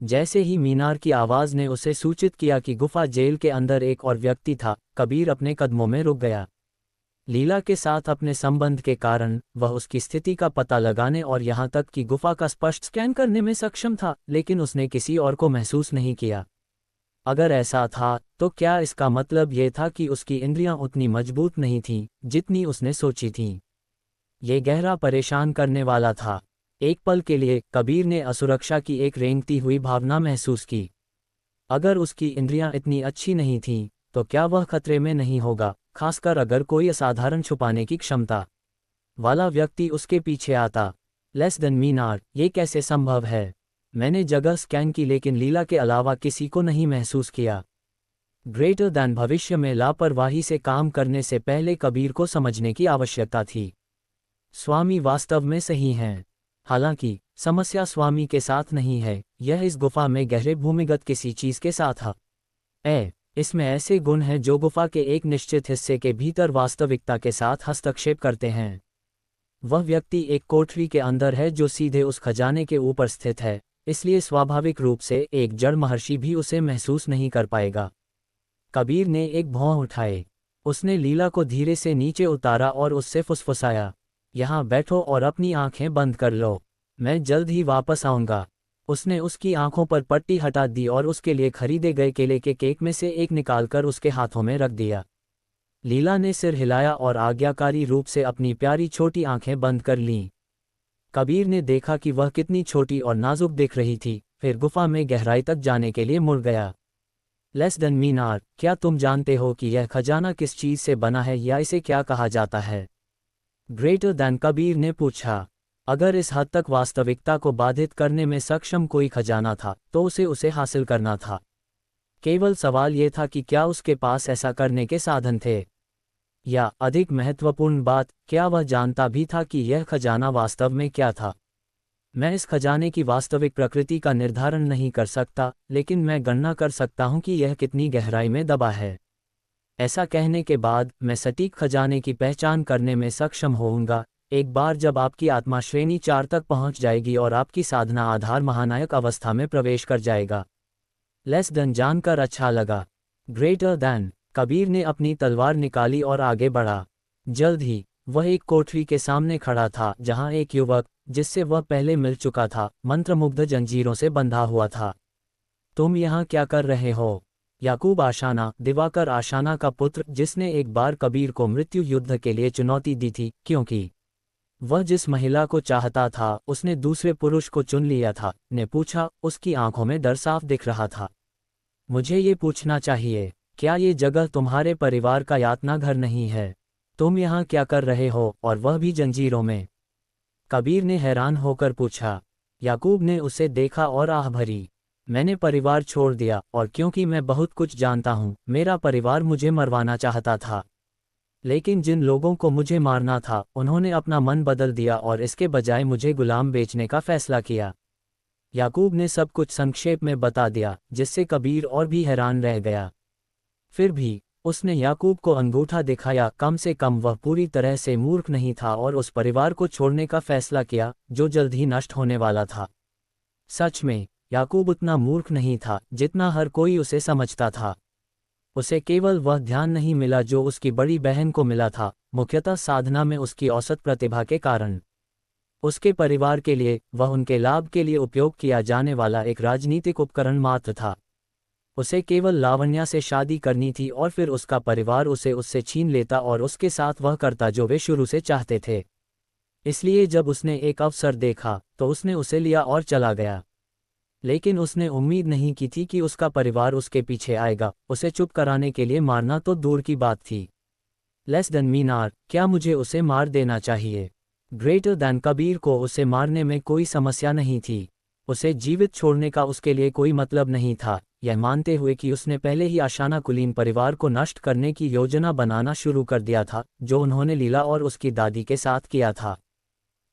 जैसे ही मीनार की आवाज़ ने उसे सूचित किया कि गुफा जेल के अंदर एक और व्यक्ति था, कबीर अपने कदमों में रुक गया। लीला के साथ अपने संबंध के कारण वह उसकी स्थिति का पता लगाने और यहाँ तक कि गुफा का स्पष्ट स्कैन करने में सक्षम था, लेकिन उसने किसी और को महसूस नहीं किया। अगर ऐसा था, तो क्या इसका मतलब ये था कि उसकी इंद्रियां उतनी मजबूत नहीं थीं जितनी उसने सोची थीं? ये गहरा परेशान करने वाला था। एक पल के लिए कबीर ने असुरक्षा की एक रेंगती हुई भावना महसूस की। अगर उसकी इंद्रियां इतनी अच्छी नहीं थीं, तो क्या वह खतरे में नहीं होगा, खासकर अगर कोई असाधारण छुपाने की क्षमता वाला व्यक्ति उसके पीछे आता? लेस देन मीनार, ये कैसे संभव है? मैंने जगह स्कैन की लेकिन लीला के अलावा किसी को नहीं महसूस किया। ग्रेटर दैन भविष्य में लापरवाही से काम करने से पहले कबीर को समझने की आवश्यकता थी। स्वामी वास्तव में सही हैं। हालांकि समस्या स्वामी के साथ नहीं है, यह इस गुफा में गहरे भूमिगत किसी चीज के साथ है। इसमें ऐसे गुण हैं जो गुफा के एक निश्चित हिस्से के भीतर वास्तविकता के साथ हस्तक्षेप करते हैं। वह व्यक्ति एक कोठरी के अंदर है जो सीधे उस खजाने के ऊपर स्थित है, इसलिए स्वाभाविक रूप से एक जड़ महर्षि भी उसे महसूस नहीं कर पाएगा। कबीर ने एक भौं उठाए। उसने लीला को धीरे से नीचे उतारा और उससे फुसफुसाया, यहाँ बैठो और अपनी आंखें बंद कर लो, मैं जल्द ही वापस आऊँगा। उसने उसकी आंखों पर पट्टी हटा दी और उसके लिए खरीदे गए केले के केक में से एक निकालकर उसके हाथों में रख दिया। लीला ने सिर हिलाया और आज्ञाकारी रूप से अपनी प्यारी छोटी आंखें बंद कर लीं। कबीर ने देखा कि वह कितनी छोटी और नाजुक दिख रही थी, फिर गुफा में गहराई तक जाने के लिए मुड़ गया। लेस देन मीनार, क्या तुम जानते हो कि यह खजाना किस चीज़ से बना है या इसे क्या कहा जाता है? ग्रेटर दैन कबीर ने पूछा। अगर इस हद तक वास्तविकता को बाधित करने में सक्षम कोई खजाना था, तो उसे हासिल करना था। केवल सवाल ये था कि क्या उसके पास ऐसा करने के साधन थे, या अधिक महत्वपूर्ण बात, क्या वह जानता भी था कि यह खजाना वास्तव में क्या था? मैं इस खजाने की वास्तविक प्रकृति का निर्धारण नहीं कर सकता, लेकिन मैं गणना कर सकता हूं कि यह कितनी गहराई में दबा है। ऐसा कहने के बाद मैं सटीक खजाने की पहचान करने में सक्षम होऊंगा, एक बार जब आपकी आत्मा श्रेणी 4 तक पहुंच जाएगी और आपकी साधना आधार महानायक अवस्था में प्रवेश कर जाएगा। लेस देन जानकर अच्छा लगा। ग्रेटर दैन, कबीर ने अपनी तलवार निकाली और आगे बढ़ा। जल्द ही वह एक कोठरी के सामने खड़ा था जहां एक युवक, जिससे वह पहले मिल चुका था, मंत्रमुग्ध जंजीरों से बंधा हुआ था। तुम यहाँ क्या कर रहे हो? याकूब आशाना, दिवाकर आशाना का पुत्र, जिसने एक बार कबीर को मृत्यु युद्ध के लिए चुनौती दी थी, क्योंकि वह जिस महिला को चाहता था उसने दूसरे पुरुष को चुन लिया था, ने पूछा। उसकी आंखों में डर साफ दिख रहा था। मुझे ये पूछना चाहिए, क्या ये जगह तुम्हारे परिवार का यातना घर नहीं है? तुम यहाँ क्या कर रहे हो, और वह भी जंजीरों में? कबीर ने हैरान होकर पूछा। याकूब ने उसे देखा और आह भरी। मैंने परिवार छोड़ दिया, और क्योंकि मैं बहुत कुछ जानता हूँ, मेरा परिवार मुझे मरवाना चाहता था। लेकिन जिन लोगों को मुझे मारना था, उन्होंने अपना मन बदल दिया और इसके बजाय मुझे गुलाम बेचने का फैसला किया। याकूब ने सब कुछ संक्षेप में बता दिया, जिससे कबीर और भी हैरान रह गया। फिर भी उसने याकूब को अंगूठा दिखाया। कम से कम वह पूरी तरह से मूर्ख नहीं था और उस परिवार को छोड़ने का फैसला किया जो जल्द ही नष्ट होने वाला था। सच में याकूब उतना मूर्ख नहीं था जितना हर कोई उसे समझता था। उसे केवल वह ध्यान नहीं मिला जो उसकी बड़ी बहन को मिला था, मुख्यतः साधना में उसकी औसत प्रतिभा के कारण। उसके परिवार के लिए वह उनके लाभ के लिए उपयोग किया जाने वाला एक राजनीतिक उपकरण मात्र था। उसे केवल लावण्या से शादी करनी थी और फिर उसका परिवार उसे उससे छीन लेता और उसके साथ वह करता जो वे शुरू से चाहते थे। इसलिए जब उसने एक अवसर देखा तो उसने उसे लिया और चला गया। लेकिन उसने उम्मीद नहीं की थी कि उसका परिवार उसके पीछे आएगा। उसे चुप कराने के लिए मारना तो दूर की बात थी। लेस देन मीनार, क्या मुझे उसे मार देना चाहिए? ग्रेटर दैन कबीर को उसे मारने में कोई समस्या नहीं थी। उसे जीवित छोड़ने का उसके लिए कोई मतलब नहीं था, यह मानते हुए कि उसने पहले ही आशाना कुलीन परिवार को नष्ट करने की योजना बनाना शुरू कर दिया था, जो उन्होंने लीला और उसकी दादी के साथ किया था।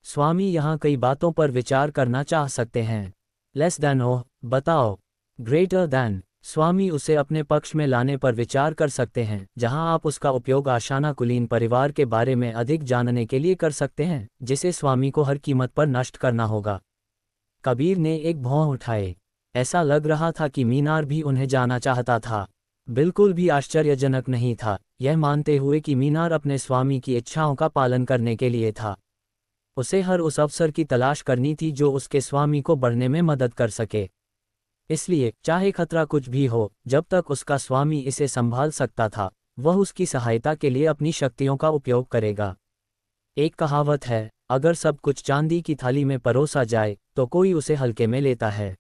स्वामी यहाँ कई बातों पर विचार करना चाह सकते हैं। लेस दैन, ओह बताओ। ग्रेटर दैन, स्वामी उसे अपने पक्ष में लाने पर विचार कर सकते हैं, जहां आप उसका उपयोग आशाना कुलीन परिवार के बारे में अधिक जानने के लिए कर सकते हैं, जिसे स्वामी को हर कीमत पर नष्ट करना होगा। कबीर ने एक भौं उठाए। ऐसा लग रहा था कि मीनार भी उन्हें जाना चाहता था। बिल्कुल भी आश्चर्यजनक नहीं था, यह मानते हुए कि मीनार अपने स्वामी की इच्छाओं का पालन करने के लिए था। उसे हर उस अवसर की तलाश करनी थी जो उसके स्वामी को बढ़ने में मदद कर सके। इसलिए चाहे खतरा कुछ भी हो, जब तक उसका स्वामी इसे संभाल सकता था, वह उसकी सहायता के लिए अपनी शक्तियों का उपयोग करेगा। एक कहावत है, अगर सब कुछ चांदी की थाली में परोसा जाए तो कोई उसे हल्के में लेता है।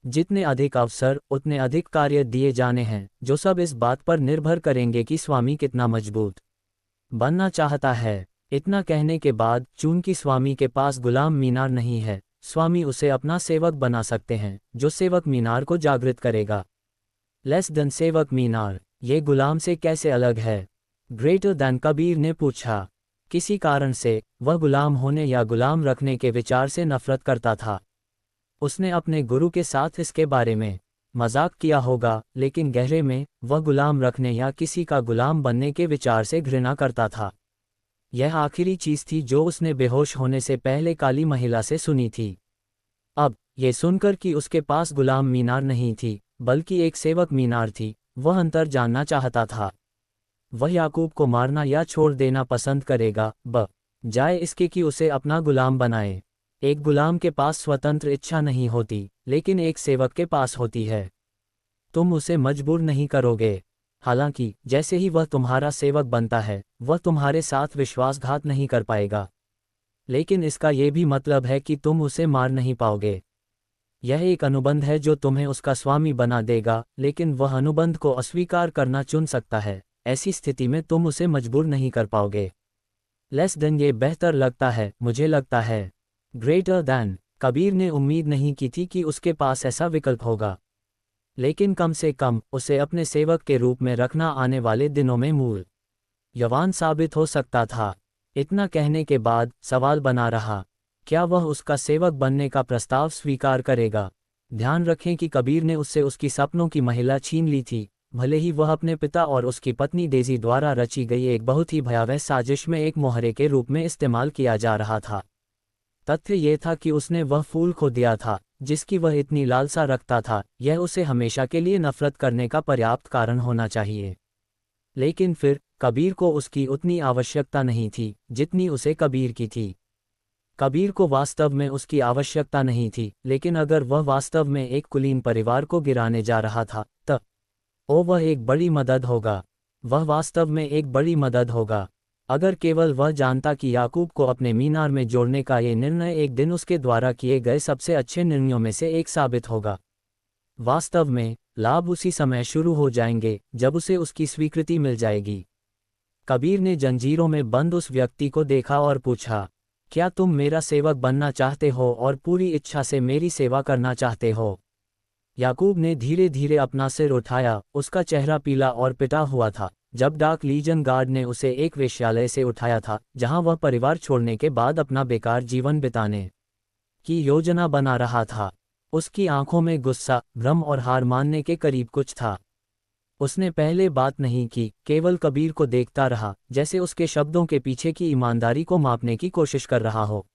जितने अधिक अवसर उतने अधिक कार्य दिए जाने हैं, जो सब इस बात पर निर्भर करेंगे कि स्वामी कितना मजबूत बनना चाहता है। इतना कहने के बाद, चूंकि स्वामी के पास गुलाम मीनार नहीं है, स्वामी उसे अपना सेवक बना सकते हैं, जो सेवक मीनार को जागृत करेगा। लेस देन सेवक मीनार, ये गुलाम से कैसे अलग है? ग्रेटर देन, कबीर ने पूछा। किसी कारण से वह गुलाम होने या गुलाम रखने के विचार से नफरत करता था। उसने अपने गुरु के साथ इसके बारे में मजाक किया होगा, लेकिन गहरे में वह गुलाम रखने या किसी का गुलाम बनने के विचार से घृणा करता था। यह आखिरी चीज थी जो उसने बेहोश होने से पहले काली महिला से सुनी थी। अब ये सुनकर कि उसके पास गुलाम मीनार नहीं थी, बल्कि एक सेवक मीनार थी, वह अंतर जानना चाहता था। वह याकूब को मारना या छोड़ देना पसंद करेगा, जाए इसके कि उसे अपना गुलाम बनाए। एक गुलाम के पास स्वतंत्र इच्छा नहीं होती, लेकिन एक सेवक के पास होती है। तुम उसे मजबूर नहीं करोगे। हालांकि जैसे ही वह तुम्हारा सेवक बनता है, वह तुम्हारे साथ विश्वासघात नहीं कर पाएगा। लेकिन इसका यह भी मतलब है कि तुम उसे मार नहीं पाओगे। यह एक अनुबंध है जो तुम्हें उसका स्वामी बना देगा, लेकिन वह अनुबंध को अस्वीकार करना चुन सकता है। ऐसी स्थिति में तुम उसे मजबूर नहीं कर पाओगे। लेस देन, ये बेहतर लगता है, मुझे लगता है। ग्रेटर देन, कबीर ने उम्मीद नहीं की थी कि उसके पास ऐसा विकल्प होगा, लेकिन कम से कम उसे अपने सेवक के रूप में रखना आने वाले दिनों में मूल्यवान साबित हो सकता था। इतना कहने के बाद सवाल बना रहा, क्या वह उसका सेवक बनने का प्रस्ताव स्वीकार करेगा? ध्यान रखें कि कबीर ने उससे उसकी सपनों की महिला छीन ली थी, भले ही वह अपने पिता और उसकी पत्नी डेजी द्वारा रची गई एक बहुत ही भयावह साजिश में एक मोहरे के रूप में इस्तेमाल किया जा रहा था। तथ्य ये था कि उसने वह फूल खो दिया था जिसकी वह इतनी लालसा रखता था। यह उसे हमेशा के लिए नफरत करने का पर्याप्त कारण होना चाहिए। लेकिन फिर कबीर को उसकी उतनी आवश्यकता नहीं थी जितनी उसे कबीर की थी। कबीर को वास्तव में उसकी आवश्यकता नहीं थी, लेकिन अगर वह वास्तव में एक कुलीन परिवार को गिराने जा रहा था, तब वह एक बड़ी मदद होगा। वह वास्तव में एक बड़ी मदद होगा। अगर केवल वह जानता कि याकूब को अपने मीनार में जोड़ने का ये निर्णय एक दिन उसके द्वारा किए गए सबसे अच्छे निर्णयों में से एक साबित होगा। वास्तव में लाभ उसी समय शुरू हो जाएंगे जब उसे उसकी स्वीकृति मिल जाएगी। कबीर ने जंजीरों में बंद उस व्यक्ति को देखा और पूछा, क्या तुम मेरा सेवक बनना चाहते हो और पूरी इच्छा से मेरी सेवा करना चाहते हो? याकूब ने धीरे धीरे अपना सिर उठाया। उसका चेहरा पीला और पिटा हुआ था। जब डाक लीजन गार्ड ने उसे एक वेश्यालय से उठाया था, जहां वह परिवार छोड़ने के बाद अपना बेकार जीवन बिताने की योजना बना रहा था, उसकी आंखों में गुस्सा, भ्रम और हार मानने के करीब कुछ था। उसने पहले बात नहीं की, केवल कबीर को देखता रहा, जैसे उसके शब्दों के पीछे की ईमानदारी को मापने की कोशिश कर रहा हो।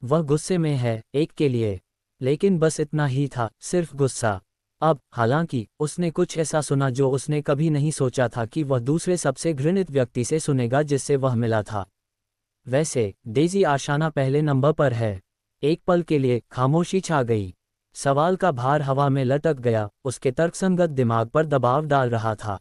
वह गुस्से में है, एक के लिए, लेकिन बस इतना ही था, सिर्फ गुस्सा। अब हालांकि उसने कुछ ऐसा सुना जो उसने कभी नहीं सोचा था कि वह दूसरे सबसे घृणित व्यक्ति से सुनेगा जिससे वह मिला था। वैसे डेजी आशाना पहले नंबर पर है। एक पल के लिए खामोशी छा गई। सवाल का भार हवा में लटक गया, उसके तर्कसंगत दिमाग पर दबाव डाल रहा था।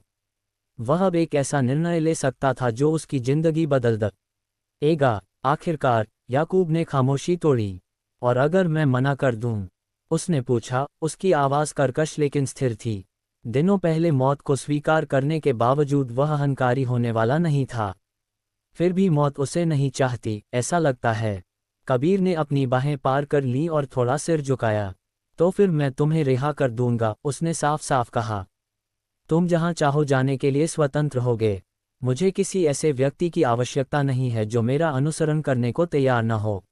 वह अब एक ऐसा निर्णय ले सकता था जो उसकी जिंदगी बदल देगा। आखिरकार याकूब ने खामोशी तोड़ी। और अगर मैं मना कर दूं? उसने पूछा। उसकी आवाज़ कर्कश लेकिन स्थिर थी। दिनों पहले मौत को स्वीकार करने के बावजूद वह अहंकारी होने वाला नहीं था। फिर भी मौत उसे नहीं चाहती, ऐसा लगता है। कबीर ने अपनी बाहें पार कर लीं और थोड़ा सिर झुकाया। तो फिर मैं तुम्हें रिहा कर दूंगा, उसने साफ साफ कहा। तुम जहां चाहो जाने के लिए स्वतंत्र होगे। मुझे किसी ऐसे व्यक्ति की आवश्यकता नहीं है जो मेरा अनुसरण करने को तैयार न हो।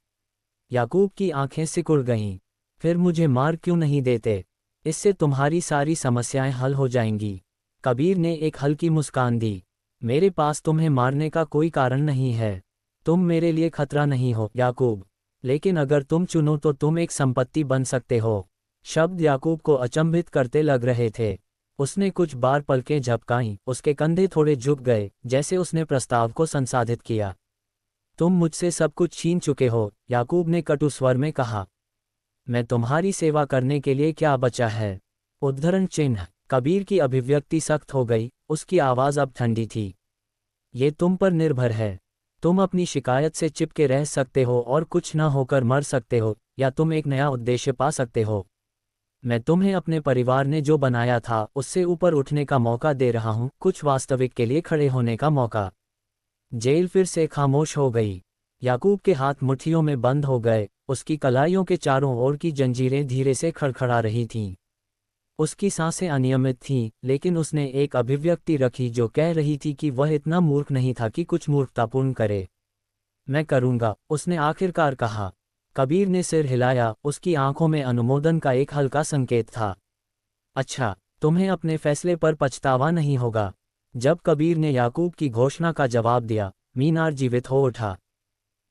याकूब की आंखें सिकुड़ गईं। फिर मुझे मार क्यों नहीं देते? इससे तुम्हारी सारी समस्याएं हल हो जाएंगी। कबीर ने एक हल्की मुस्कान दी। मेरे पास तुम्हें मारने का कोई कारण नहीं है। तुम मेरे लिए खतरा नहीं हो याकूब, लेकिन अगर तुम चुनो तो तुम एक संपत्ति बन सकते हो। शब्द याकूब को अचंभित करते लग रहे थे। उसने कुछ बार पलकें झपकाईं, उसके कंधे थोड़े झुक गए, जैसे उसने प्रस्ताव को संसाधित किया। तुम मुझसे सब कुछ छीन चुके हो, याकूब ने कटु स्वर में कहा। मैं तुम्हारी सेवा करने के लिए क्या बचा है? उद्धरण चिन्ह। कबीर की अभिव्यक्ति सख्त हो गई, उसकी आवाज़ अब ठंडी थी। ये तुम पर निर्भर है। तुम अपनी शिकायत से चिपके रह सकते हो और कुछ न होकर मर सकते हो, या तुम एक नया उद्देश्य पा सकते हो। मैं तुम्हें अपने परिवार ने जो बनाया था उससे ऊपर उठने का मौका दे रहा हूं, कुछ वास्तविक के लिए खड़े होने का मौका। जेल फिर से खामोश हो गई। याकूब के हाथ मुट्ठियों में बंद हो गए, उसकी कलाइयों के चारों ओर की जंजीरें धीरे से खड़खड़ा रही थीं। उसकी सांसें अनियमित थीं, लेकिन उसने एक अभिव्यक्ति रखी जो कह रही थी कि वह इतना मूर्ख नहीं था कि कुछ मूर्खतापूर्ण करे। मैं करूंगा, उसने आखिरकार कहा। कबीर ने सिर हिलाया, उसकी आंखों में अनुमोदन का एक हल्का संकेत था। अच्छा, तुम्हें अपने फैसले पर पछतावा नहीं होगा। जब कबीर ने याकूब की घोषणा का जवाब दिया, मीनार जीवित हो उठा।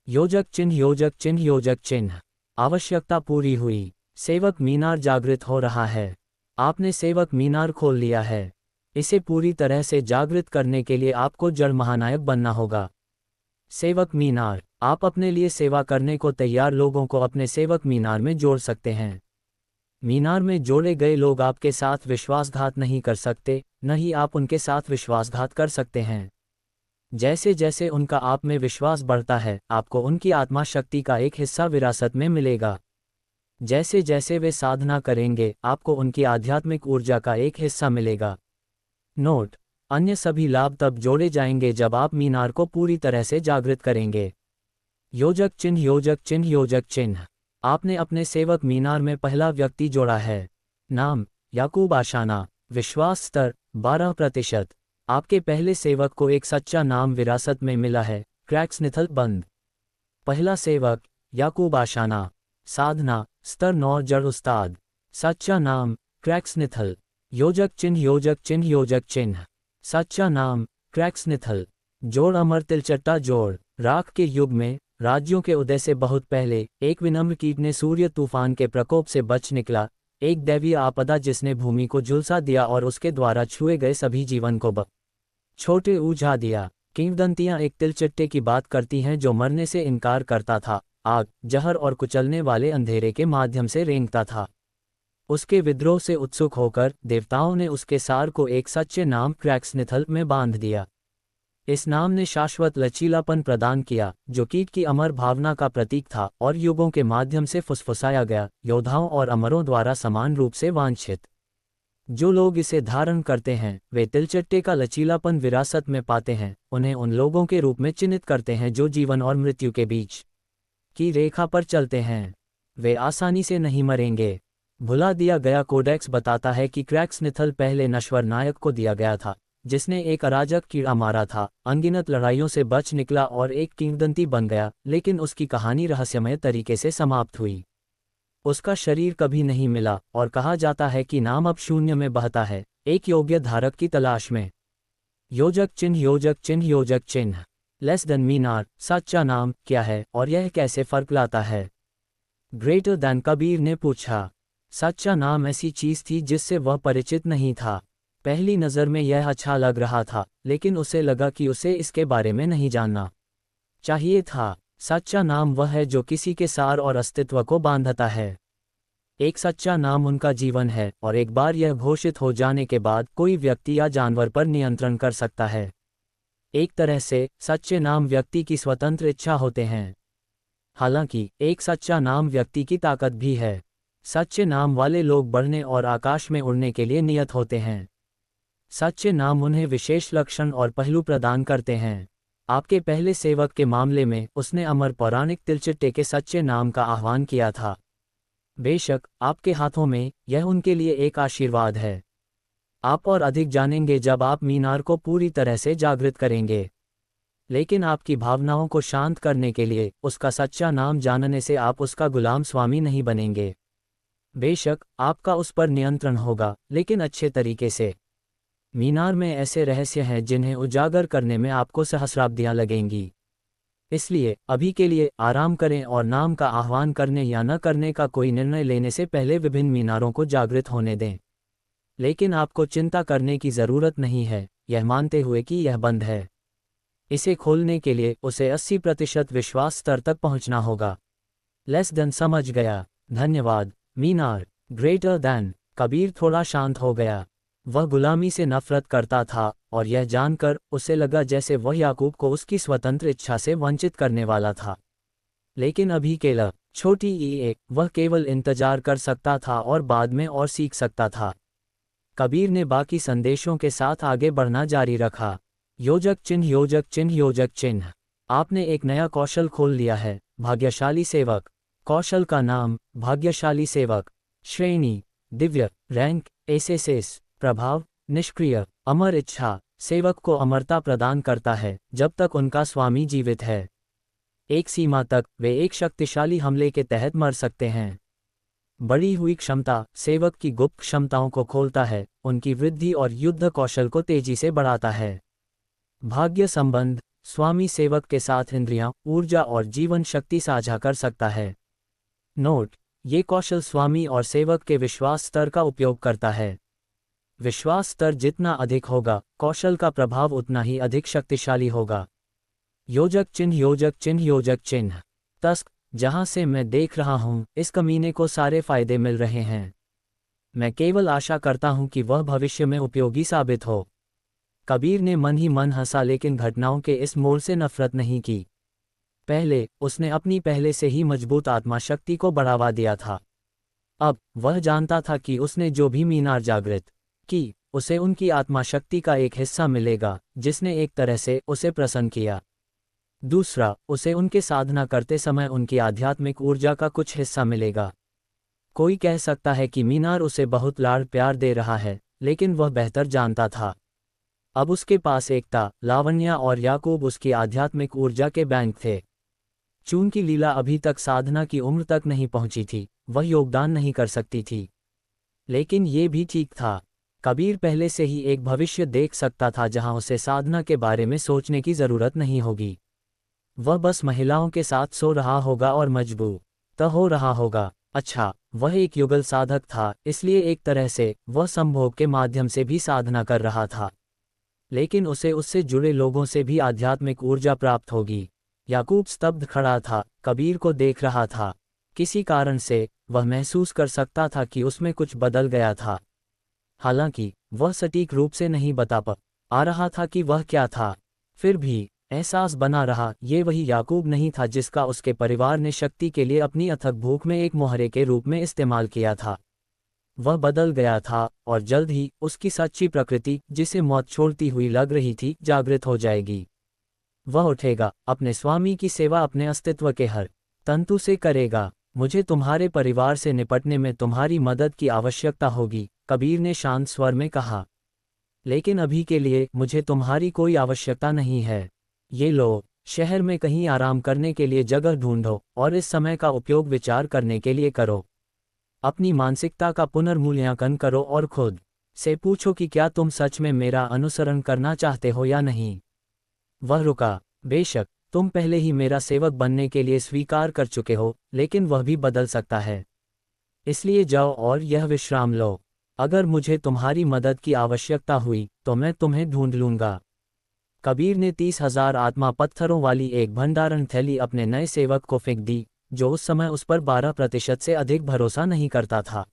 योजक चिन्ह, योजक चिन्ह, योजक चिन्ह। आवश्यकता पूरी हुई। सेवक मीनार जागृत हो रहा है। आपने सेवक मीनार खोल लिया है। इसे पूरी तरह से जागृत करने के लिए आपको जड़ महानायक बनना होगा। सेवक मीनार। आप अपने लिए सेवा करने को तैयार लोगों को अपने सेवक मीनार में जोड़ सकते हैं। मीनार में जोड़े गए लोग आपके साथ विश्वासघात नहीं कर सकते, न ही आप उनके साथ विश्वासघात कर सकते हैं। जैसे जैसे उनका आप में विश्वास बढ़ता है, आपको उनकी आत्मा शक्ति का एक हिस्सा विरासत में मिलेगा। जैसे जैसे वे साधना करेंगे, आपको उनकी आध्यात्मिक ऊर्जा का एक हिस्सा मिलेगा। नोट: अन्य सभी लाभ तब जोड़े जाएंगे जब आप मीनार को पूरी तरह से जागृत करेंगे। योजक चिन्ह, योजक चिन्ह, योजक चिन्ह। आपने अपने सेवक मीनार में पहला व्यक्ति जोड़ा है। नाम: याकूब आशाना। विश्वास स्तर: 12%। आपके पहले सेवक को एक सच्चा नाम विरासत में मिला है, क्रैक्सनिथल बंद। पहला सेवक: याकूब आशाना। साधना: स्तर 9, जड़ उस्ताद। सच्चा नाम: क्रैक्सनिथल। योजक चिन्ह, योजक चिन्ह, योजक चिन्ह। सच्चा नाम: क्रैक्सनिथल। जोड़: अमर तिलचट्टा जोड़। राख के युग में, राज्यों के उदय से बहुत पहले, एक विनम्र कीट ने सूर्य तूफान के प्रकोप से बच निकला, एक दैवीय आपदा जिसने भूमि को झुलसा दिया और उसके द्वारा छुए गए सभी जीवन को छोटे उझा दिया। किंवदंतियां एक तिलचट्टे की बात करती हैं जो मरने से इनकार करता था, आग, जहर और कुचलने वाले अंधेरे के माध्यम से रेंगता था। उसके विद्रोह से उत्सुक होकर देवताओं ने उसके सार को एक सच्चे नाम क्रैक्सनिथल में बांध दिया। इस नाम ने शाश्वत लचीलापन प्रदान किया, जो कीट की अमर भावना का प्रतीक था और युगों के माध्यम से फुसफुसाया गया, योद्धाओं और अमरों द्वारा समान रूप से वांछित। जो लोग इसे धारण करते हैं, वे तिलचट्टे का लचीलापन विरासत में पाते हैं, उन्हें उन लोगों के रूप में चिन्हित करते हैं जो जीवन और मृत्यु के बीच की रेखा पर चलते हैं। वे आसानी से नहीं मरेंगे। भुला दिया गया कोडेक्स बताता है कि क्रैक्सनिथल पहले नश्वर नायक को दिया गया था, जिसने एक अराजक कीड़ा मारा था, अनगिनत लड़ाइयों से बच निकला और एक किंवदंती बन गया, लेकिन उसकी कहानी रहस्यमय तरीके से समाप्त हुई। उसका शरीर कभी नहीं मिला और कहा जाता है कि नाम अब शून्य में बहता है, एक योग्य धारक की तलाश में। योजक चिन्ह, योजक चिन्ह, योजक चिन्ह। लेस देन मीनार। सच्चा नाम क्या है और यह कैसे फर्क लाता है? ग्रेटर देन, कबीर ने पूछा। सच्चा नाम ऐसी चीज थी जिससे वह परिचित नहीं था। पहली नज़र में यह अच्छा लग रहा था, लेकिन उसे लगा कि उसे इसके बारे में नहीं जानना चाहिए था। सच्चा नाम वह है जो किसी के सार और अस्तित्व को बांधता है। एक सच्चा नाम उनका जीवन है, और एक बार यह घोषित हो जाने के बाद कोई व्यक्ति या जानवर पर नियंत्रण कर सकता है। एक तरह से, सच्चे नाम व्यक्ति की स्वतंत्र इच्छा होते हैं। हालांकि, एक सच्चा नाम व्यक्ति की ताकत भी है। सच्चे नाम वाले लोग बढ़ने और आकाश में उड़ने के लिए नियत होते हैं। सच्चे नाम उन्हें विशेष लक्षण और पहलू प्रदान करते हैं। आपके पहले सेवक के मामले में, उसने अमर पौराणिक तिलचट्टे के सच्चे नाम का आह्वान किया था। बेशक, आपके हाथों में, यह उनके लिए एक आशीर्वाद है। आप और अधिक जानेंगे जब आप मीनार को पूरी तरह से जागृत करेंगे। लेकिन आपकी भावनाओं को शांत करने के लिए, उसका सच्चा नाम जानने से आप उसका गुलाम स्वामी नहीं बनेंगे। बेशक, आपका उस पर नियंत्रण होगा, लेकिन अच्छे तरीके से। मीनार में ऐसे रहस्य हैं जिन्हें उजागर करने में आपको सहस्राब्दियां लगेंगी। इसलिए अभी के लिए आराम करें और नाम का आह्वान करने या न करने का कोई निर्णय लेने से पहले विभिन्न मीनारों को जागृत होने दें। लेकिन आपको चिंता करने की ज़रूरत नहीं है, यह मानते हुए कि यह बंद है। इसे खोलने के लिए उसे 80% विश्वास स्तर तक पहुंचना होगा। लेस देन समझ गया। धन्यवाद। मीनार ग्रेटर दैन। कबीर थोड़ा शांत हो गया। वह गुलामी से नफरत करता था और यह जानकर उसे लगा जैसे वह याकूब को उसकी स्वतंत्र इच्छा से वंचित करने वाला था। लेकिन अभी के लिए छोटी एक वह केवल इंतजार कर सकता था और बाद में और सीख सकता था। कबीर ने बाकी संदेशों के साथ आगे बढ़ना जारी रखा। योजक चिन्ह योजक चिन्ह योजक चिन्ह। आपने एक नया कौशल खोल लिया है, भाग्यशाली सेवक। कौशल का नाम भाग्यशाली सेवक। श्रेणी दिव्य। Rank SSS. प्रभाव निष्क्रिय। अमर इच्छा सेवक को अमरता प्रदान करता है जब तक उनका स्वामी जीवित है। एक सीमा तक वे एक शक्तिशाली हमले के तहत मर सकते हैं। बढ़ी हुई क्षमता सेवक की गुप्त क्षमताओं को खोलता है, उनकी वृद्धि और युद्ध कौशल को तेजी से बढ़ाता है। भाग्य संबंध स्वामी सेवक के साथ इंद्रियां, ऊर्जा और जीवन शक्ति साझा कर सकता है। नोट: ये कौशल स्वामी और सेवक के विश्वास स्तर का उपयोग करता है। विश्वास स्तर जितना अधिक होगा, कौशल का प्रभाव उतना ही अधिक शक्तिशाली होगा। योजक चिन्ह योजक चिन्ह योजक चिन्ह। तस्क जहां से मैं देख रहा हूं, इस कमीने को सारे फायदे मिल रहे हैं। मैं केवल आशा करता हूं कि वह भविष्य में उपयोगी साबित हो। कबीर ने मन ही मन हंसा, लेकिन घटनाओं के इस मोड़ से नफरत नहीं की। पहले उसने अपनी पहले से ही मजबूत आत्मा शक्ति को बढ़ावा दिया था। अब वह जानता था कि उसने जो भी मीनार जागृत की, उसे उनकी आत्मा शक्ति का एक हिस्सा मिलेगा, जिसने एक तरह से उसे प्रसन्न किया। दूसरा, उसे उनके साधना करते समय उनकी आध्यात्मिक ऊर्जा का कुछ हिस्सा मिलेगा। कोई कह सकता है कि मीनार उसे बहुत लाड़ प्यार दे रहा है, लेकिन वह बेहतर जानता था। अब उसके पास एकता, लावण्या और याकूब उसकी आध्यात्मिक ऊर्जा के बैंक थे। चूंकि लीला अभी तक साधना की उम्र तक नहीं पहुंची थी, वह योगदान नहीं कर सकती थी। लेकिन ये भी ठीक था। कबीर पहले से ही एक भविष्य देख सकता था जहां उसे साधना के बारे में सोचने की जरूरत नहीं होगी। वह बस महिलाओं के साथ सो रहा होगा और मजबूत हो रहा होगा। अच्छा, वह एक युगल साधक था, इसलिए एक तरह से वह संभोग के माध्यम से भी साधना कर रहा था। लेकिन उसे उससे जुड़े लोगों से भी आध्यात्मिक ऊर्जा प्राप्त होगी। याकूब स्तब्ध खड़ा था, कबीर को देख रहा था। किसी कारण से वह महसूस कर सकता था कि उसमें कुछ बदल गया था। हालांकि वह सटीक रूप से नहीं बता पा रहा था कि वह क्या था। फिर भी एहसास बना रहा, ये वही याकूब नहीं था जिसका उसके परिवार ने शक्ति के लिए अपनी अथक भूख में एक मोहरे के रूप में इस्तेमाल किया था। वह बदल गया था और जल्द ही उसकी सच्ची प्रकृति, जिसे मौत छोड़ती हुई लग रही थी, जागृत हो जाएगी। वह उठेगा, अपने स्वामी की सेवा अपने अस्तित्व के हर तंतु से करेगा। मुझे तुम्हारे परिवार से निपटने में तुम्हारी मदद की आवश्यकता होगी, कबीर ने शांत स्वर में कहा। लेकिन अभी के लिए मुझे तुम्हारी कोई आवश्यकता नहीं है। ये लो, शहर में कहीं आराम करने के लिए जगह ढूंढो और इस समय का उपयोग विचार करने के लिए करो। अपनी मानसिकता का पुनर्मूल्यांकन करो और खुद से पूछो कि क्या तुम सच में मेरा अनुसरण करना चाहते हो या नहीं। वह रुका। बेशक तुम पहले ही मेरा सेवक बनने के लिए स्वीकार कर चुके हो, लेकिन वह भी बदल सकता है। इसलिए जाओ और यह विश्राम लो। अगर मुझे तुम्हारी मदद की आवश्यकता हुई तो मैं तुम्हें ढूंढ लूंगा। कबीर ने 30,000 आत्मा पत्थरों वाली एक भंडारण थैली अपने नए सेवक को फेंक दी, जो उस समय उस पर 12% से अधिक भरोसा नहीं करता था।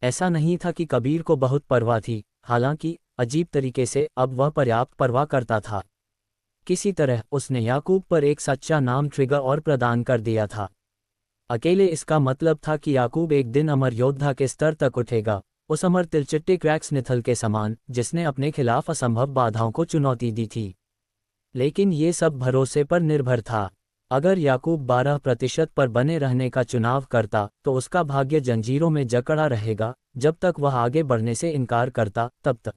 ऐसा नहीं था कि कबीर को बहुत परवाह थी, हालांकि अजीब तरीके से अब वह पर्याप्त परवाह करता था। किसी तरह उसने याकूब पर एक सच्चा नाम ट्रिगर और प्रदान कर दिया था। अकेले इसका मतलब था कि याकूब एक दिन अमर योद्धा के स्तर तक उठेगा, उस अमर तिलचिट्टे क्रैक्स निथल के समान, जिसने अपने खिलाफ असंभव बाधाओं को चुनौती दी थी। लेकिन ये सब भरोसे पर निर्भर था। अगर याकूब 12% पर बने रहने का चुनाव करता तो उसका भाग्य जंजीरों में जकड़ा रहेगा। जब तक वह आगे बढ़ने से इनकार करता, तब तक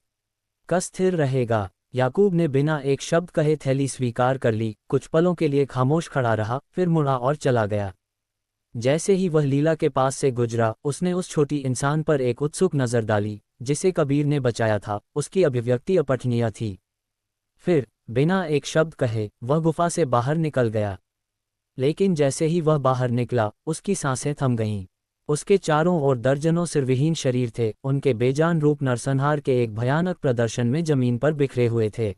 का स्थिर रहेगा। याकूब ने बिना एक शब्द कहे थैली स्वीकार कर ली, कुछ पलों के लिए खामोश खड़ा रहा, फिर मुड़ा और चला गया। जैसे ही वह लीला के पास से गुजरा, उसने उस छोटी इंसान पर एक उत्सुक नज़र डाली, जिसे कबीर ने बचाया था। उसकी अभिव्यक्ति अपठनीय थी। फिर बिना एक शब्द कहे वह गुफा से बाहर निकल गया। लेकिन जैसे ही वह बाहर निकला, उसकी सांसें थम गईं। उसके चारों ओर दर्जनों सिरविहीन शरीर थे, उनके बेजान रूप नरसंहार के एक भयानक प्रदर्शन में जमीन पर बिखरे हुए थे।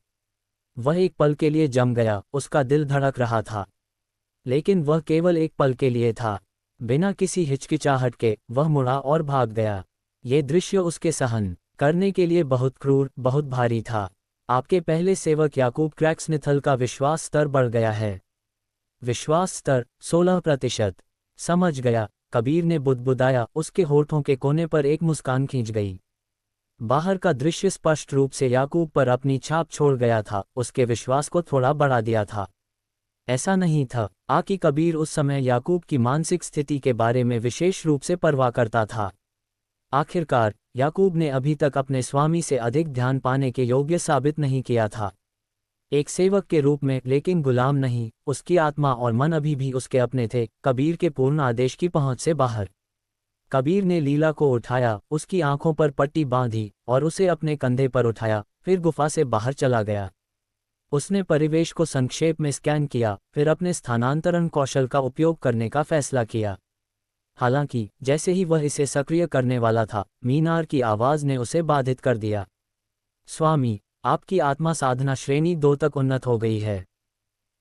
वह एक पल के लिए जम गया, उसका दिल धड़क रहा था। लेकिन वह केवल एक पल के लिए था। बिना किसी हिचकिचाहट के वह मुड़ा और भाग गया। ये दृश्य उसके सहन करने के लिए बहुत क्रूर, बहुत भारी था। आपके पहले सेवक याकूब क्रैक्सनिथल का विश्वास स्तर बढ़ गया है। विश्वास स्तर 16%। समझ गया, कबीर ने बुदबुदाया। उसके होठों के कोने पर एक मुस्कान खींच गई। बाहर का दृश्य स्पष्ट रूप से याकूब पर अपनी छाप छोड़ गया था, उसके विश्वास को थोड़ा बढ़ा दिया था। ऐसा नहीं था कि कबीर उस समय याकूब की मानसिक स्थिति के बारे में विशेष रूप से परवाह करता था। आखिरकार याकूब ने अभी तक अपने स्वामी से अधिक ध्यान पाने के योग्य साबित नहीं किया था। एक सेवक के रूप में, लेकिन गुलाम नहीं। उसकी आत्मा और मन अभी भी उसके अपने थे, कबीर के पूर्ण आदेश की पहुंच से बाहर। कबीर ने लीला को उठाया, उसकी आंखों पर पट्टी बांधी और उसे अपने कंधे पर उठाया, फिर गुफा से बाहर चला गया। उसने परिवेश को संक्षेप में स्कैन किया, फिर अपने स्थानांतरण कौशल का उपयोग करने का फैसला किया। हालांकि जैसे ही वह इसे सक्रिय करने वाला था, मीनार की आवाज ने उसे बाधित कर दिया। स्वामी, आपकी आत्मा साधना श्रेणी 2 तक उन्नत हो गई है।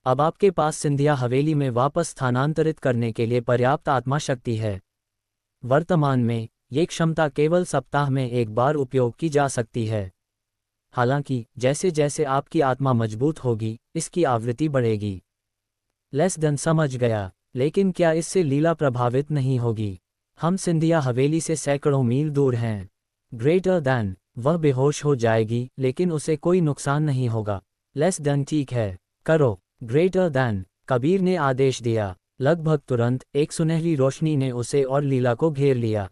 अब आपके पास सिंधिया हवेली में वापस स्थानांतरित करने के लिए पर्याप्त आत्मा शक्ति है। वर्तमान में ये क्षमता केवल सप्ताह में एक बार उपयोग की जा सकती है। हालांकि जैसे जैसे आपकी आत्मा मजबूत होगी, इसकी आवृत्ति बढ़ेगी। लेस देन समझ गया, लेकिन क्या इससे लीला प्रभावित नहीं होगी? हम सिंधिया हवेली से सैकड़ों मील दूर हैं। ग्रेटर दैन, वह बेहोश हो जाएगी, लेकिन उसे कोई नुकसान नहीं होगा। लेस देन ठीक है, करो। ग्रेटर दैन, कबीर ने आदेश दिया। लगभग तुरंत एक सुनहरी रोशनी ने उसे और लीला को घेर लिया।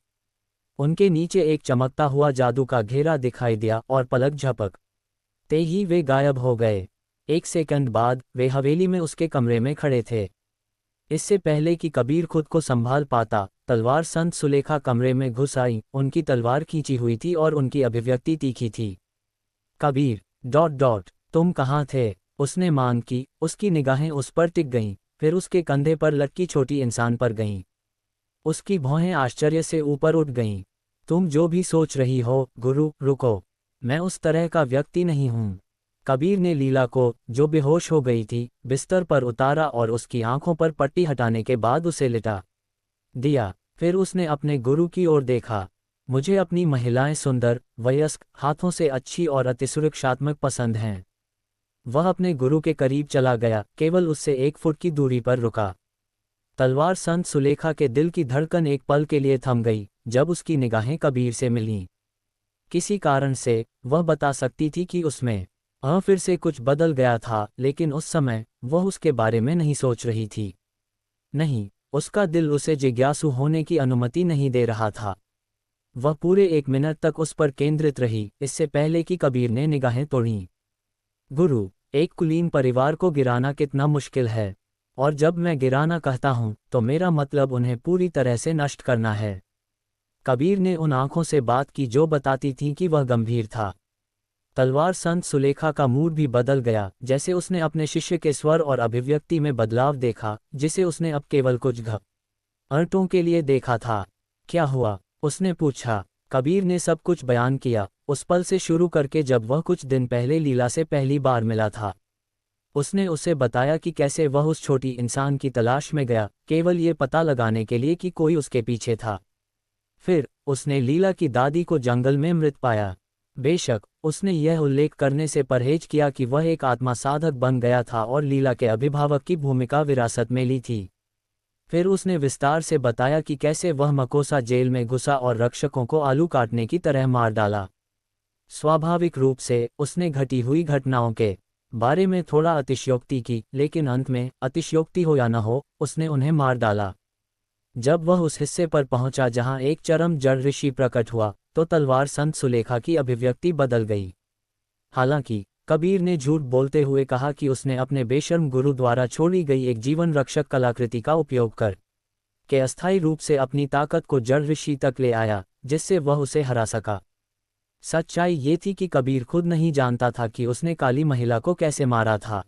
उनके नीचे एक चमकता हुआ जादू का घेरा दिखाई दिया और पलक झपकते ही वे गायब हो गए। एक सेकंड बाद वे हवेली में उसके कमरे में खड़े थे। इससे पहले कि कबीर खुद को संभाल पाता, तलवार संत सुलेखा कमरे में घुस आई। उनकी तलवार खींची हुई थी और उनकी अभिव्यक्ति तीखी थी। कबीर ... तुम कहाँ थे? उसने मांग की। उसकी निगाहें उस पर टिक गईं, फिर उसके कंधे पर लटकी छोटी इंसान पर गईं। उसकी भौहें आश्चर्य से ऊपर उठ गईं। तुम जो भी सोच रही हो, गुरु, रुको। मैं उस तरह का व्यक्ति नहीं हूँ। कबीर ने लीला को, जो बेहोश हो गई थी, बिस्तर पर उतारा और उसकी आंखों पर पट्टी हटाने के बाद उसे लिटा दिया। फिर उसने अपने गुरु की ओर देखा। मुझे अपनी महिलाएं सुंदर, वयस्क, हाथों से अच्छी और अतिसुरक्षात्मक पसंद हैं। वह अपने गुरु के करीब चला गया, केवल उससे 1 फुट की दूरी पर रुका। तलवार संत सुलेखा के दिल की धड़कन एक पल के लिए थम गई जब उसकी निगाहें कबीर से मिलीं। किसी कारण से वह बता सकती थी कि उसमें फिर से कुछ बदल गया था, लेकिन उस समय वह उसके बारे में नहीं सोच रही थी। नहीं, उसका दिल उसे जिज्ञासु होने की अनुमति नहीं दे रहा था। वह पूरे 1 मिनट तक उस पर केंद्रित रही, इससे पहले कि कबीर ने निगाहें तोड़ीं। गुरु, एक कुलीन परिवार को गिराना कितना मुश्किल है, और जब मैं गिराना कहता हूं तो मेरा मतलब उन्हें पूरी तरह से नष्ट करना है। कबीर ने उन आंखों से बात की जो बताती थीं कि वह गंभीर था। तलवार संत सुलेखा का मूड भी बदल गया, जैसे उसने अपने शिष्य के स्वर और अभिव्यक्ति में बदलाव देखा, जिसे उसने अब केवल कुछ घंटों के लिए देखा था। क्या हुआ? उसने पूछा। कबीर ने सब कुछ बयान किया, उस पल से शुरू करके जब वह कुछ दिन पहले लीला से पहली बार मिला था। उसने उसे बताया कि कैसे वह उस छोटी इंसान की तलाश में गया, केवल ये पता लगाने के लिए कि कोई उसके पीछे था। फिर उसने लीला की दादी को जंगल में मृत पाया। बेशक उसने यह उल्लेख करने से परहेज किया कि वह एक आत्मा साधक बन गया था और लीला के अभिभावक की भूमिका विरासत में ली थी। फिर उसने विस्तार से बताया कि कैसे वह मकोसा जेल में घुसा और रक्षकों को आलू काटने की तरह मार डाला। स्वाभाविक रूप से उसने घटी हुई घटनाओं के बारे में थोड़ा अतिशयोक्ति की, लेकिन अंत में, अतिशयोक्ति हो या न हो, उसने उन्हें मार डाला। जब वह उस हिस्से पर पहुंचा जहां एक चरम जड़ ऋषि प्रकट हुआ, तो तलवार संत सुलेखा की अभिव्यक्ति बदल गई। हालांकि कबीर ने झूठ बोलते हुए कहा कि उसने अपने बेशर्म गुरु द्वारा छोड़ी गई एक जीवन रक्षक कलाकृति का उपयोग कर के अस्थायी रूप से अपनी ताकत को जड़ ऋषि तक ले आया, जिससे वह उसे हरा सका। सच्चाई ये थी कि कबीर खुद नहीं जानता था कि उसने काली महिला को कैसे मारा था,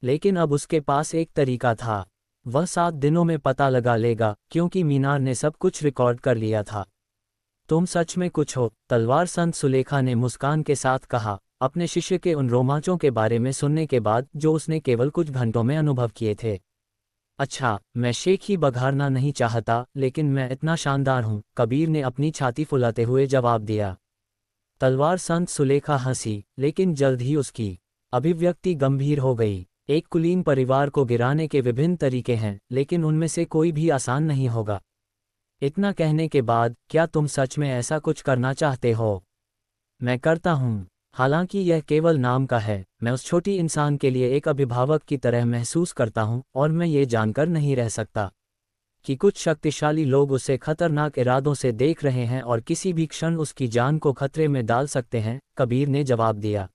लेकिन अब उसके पास एक तरीका था। वह 7 दिनों में पता लगा लेगा, क्योंकि मीनार ने सब कुछ रिकॉर्ड कर लिया था। तुम सच में कुछ हो। तलवार संत सुलेखा ने मुस्कान के साथ कहा, अपने शिष्य के उन रोमांचों के बारे में सुनने के बाद जो उसने केवल कुछ घंटों में अनुभव किए थे। अच्छा, मैं शेख ही बघारना नहीं चाहता, लेकिन मैं इतना शानदार हूँ, कबीर ने अपनी छाती फुलाते हुए जवाब दिया। तलवार संत सुलेखा हंसी, लेकिन जल्द ही उसकी अभिव्यक्ति गंभीर हो गई। एक कुलीन परिवार को गिराने के विभिन्न तरीके हैं, लेकिन उनमें से कोई भी आसान नहीं होगा। इतना कहने के बाद, क्या तुम सच में ऐसा कुछ करना चाहते हो? मैं करता हूँ। हालांकि यह केवल नाम का है, मैं उस छोटी इंसान के लिए एक अभिभावक की तरह महसूस करता हूँ, और मैं ये जानकर नहीं रह सकता कि कुछ शक्तिशाली लोग उसे खतरनाक इरादों से देख रहे हैं और किसी भी क्षण उसकी जान को खतरे में डाल सकते हैं, कबीर ने जवाब दिया।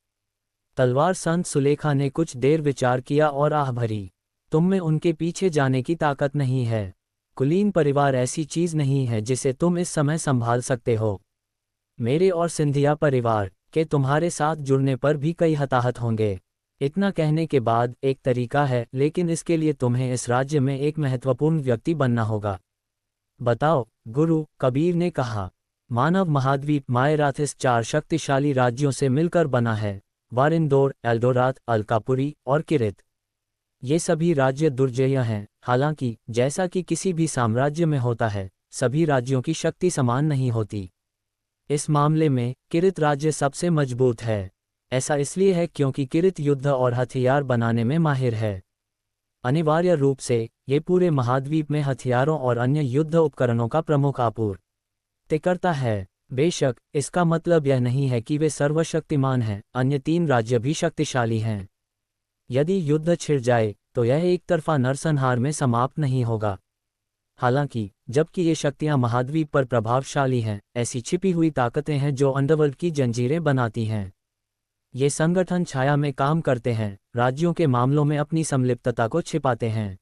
तलवार संत सुलेखा ने कुछ देर विचार किया और आह भरी। तुम में उनके पीछे जाने की ताकत नहीं है। कुलीन परिवार ऐसी चीज नहीं है जिसे तुम इस समय संभाल सकते हो। मेरे और सिंधिया परिवार के तुम्हारे साथ जुड़ने पर भी कई हताहत होंगे। इतना कहने के बाद, एक तरीका है, लेकिन इसके लिए तुम्हें इस राज्य में एक महत्वपूर्ण व्यक्ति बनना होगा। बताओ गुरु, कबीर ने कहा। मानव महाद्वीप मायराथिस 4 शक्तिशाली राज्यों से मिलकर बना है, वारिंदोर, एल्डोरात, अलकापुरी और किरित। ये सभी राज्य दुर्जय हैं। हालांकि जैसा कि किसी भी साम्राज्य में होता है, सभी राज्यों की शक्ति समान नहीं होती। इस मामले में किरित राज्य सबसे मजबूत है। ऐसा इसलिए है क्योंकि किरित युद्ध और हथियार बनाने में माहिर है। अनिवार्य रूप से, ये पूरे महाद्वीप में हथियारों और अन्य युद्ध उपकरणों का प्रमुख आपूर्तिकर्ता है। बेशक, इसका मतलब यह नहीं है कि वे सर्वशक्तिमान हैं, अन्य 3 राज्य भी शक्तिशाली हैं। यदि युद्ध छिड़ जाए, तो यह एक तरफा नरसंहार में समाप्त नहीं होगा। हालांकि, जबकि ये शक्तियां महाद्वीप पर प्रभावशाली हैं, ऐसी छिपी हुई ताकतें हैं जो अंडरवर्ल्ड की जंजीरें बनाती हैं। ये संगठन छाया में काम करते हैं, राज्यों के मामलों में अपनी संलिप्तता को छिपाते हैं।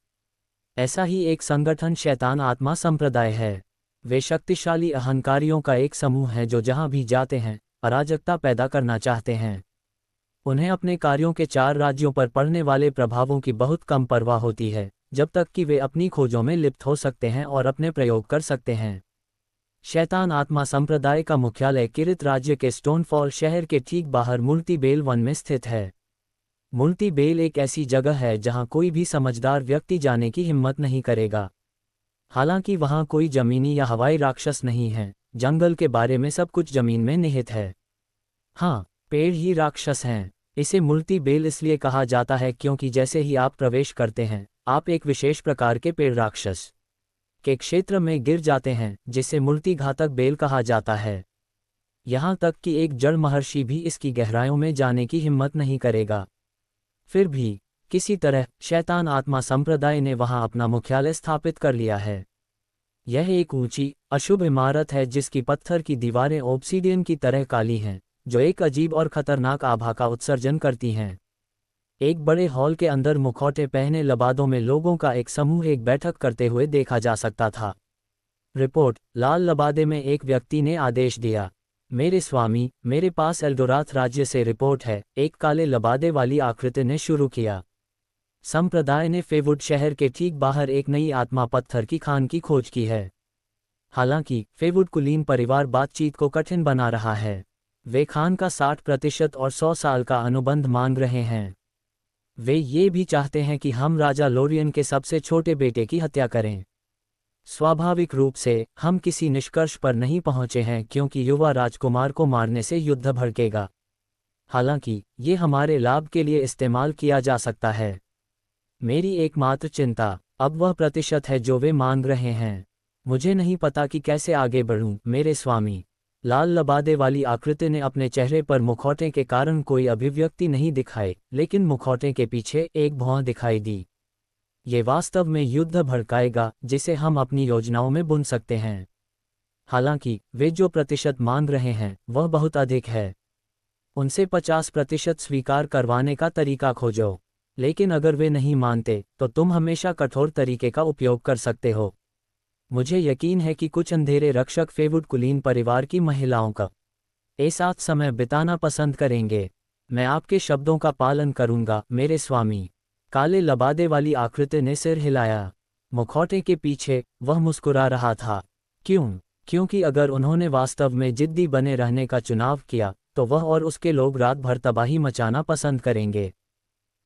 ऐसा ही एक संगठन शैतान आत्मा संप्रदाय है। वे शक्तिशाली अहंकारियों का एक समूह है जो जहां भी जाते हैं, अराजकता पैदा करना चाहते हैं। उन्हें अपने कार्यों के 4 राज्यों पर पड़ने वाले प्रभावों की बहुत कम परवाह होती है, जब तक कि वे अपनी खोजों में लिप्त हो सकते हैं और अपने प्रयोग कर सकते हैं। शैतान आत्मा संप्रदाय का मुख्यालय किरित राज्य के स्टोनफॉल शहर के ठीक बाहर मुल्ती बेल वन में स्थित है। मुल्ती बेल एक ऐसी जगह है जहां कोई भी समझदार व्यक्ति जाने की हिम्मत नहीं करेगा। हालांकि वहां कोई जमीनी या हवाई राक्षस नहीं है, जंगल के बारे में सब कुछ जमीन में निहित है। हाँ, पेड़ ही राक्षस हैं। इसे मुल्ती बेल इसलिए कहा जाता है क्योंकि जैसे ही आप प्रवेश करते हैं, आप एक विशेष प्रकार के पेड़ राक्षस के क्षेत्र में गिर जाते हैं, जिसे मुल्ती घातक बेल कहा जाता है। यहाँ तक कि एक जड़ महर्षि भी इसकी गहराइयों में जाने की हिम्मत नहीं करेगा। फिर भी किसी तरह शैतान आत्मा संप्रदाय ने वहां अपना मुख्यालय स्थापित कर लिया है। यह एक ऊंची, अशुभ इमारत है जिसकी पत्थर की दीवारें ओब्सीडियन की तरह काली हैं, जो एक अजीब और खतरनाक आभा का उत्सर्जन करती हैं। एक बड़े हॉल के अंदर मुखौटे पहने लबादों में लोगों का एक समूह एक बैठक करते हुए देखा जा सकता था। रिपोर्ट, लाल लबादे में एक व्यक्ति ने आदेश दिया। मेरे स्वामी, मेरे पास एल्डोराथ राज्य से रिपोर्ट है, एक काले लबादे वाली आकृति ने शुरू किया। संप्रदाय ने फेवुड शहर के ठीक बाहर एक नई आत्मा पत्थर की खान की खोज की है। हालांकि फेवुड कुलीन परिवार बातचीत को कठिन बना रहा है। वे खान का 60% और 100 साल का अनुबंध मांग रहे हैं। वे ये भी चाहते हैं कि हम राजा लोरियन के सबसे छोटे बेटे की हत्या करें। स्वाभाविक रूप से, हम किसी निष्कर्ष पर नहीं पहुंचे हैं क्योंकि युवा राजकुमार को मारने से युद्ध भड़केगा। हालांकि, ये हमारे लाभ के लिए इस्तेमाल किया जा सकता है। मेरी एकमात्र चिंता अब वह प्रतिशत है जो वे मांग रहे हैं। मुझे नहीं पता कि कैसे आगे बढ़ूं, मेरे स्वामी। लाल लबादे वाली आकृति ने अपने चेहरे पर मुखौटे के कारण कोई अभिव्यक्ति नहीं दिखाई, लेकिन मुखौटे के पीछे एक भौं दिखाई दी। ये वास्तव में युद्ध भड़काएगा जिसे हम अपनी योजनाओं में बुन सकते हैं। हालांकि, वे जो प्रतिशत मांग रहे हैं, वह बहुत अधिक है। उनसे 50% स्वीकार करवाने का तरीका खोजो। लेकिन अगर वे नहीं मानते, तो तुम हमेशा कठोर तरीके का उपयोग कर सकते हो। मुझे यकीन है कि कुछ अंधेरे रक्षक फेवुड कुलीन परिवार की महिलाओं का एक साथ समय बिताना पसंद करेंगे। मैं आपके शब्दों का पालन करूंगा, मेरे स्वामी। काले लबादे वाली आकृति ने सिर हिलाया। मुखौटे के पीछे वह मुस्कुरा रहा था। क्यों? क्योंकि अगर उन्होंने वास्तव में जिद्दी बने रहने का चुनाव किया तो वह और उसके लोग रात भर तबाही मचाना पसंद करेंगे।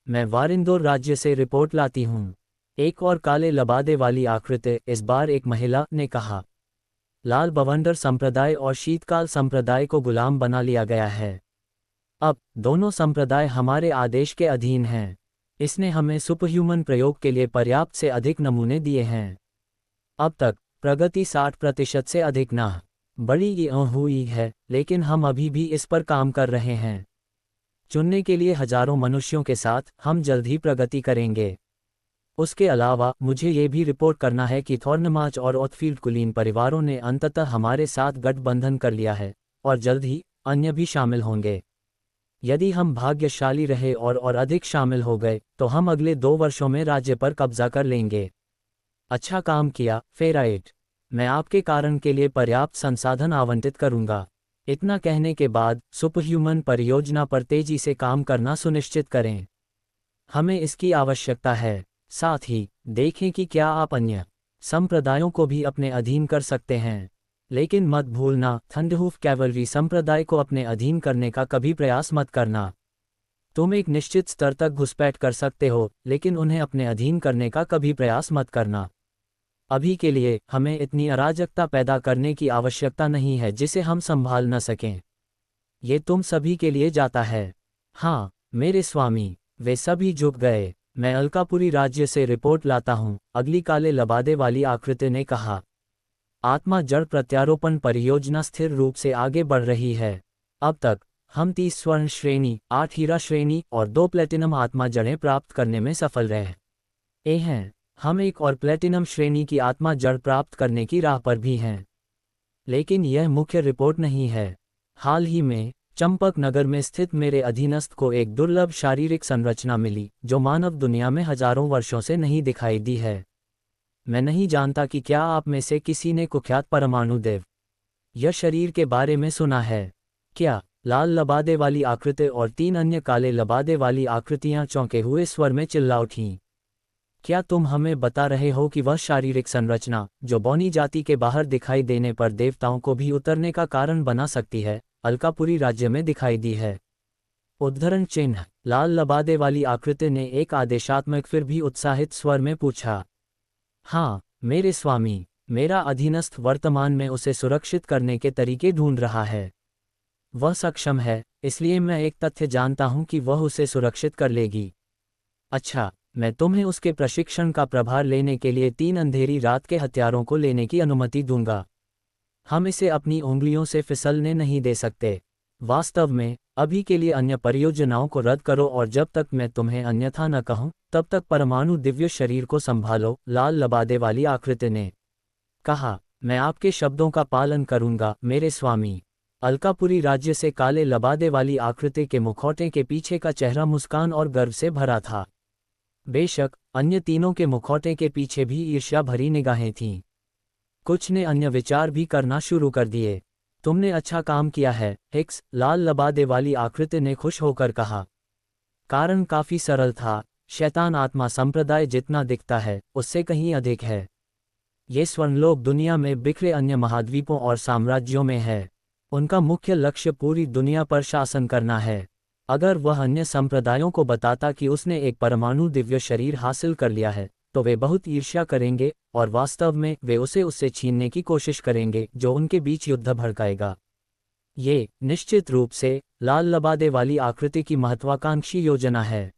मैं वारिंदोर राज्य से रिपोर्ट लाती हूँ। एक और काले लबादे वाली आकृति, इस बार एक महिला, ने कहा। लाल बवंडर संप्रदाय और शीतकाल संप्रदाय को गुलाम बना लिया गया है। अब दोनों संप्रदाय हमारे आदेश के अधीन हैं। इसने हमें सुपरह्यूमन प्रयोग के लिए पर्याप्त से अधिक नमूने दिए हैं। अब तक प्रगति 60% से अधिक न बड़ी हुई है, लेकिन हम अभी भी इस पर काम कर रहे हैं। चुनने के लिए हजारों मनुष्यों के साथ हम जल्द ही प्रगति करेंगे। उसके अलावा मुझे ये भी रिपोर्ट करना है कि थॉर्नमाच और ओथफील्ड कुलीन परिवारों ने अंततः हमारे साथ गठबंधन कर लिया है और जल्द ही अन्य भी शामिल होंगे। यदि हम भाग्यशाली रहे और अधिक शामिल हो गए तो हम अगले 2 वर्षों में राज्य पर कब्जा कर लेंगे। अच्छा काम किया, फेराइट। मैं आपके कारण के लिए पर्याप्त संसाधन आवंटित करूंगा। इतना कहने के बाद सुपरह्यूमन परियोजना पर तेजी से काम करना सुनिश्चित करें। हमें इसकी आवश्यकता है। साथ ही देखें कि क्या आप अन्य संप्रदायों को भी अपने अधीन कर सकते हैं। लेकिन मत भूलना, थंडरहूफ कैवलरी संप्रदाय को अपने अधीन करने का कभी प्रयास मत करना। तुम एक निश्चित स्तर तक घुसपैठ कर सकते हो, लेकिन उन्हें अपने अधीन करने का कभी प्रयास मत करना। अभी के लिए हमें इतनी अराजकता पैदा करने की आवश्यकता नहीं है जिसे हम संभाल न सकें। ये तुम सभी के लिए जाता है। हाँ मेरे स्वामी। वे सभी झुक गए। मैं अलकापुरी राज्य से रिपोर्ट लाता हूँ, अगली काले लबादे वाली आकृति ने कहा। आत्मा जड़ प्रत्यारोपण परियोजना स्थिर रूप से आगे बढ़ रही है। अब तक हम 30 स्वर्ण श्रेणी, 8 हीरा श्रेणी और 2 प्लेटिनम आत्मा जड़ें प्राप्त करने में सफल रहे हैं। हम एक और प्लेटिनम श्रेणी की आत्मा जड़ प्राप्त करने की राह पर भी हैं। लेकिन यह मुख्य रिपोर्ट नहीं है। हाल ही में चंपक नगर में स्थित मेरे अधीनस्थ को एक दुर्लभ शारीरिक संरचना मिली जो मानव दुनिया में हजारों वर्षों से नहीं दिखाई दी है। मैं नहीं जानता कि क्या आप में से किसी ने कुख्यात परमाणु देव यह शरीर के बारे में सुना है। क्या? लाल लबादे वाली आकृति और 3 अन्य काले लबादे वाली आकृतियां चौंके हुए स्वर में चिल्ला उठीं। क्या तुम हमें बता रहे हो कि वह शारीरिक संरचना जो बौनी जाति के बाहर दिखाई देने पर देवताओं को भी उतरने का कारण बना सकती है, अलकापुरी राज्य में दिखाई दी है? उद्धरण चिन्ह। लाल लबादे वाली आकृति ने एक आदेशात्मक फिर भी उत्साहित स्वर में पूछा। हाँ मेरे स्वामी, मेरा अधीनस्थ वर्तमान में उसे सुरक्षित करने के तरीके ढूंढ रहा है। वह सक्षम है, इसलिए मैं एक तथ्य जानता हूं कि वह उसे सुरक्षित कर लेगी। अच्छा, मैं तुम्हें उसके प्रशिक्षण का प्रभार लेने के लिए 3 अंधेरी रात के हथियारों को लेने की अनुमति दूंगा। हम इसे अपनी उंगलियों से फिसलने नहीं दे सकते। वास्तव में अभी के लिए अन्य परियोजनाओं को रद्द करो और जब तक मैं तुम्हें अन्यथा न कहूं तब तक परमाणु दिव्य शरीर को संभालो, लाल लबादे वाली आकृति ने कहा। मैं आपके शब्दों का पालन करूंगा मेरे स्वामी। अलकापुरी राज्य से काले लबादे वाली आकृति के मुखौटे के पीछे का चेहरा मुस्कान और गर्व से भरा था। बेशक अन्य तीनों के मुखौटे के पीछे भी ईर्ष्या भरी निगाहें थीं। कुछ ने अन्य विचार भी करना शुरू कर दिए। तुमने अच्छा काम किया है हिक्स, लाल लबादे वाली आकृति ने खुश होकर कहा। कारण काफी सरल था। शैतान आत्मा संप्रदाय जितना दिखता है उससे कहीं अधिक है। ये स्वर्णलोक दुनिया में बिखरे अन्य महाद्वीपों और साम्राज्यों में है। उनका मुख्य लक्ष्य पूरी दुनिया पर शासन करना है। अगर वह अन्य संप्रदायों को बताता कि उसने एक परमाणु दिव्य शरीर हासिल कर लिया है तो वे बहुत ईर्ष्या करेंगे और वास्तव में वे उसे उससे छीनने की कोशिश करेंगे, जो उनके बीच युद्ध भड़काएगा। ये निश्चित रूप से लाल लबादे वाली आकृति की महत्वाकांक्षी योजना है।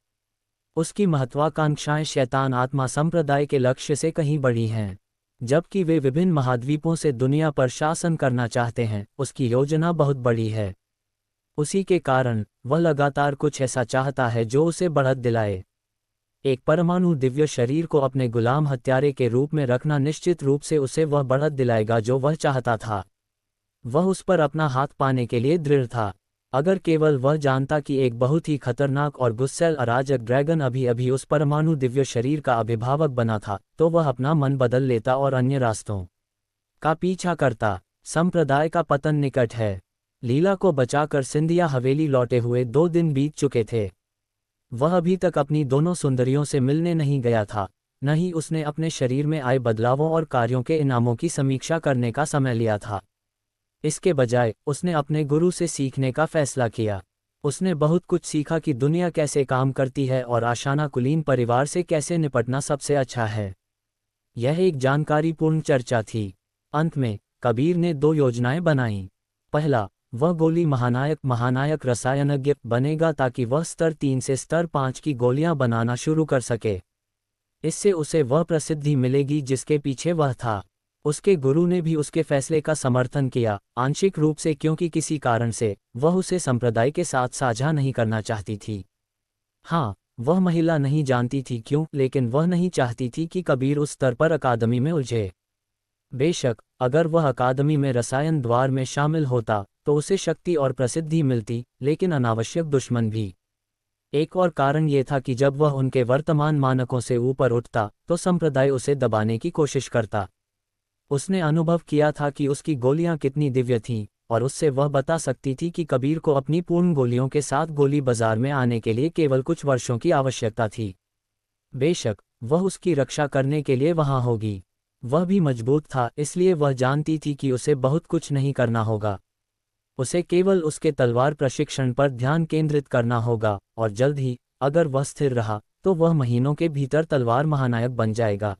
उसकी महत्वाकांक्षाएं शैतान आत्मा संप्रदाय के लक्ष्य से कहीं बड़ी हैं। जबकि वे विभिन्न महाद्वीपों से दुनिया पर शासन करना चाहते हैं, उसकी योजना बहुत बड़ी है। उसी के कारण वह लगातार कुछ ऐसा चाहता है जो उसे बढ़त दिलाए। एक परमाणु दिव्य शरीर को अपने गुलाम हत्यारे के रूप में रखना निश्चित रूप से उसे वह बढ़त दिलाएगा जो वह चाहता था। वह उस पर अपना हाथ पाने के लिए दृढ़ था। अगर केवल वह जानता कि एक बहुत ही खतरनाक और गुस्सैल अराजक ड्रैगन अभी अभी उस परमाणु दिव्य शरीर का अभिभावक बना था तो वह अपना मन बदल लेता और अन्य रास्तों का पीछा करता। संप्रदाय का पतन निकट है। लीला को बचाकर सिंधिया हवेली लौटे हुए 2 दिन बीत चुके थे। वह अभी तक अपनी दोनों सुंदरियों से मिलने नहीं गया था, न ही उसने अपने शरीर में आए बदलावों और कार्यों के इनामों की समीक्षा करने का समय लिया था। इसके बजाय उसने अपने गुरु से सीखने का फैसला किया। उसने बहुत कुछ सीखा कि दुनिया कैसे काम करती है और आशाना कुलीन परिवार से कैसे निपटना सबसे अच्छा है। यह एक जानकारीपूर्ण चर्चा थी। अंत में कबीर ने 2 योजनाएं बनाईं। पहला, वह गोली महानायक रसायनज्ञ बनेगा ताकि वह स्तर 3 से स्तर 5 की गोलियां बनाना शुरू कर सके। इससे उसे वह प्रसिद्धि मिलेगी जिसके पीछे वह था। उसके गुरु ने भी उसके फैसले का समर्थन किया, आंशिक रूप से क्योंकि किसी कारण से वह उसे संप्रदाय के साथ साझा नहीं करना चाहती थी। हाँ, वह महिला नहीं जानती थी क्यों, लेकिन वह नहीं चाहती थी कि कबीर उस स्तर पर अकादमी में उलझे। बेशक अगर वह अकादमी में रसायन द्वार में शामिल होता तो उसे शक्ति और प्रसिद्धि मिलती, लेकिन अनावश्यक दुश्मन भी। एक और कारण ये था कि जब वह उनके वर्तमान मानकों से ऊपर उठता तो संप्रदाय उसे दबाने की कोशिश करता। उसने अनुभव किया था कि उसकी गोलियां कितनी दिव्य थीं, और उससे वह बता सकती थी कि कबीर को अपनी पूर्ण गोलियों के साथ गोली बाजार में आने के लिए केवल कुछ वर्षों की आवश्यकता थी। बेशक वह उसकी रक्षा करने के लिए वहां होगी। वह भी मजबूत था, इसलिए वह जानती थी कि उसे बहुत कुछ नहीं करना होगा। उसे केवल उसके तलवार प्रशिक्षण पर ध्यान केंद्रित करना होगा, और जल्द ही अगर वह स्थिर रहा तो वह महीनों के भीतर तलवार महानायक बन जाएगा।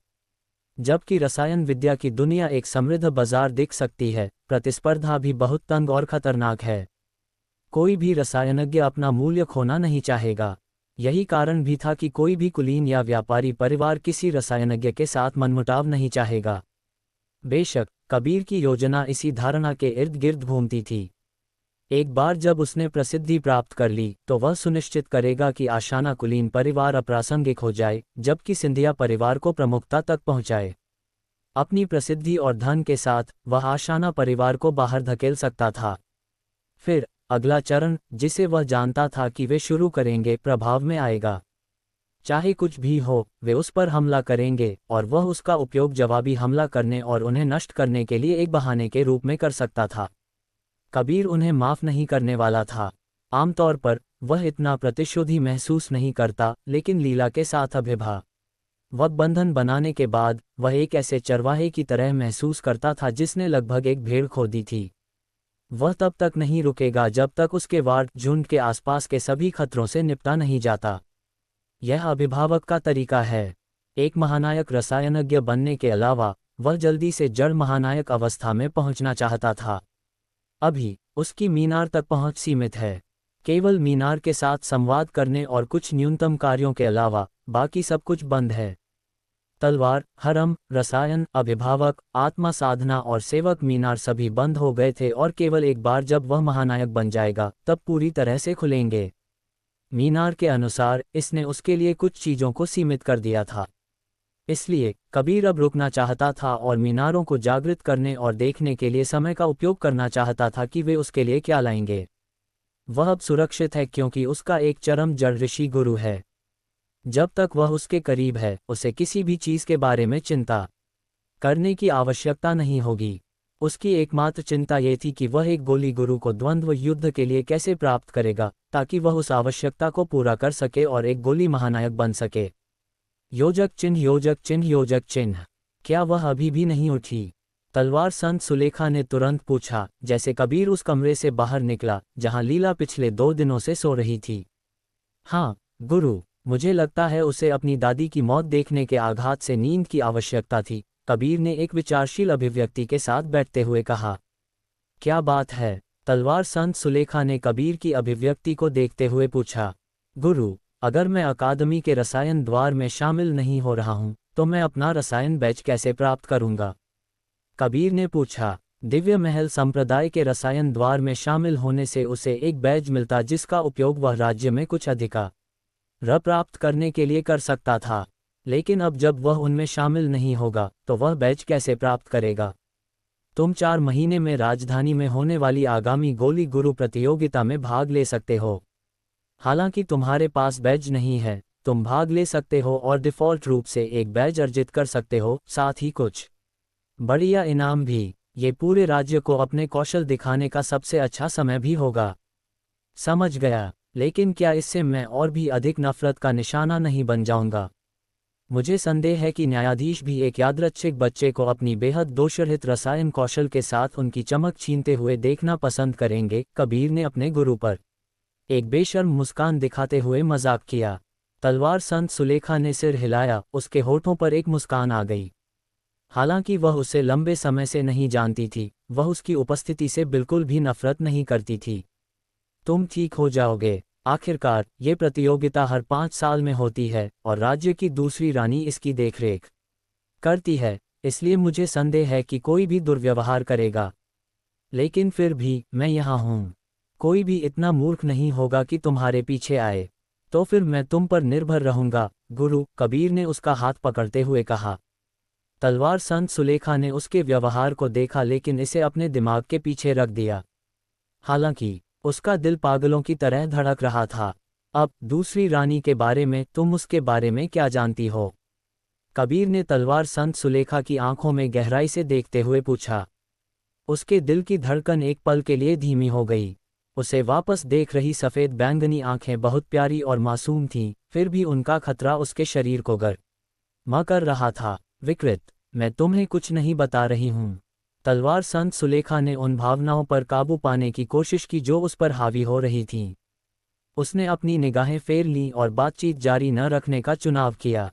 जबकि रसायन विद्या की दुनिया एक समृद्ध बाजार दिख सकती है, प्रतिस्पर्धा भी बहुत तंग और खतरनाक है। कोई भी रसायनज्ञ अपना मूल्य खोना नहीं चाहेगा। यही कारण भी था कि कोई भी कुलीन या व्यापारी परिवार किसी रसायनज्ञ के साथ मनमुटाव नहीं चाहेगा। बेशक कबीर की योजना इसी धारणा के इर्द गिर्द घूमती थी। एक बार जब उसने प्रसिद्धि प्राप्त कर ली तो वह सुनिश्चित करेगा कि आशाना कुलीन परिवार अप्रासंगिक हो जाए, जबकि सिंधिया परिवार को प्रमुखता तक पहुंचाए। अपनी प्रसिद्धि और धन के साथ वह आशाना परिवार को बाहर धकेल सकता था। फिर अगला चरण, जिसे वह जानता था कि वे शुरू करेंगे, प्रभाव में आएगा। चाहे कुछ भी हो, वे उस पर हमला करेंगे, और वह उसका उपयोग जवाबी हमला करने और उन्हें नष्ट करने के लिए एक बहाने के रूप में कर सकता था। कबीर उन्हें माफ नहीं करने वाला था। आमतौर पर वह इतना प्रतिशोधी महसूस नहीं करता, लेकिन लीला के साथ वह बंधन बनाने के बाद वह एक ऐसे चरवाहे की तरह महसूस करता था जिसने लगभग एक भेड़ खो दी थी। वह तब तक नहीं रुकेगा जब तक उसके वार्ड झुंड के आसपास के सभी खतरों से निपटा नहीं जाता। यह अभिभावक का तरीका है। एक महानायक रसायनज्ञ बनने के अलावा वह जल्दी से जड़ महानायक अवस्था में पहुंचना चाहता था। अभी उसकी मीनार तक पहुंच सीमित है। केवल मीनार के साथ संवाद करने और कुछ न्यूनतम कार्यों के अलावा बाकी सब कुछ बंद है। तलवार, हरम, रसायन, अभिभावक, आत्मा साधना और सेवक मीनार सभी बंद हो गए थे, और केवल एक बार जब वह महानायक बन जाएगा तब पूरी तरह से खुलेंगे। मीनार के अनुसार इसने उसके लिए कुछ चीज़ों को सीमित कर दिया था। इसलिए कबीर अब रुकना चाहता था और मीनारों को जागृत करने और देखने के लिए समय का उपयोग करना चाहता था कि वे उसके लिए क्या लाएंगे। वह अब सुरक्षित है क्योंकि उसका एक चरम जड़ ऋषि गुरु है। जब तक वह उसके करीब है, उसे किसी भी चीज़ के बारे में चिंता करने की आवश्यकता नहीं होगी। उसकी एकमात्र चिंता ये थी कि वह एक गोली गुरु को द्वंद्व युद्ध के लिए कैसे प्राप्त करेगा, ताकि वह उस आवश्यकता को पूरा कर सके और एक गोली महानायक बन सके। योजक चिन्ह, योजक चिन्ह, योजक चिन्ह। क्या वह अभी भी नहीं उठी? तलवार संत सुलेखा ने तुरंत पूछा, जैसे कबीर उस कमरे से बाहर निकला जहां लीला पिछले 2 दिनों से सो रही थी। हाँ गुरु, मुझे लगता है उसे अपनी दादी की मौत देखने के आघात से नींद की आवश्यकता थी, कबीर ने एक विचारशील अभिव्यक्ति के साथ बैठते हुए कहा। क्या बात है? तलवार संत सुलेखा ने कबीर की अभिव्यक्ति को देखते हुए पूछा। गुरु, अगर मैं अकादमी के रसायन द्वार में शामिल नहीं हो रहा हूं तो मैं अपना रसायन बैच कैसे प्राप्त करूंगा? कबीर ने पूछा। दिव्य महल संप्रदाय के रसायन द्वार में शामिल होने से उसे एक बैज मिलता जिसका उपयोग वह राज्य में कुछ अधिकार प्राप्त करने के लिए कर सकता था, लेकिन अब जब वह उनमें शामिल नहीं होगा तो वह बैच कैसे प्राप्त करेगा? तुम 4 महीने में राजधानी में होने वाली आगामी गोली गुरु प्रतियोगिता में भाग ले सकते हो। हालांकि तुम्हारे पास बैज नहीं है, तुम भाग ले सकते हो और डिफ़ॉल्ट रूप से एक बैज अर्जित कर सकते हो, साथ ही कुछ बढ़िया इनाम भी। ये पूरे राज्य को अपने कौशल दिखाने का सबसे अच्छा समय भी होगा। समझ गया। लेकिन क्या इससे मैं और भी अधिक नफरत का निशाना नहीं बन जाऊंगा? मुझे संदेह है कि न्यायाधीश भी एक यादृच्छिक बच्चे को अपनी बेहद दोषरहित रसायन कौशल के साथ उनकी चमक छीनते हुए देखना पसंद करेंगे। कबीर ने अपने गुरु पर एक बेशर्म मुस्कान दिखाते हुए मजाक किया। तलवार संत सुलेखा ने सिर हिलाया, उसके होठों पर एक मुस्कान आ गई। हालांकि वह उसे लंबे समय से नहीं जानती थी, वह उसकी उपस्थिति से बिल्कुल भी नफरत नहीं करती थी। तुम ठीक हो जाओगे। आखिरकार ये प्रतियोगिता हर 5 साल में होती है और राज्य की दूसरी रानी इसकी देखरेख करती है, इसलिए मुझे संदेह है कि कोई भी दुर्व्यवहार करेगा। लेकिन फिर भी मैं यहाँ हूँ। कोई भी इतना मूर्ख नहीं होगा कि तुम्हारे पीछे आए। तो फिर मैं तुम पर निर्भर रहूंगा गुरु, कबीर ने उसका हाथ पकड़ते हुए कहा। तलवार संत सुलेखा ने उसके व्यवहार को देखा लेकिन इसे अपने दिमाग के पीछे रख दिया। हालांकि उसका दिल पागलों की तरह धड़क रहा था। अब दूसरी रानी के बारे में तुम उसके बारे में क्या जानती हो? कबीर ने तलवार संत सुलेखा की आंखों में गहराई से देखते हुए पूछा। उसके दिल की धड़कन एक पल के लिए धीमी हो गई। उसे वापस देख रही सफ़ेद बैंगनी आंखें बहुत प्यारी और मासूम थीं, फिर भी उनका खतरा उसके शरीर को गर्म कर रहा था। विकृत, मैं तुम्हें कुछ नहीं बता रही हूँ। तलवार संत सुलेखा ने उन भावनाओं पर काबू पाने की कोशिश की जो उस पर हावी हो रही थीं। उसने अपनी निगाहें फेर लीं और बातचीत जारी न रखने का चुनाव किया।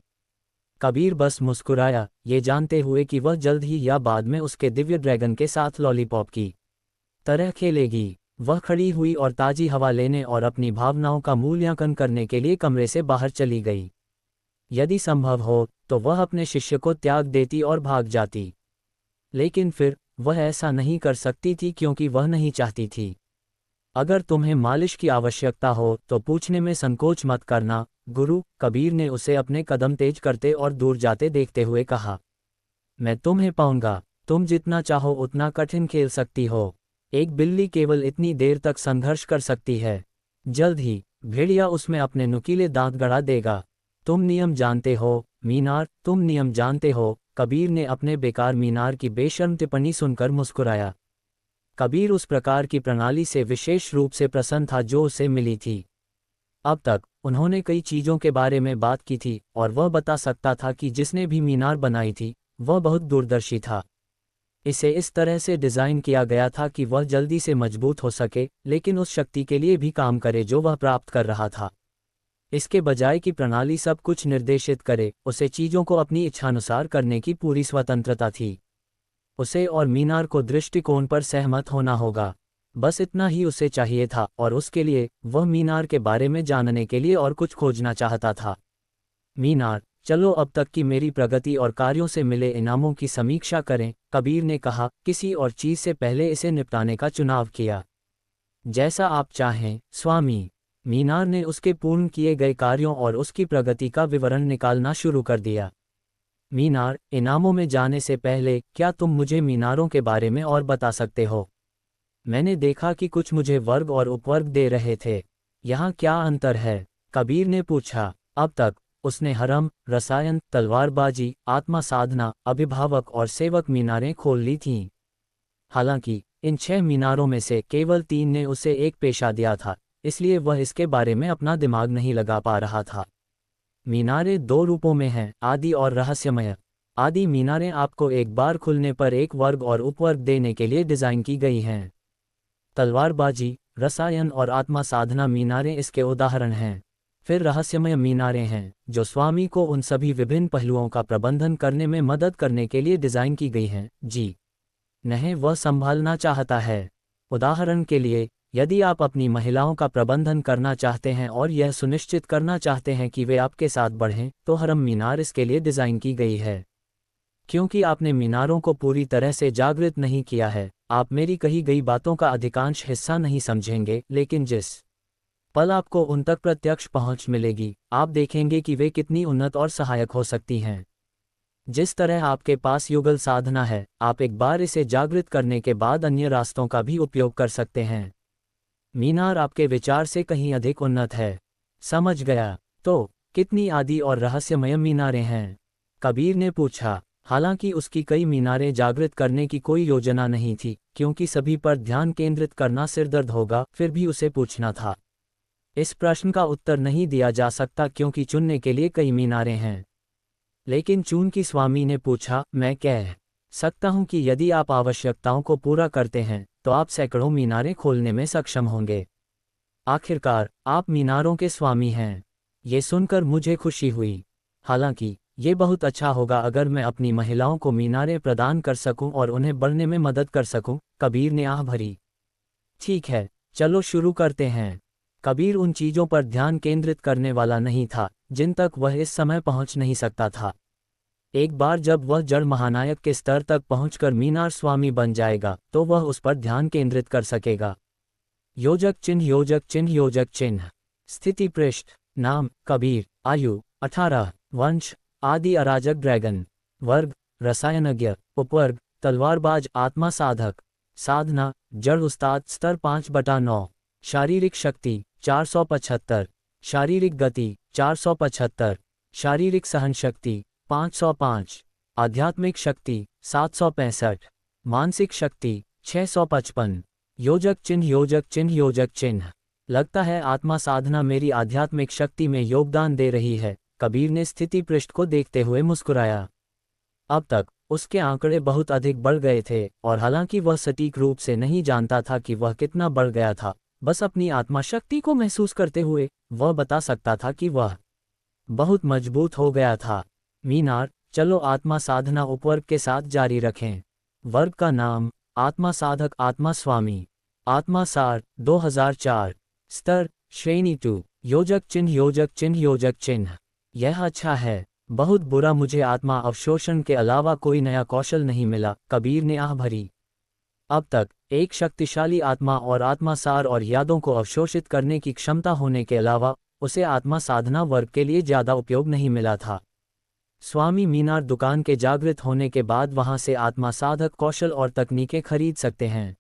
कबीर बस मुस्कुराया, ये जानते हुए कि वह जल्द ही या बाद में उसके दिव्य ड्रैगन के साथ लॉलीपॉप की तरह खेलेगी। वह खड़ी हुई और ताज़ी हवा लेने और अपनी भावनाओं का मूल्यांकन करने के लिए कमरे से बाहर चली गई। यदि संभव हो तो वह अपने शिष्य को त्याग देती और भाग जाती, लेकिन फिर वह ऐसा नहीं कर सकती थी क्योंकि वह नहीं चाहती थी। अगर तुम्हें मालिश की आवश्यकता हो तो पूछने में संकोच मत करना गुरु, कबीर ने उसे अपने कदम तेज करते और दूर जाते देखते हुए कहा। मैं तुम्हें पाऊंगा। तुम जितना चाहो उतना कठिन खेल सकती हो। एक बिल्ली केवल इतनी देर तक संघर्ष कर सकती है। जल्द ही भेड़िया उसमें अपने नुकीले दांत गड़ा देगा। तुम नियम जानते हो मीनार, तुम नियम जानते हो। कबीर ने अपने बेकार मीनार की बेशर्म टिप्पणी सुनकर मुस्कुराया। कबीर उस प्रकार की प्रणाली से विशेष रूप से प्रसन्न था जो उसे मिली थी। अब तक उन्होंने कई चीज़ों के बारे में बात की थी और वह बता सकता था कि जिसने भी मीनार बनाई थी वह बहुत दूरदर्शी था। इसे इस तरह से डिज़ाइन किया गया था कि वह जल्दी से मजबूत हो सके, लेकिन उस शक्ति के लिए भी काम करे जो वह प्राप्त कर रहा था। इसके बजाय कि प्रणाली सब कुछ निर्देशित करे, उसे चीज़ों को अपनी इच्छानुसार करने की पूरी स्वतंत्रता थी। उसे और मीनार को दृष्टिकोण पर सहमत होना होगा। बस इतना ही उसे चाहिए था और उसके लिए वह मीनार के बारे में जानने के लिए और कुछ खोजना चाहता था। मीनार, चलो अब तक की मेरी प्रगति और कार्यों से मिले इनामों की समीक्षा करें, कबीर ने कहा। किसी और चीज़ से पहले इसे निपटाने का चुनाव किया। जैसा आप चाहें स्वामी। मीनार ने उसके पूर्ण किए गए कार्यों और उसकी प्रगति का विवरण निकालना शुरू कर दिया। मीनार, इनामों में जाने से पहले क्या तुम मुझे मीनारों के बारे में और बता सकते हो? मैंने देखा कि कुछ मुझे वर्ग और उपवर्ग दे रहे थे। यहाँ क्या अंतर है? कबीर ने पूछा। अब तक उसने हरम, रसायन, तलवारबाजी, आत्मा साधना, अभिभावक और सेवक मीनारें खोल ली थीं। हालांकि इन 6 मीनारों में से केवल 3 ने उसे एक पेशा दिया था, इसलिए वह इसके बारे में अपना दिमाग नहीं लगा पा रहा था। मीनारें 2 रूपों में हैं, आदि और रहस्यमय। आदि मीनारें आपको एक बार खुलने पर एक वर्ग और उपवर्ग देने के लिए डिज़ाइन की गई हैं। तलवारबाजी, रसायन और आत्मा साधना मीनारें इसके उदाहरण हैं। फिर रहस्यमय मीनारें हैं जो स्वामी को उन सभी विभिन्न पहलुओं का प्रबंधन करने में मदद करने के लिए डिज़ाइन की गई हैं। जी नहीं, वह संभालना चाहता है। उदाहरण के लिए, यदि आप अपनी महिलाओं का प्रबंधन करना चाहते हैं और यह सुनिश्चित करना चाहते हैं कि वे आपके साथ बढ़ें, तो हरम मीनार इसके लिए डिज़ाइन की गई है। क्योंकि आपने मीनारों को पूरी तरह से जागृत नहीं किया है, आप मेरी कही गई बातों का अधिकांश हिस्सा नहीं समझेंगे, लेकिन जिस पल आपको उन तक प्रत्यक्ष पहुंच मिलेगी, आप देखेंगे कि वे कितनी उन्नत और सहायक हो सकती हैं। जिस तरह आपके पास युगल साधना है, आप एक बार इसे जागृत करने के बाद अन्य रास्तों का भी उपयोग कर सकते हैं। मीनार आपके विचार से कहीं अधिक उन्नत है। समझ गया। तो कितनी आदि और रहस्यमय मीनारें हैं? कबीर ने पूछा। हालांकि उसकी कई मीनारें जागृत करने की कोई योजना नहीं थी, क्योंकि सभी पर ध्यान केंद्रित करना सिरदर्द होगा, फिर भी उसे पूछना था। इस प्रश्न का उत्तर नहीं दिया जा सकता क्योंकि चुनने के लिए कई मीनारें हैं। लेकिन चूंकि स्वामी ने पूछा, मैं कह सकता हूं कि यदि आप आवश्यकताओं को पूरा करते हैं तो आप सैकड़ों मीनारें खोलने में सक्षम होंगे। आखिरकार आप मीनारों के स्वामी हैं। ये सुनकर मुझे खुशी हुई। हालांकि ये बहुत अच्छा होगा अगर मैं अपनी महिलाओं को मीनारें प्रदान कर सकूं और उन्हें बढ़ने में मदद कर सकूं, कबीर ने आह भरी। ठीक है, चलो शुरू करते हैं। कबीर उन चीज़ों पर ध्यान केंद्रित करने वाला नहीं था जिन तक वह इस समय पहुंच नहीं सकता था। एक बार जब वह जड़ महानायक के स्तर तक पहुंचकर मीनार स्वामी बन जाएगा तो वह उस पर ध्यान केंद्रित कर सकेगा। योजक चिन्ह योजक चिन्ह योजक चिन्ह। स्थिति पृष्ठ। नाम कबीर। आयु 18। वंश आदि अराजक ड्रैगन। वर्ग रसायनज्ञ। उपवर्ग तलवारबाज आत्मा साधक। साधना जड़ उस्ताद स्तर 5/9। शारीरिक शक्ति 475। शारीरिक गति 475। शारीरिक सहन शक्ति 505। आध्यात्मिक शक्ति 765। मानसिक शक्ति 655। योजक चिन्ह योजक चिन्ह योजक चिन्ह। लगता है आत्मा साधना मेरी आध्यात्मिक शक्ति में योगदान दे रही है, कबीर ने स्थिति पृष्ठ को देखते हुए मुस्कुराया। अब तक उसके आंकड़े बहुत अधिक बढ़ गए थे और हालांकि वह सटीक रूप से नहीं जानता था कि वह कितना बढ़ गया था, बस अपनी आत्मा शक्ति को महसूस करते हुए वह बता सकता था कि वह बहुत मजबूत हो गया था। मीनार, चलो आत्मा साधना उपवर्ग के साथ जारी रखें। वर्ग का नाम आत्मा साधक आत्मा स्वामी। आत्मा सार 2004। स्तर श्रेणी 2। योजक चिन्ह योजक चिन्ह योजक चिन्ह। यह अच्छा है। बहुत बुरा, मुझे आत्मा अवशोषण के अलावा कोई नया कौशल नहीं मिला, कबीर ने आह भरी। अब तक एक शक्तिशाली आत्मा और आत्मा सार और यादों को अवशोषित करने की क्षमता होने के अलावा उसे आत्मा साधना वर्ग के लिए ज्यादा उपयोग नहीं मिला था। स्वामी मीनार दुकान के जागृत होने के बाद वहां से आत्मा साधक कौशल और तकनीकें खरीद सकते हैं।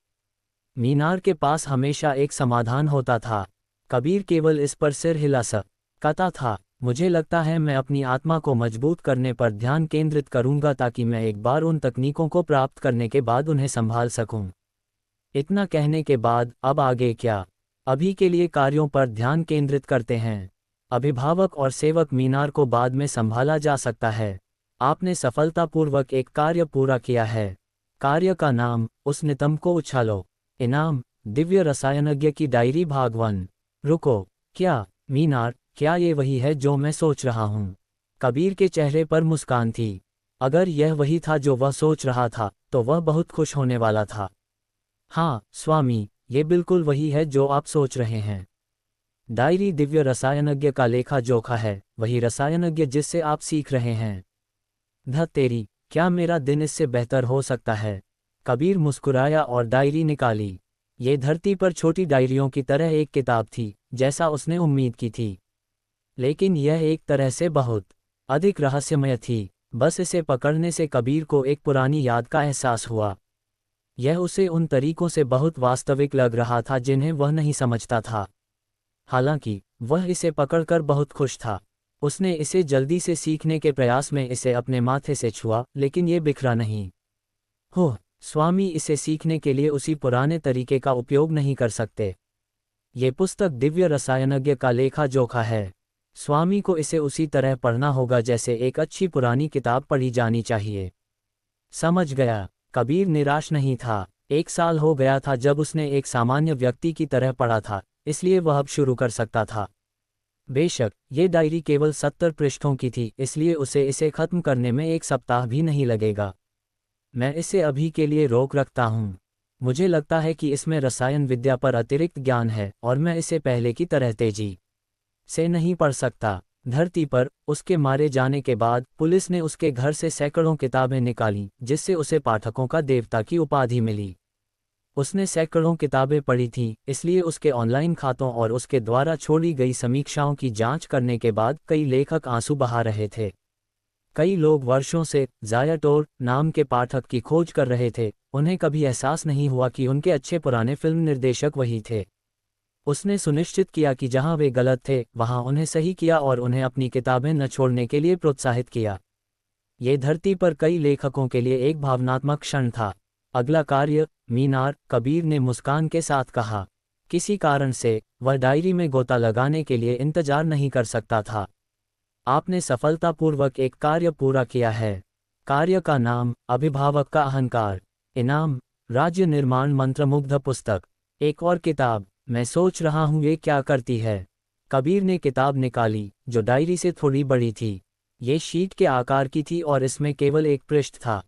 मीनार के पास हमेशा एक समाधान होता था। कबीर केवल इस पर सिर हिला सकता था। मुझे लगता है मैं अपनी आत्मा को मजबूत करने पर ध्यान केंद्रित करूंगा ताकि मैं एक बार उन तकनीकों को प्राप्त करने के बाद उन्हें संभाल सकूं। इतना कहने के बाद अब आगे क्या? अभी के लिए कार्यों पर ध्यान केंद्रित करते हैं। अभिभावक और सेवक मीनार को बाद में संभाला जा सकता है। आपने सफलतापूर्वक एक कार्य पूरा किया है। कार्य का नाम उस नितंब को उछालो। इनाम दिव्य रसायनज्ञ की डायरी भाग 1। रुको, क्या मीनार, क्या ये वही है जो मैं सोच रहा हूँ? कबीर के चेहरे पर मुस्कान थी। अगर यह वही था जो वह सोच रहा था तो वह बहुत खुश होने वाला था। हाँ स्वामी, ये बिल्कुल वही है जो आप सोच रहे हैं। डायरी दिव्य रसायनज्ञ का लेखा जोखा है, वही रसायनज्ञ जिससे आप सीख रहे हैं। ध तेरी, क्या मेरा दिन इससे बेहतर हो सकता है? कबीर मुस्कुराया और डायरी निकाली। ये धरती पर छोटी डायरियों की तरह एक किताब थी, जैसा उसने उम्मीद की थी। लेकिन यह एक तरह से बहुत अधिक रहस्यमय थी। बस इसे पकड़ने से कबीर को एक पुरानी याद का एहसास हुआ। यह उसे उन तरीकों से बहुत वास्तविक लग रहा था जिन्हें वह नहीं समझता था। हालांकि वह इसे पकड़कर बहुत खुश था। उसने इसे जल्दी से सीखने के प्रयास में इसे अपने माथे से छुआ, लेकिन ये बिखरा नहीं। हो, स्वामी इसे सीखने के लिए उसी पुराने तरीके का उपयोग नहीं कर सकते। ये पुस्तक दिव्य रसायनज्ञ का लेखा जोखा है। स्वामी को इसे उसी तरह पढ़ना होगा जैसे एक अच्छी पुरानी किताब पढ़ी जानी चाहिए। समझ गया। कबीर निराश नहीं था। 1 साल हो गया था जब उसने एक सामान्य व्यक्ति की तरह पढ़ा था, इसलिए वह अब शुरू कर सकता था। बेशक ये डायरी केवल 70 पृष्ठों की थी, इसलिए उसे इसे खत्म करने में 1 सप्ताह भी नहीं लगेगा। मैं इसे अभी के लिए रोक रखता हूँ। मुझे लगता है कि इसमें रसायन विद्या पर अतिरिक्त ज्ञान है और मैं इसे पहले की तरह तेजी से नहीं पढ़ सकता। धरती पर उसके मारे जाने के बाद पुलिस ने उसके घर से सैकड़ों किताबें निकालीं, जिससे उसे पाठकों का देवता की उपाधि मिली। उसने सैकड़ों किताबें पढ़ी थीं, इसलिए उसके ऑनलाइन खातों और उसके द्वारा छोड़ी गई समीक्षाओं की जांच करने के बाद कई लेखक आंसू बहा रहे थे। कई लोग वर्षों से ज़ायाटोर नाम के पाठक की खोज कर रहे थे। उन्हें कभी एहसास नहीं हुआ कि उनके अच्छे पुराने फिल्म निर्देशक वही थे। उसने सुनिश्चित किया कि जहां वे गलत थे वहां उन्हें सही किया और उन्हें अपनी किताबें न छोड़ने के लिए प्रोत्साहित किया। ये धरती पर कई लेखकों के लिए एक भावनात्मक क्षण था। अगला कार्य मीनार, कबीर ने मुस्कान के साथ कहा। किसी कारण से वह डायरी में गोता लगाने के लिए इंतजार नहीं कर सकता था। आपने सफलतापूर्वक एक कार्य पूरा किया है। कार्य का नाम अभिभावक का अहंकार। इनाम राज्य निर्माण मंत्रमुग्ध पुस्तक। एक और किताब। मैं सोच रहा हूँ ये क्या करती है। कबीर ने किताब निकाली जो डायरी से थोड़ी बड़ी थी। ये शीट के आकार की थी और इसमें केवल एक पृष्ठ था।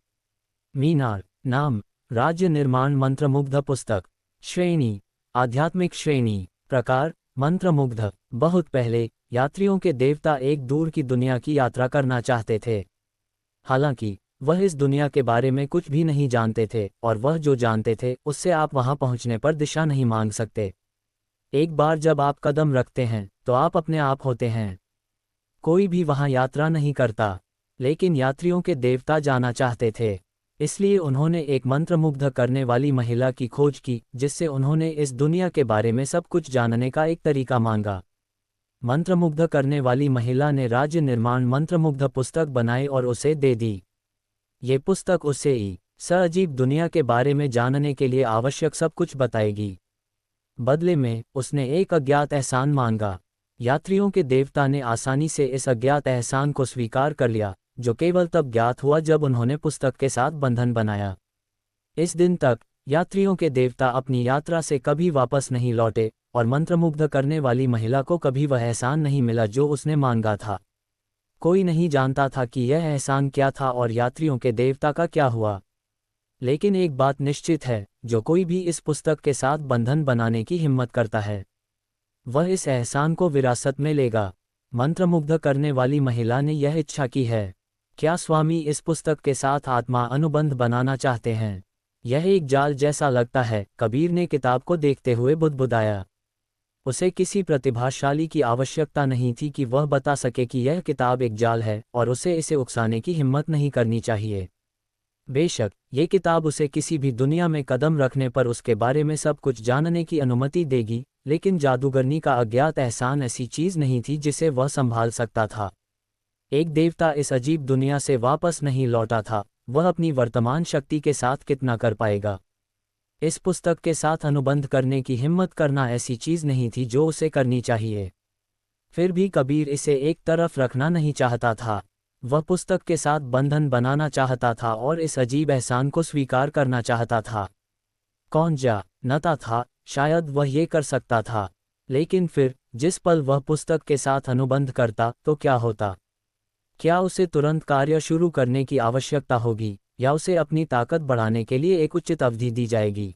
मीनार। नाम राज्य निर्माण मंत्रमुग्ध पुस्तक। श्रेणी आध्यात्मिक श्रेणी। प्रकार मंत्रमुग्ध। बहुत पहले यात्रियों के देवता एक दूर की दुनिया की यात्रा करना चाहते थे। हालांकि वह इस दुनिया के बारे में कुछ भी नहीं जानते थे और वह जो जानते थे उससे आप वहां पहुंचने पर दिशा नहीं मांग सकते। एक बार जब आप कदम रखते हैं तो आप अपने आप होते हैं। कोई भी वहां यात्रा नहीं करता, लेकिन यात्रियों के देवता जाना चाहते थे। इसलिए उन्होंने एक मंत्रमुग्ध करने वाली महिला की खोज की जिससे उन्होंने इस दुनिया के बारे में सब कुछ जानने का एक तरीका मांगा। मंत्रमुग्ध करने वाली महिला ने राज्य निर्माण मंत्रमुग्ध पुस्तक बनाई और उसे दे दी। ये पुस्तक उसे अजीब दुनिया के बारे में जानने के लिए आवश्यक सब कुछ बताएगी। बदले में उसने एक अज्ञात एहसान मांगा। यात्रियों के देवता ने आसानी से इस अज्ञात एहसान को स्वीकार कर लिया, जो केवल तब ज्ञात हुआ जब उन्होंने पुस्तक के साथ बंधन बनाया। इस दिन तक यात्रियों के देवता अपनी यात्रा से कभी वापस नहीं लौटे और मंत्रमुग्ध करने वाली महिला को कभी वह एहसान नहीं मिला जो उसने मांगा था। कोई नहीं जानता था कि यह एहसान क्या था और यात्रियों के देवता का क्या हुआ। लेकिन एक बात निश्चित है, जो कोई भी इस पुस्तक के साथ बंधन बनाने की हिम्मत करता है वह इस एहसान को विरासत में लेगा। मंत्रमुग्ध करने वाली महिला ने यह इच्छा की है। क्या स्वामी इस पुस्तक के साथ आत्मा अनुबंध बनाना चाहते हैं? यह एक जाल जैसा लगता है, कबीर ने किताब को देखते हुए बुदबुदाया। उसे किसी प्रतिभाशाली की आवश्यकता नहीं थी कि वह बता सके कि यह किताब एक जाल है और उसे इसे उकसाने की हिम्मत नहीं करनी चाहिए। बेशक ये किताब उसे किसी भी दुनिया में कदम रखने पर उसके बारे में सब कुछ जानने की अनुमति देगी, लेकिन जादूगरनी का अज्ञात एहसान ऐसी चीज नहीं थी जिसे वह संभाल सकता था। एक देवता इस अजीब दुनिया से वापस नहीं लौटा था, वह अपनी वर्तमान शक्ति के साथ कितना कर पाएगा। इस पुस्तक के साथ अनुबंध करने की हिम्मत करना ऐसी चीज नहीं थी जो उसे करनी चाहिए। फिर भी कबीर इसे एक तरफ रखना नहीं चाहता था। वह पुस्तक के साथ बंधन बनाना चाहता था और इस अजीब एहसान को स्वीकार करना चाहता था। कौन जानता था, शायद वह ये कर सकता था। लेकिन फिर जिस पल वह पुस्तक के साथ अनुबंध करता तो क्या होता? क्या उसे तुरंत कार्य शुरू करने की आवश्यकता होगी या उसे अपनी ताकत बढ़ाने के लिए एक उचित अवधि दी जाएगी?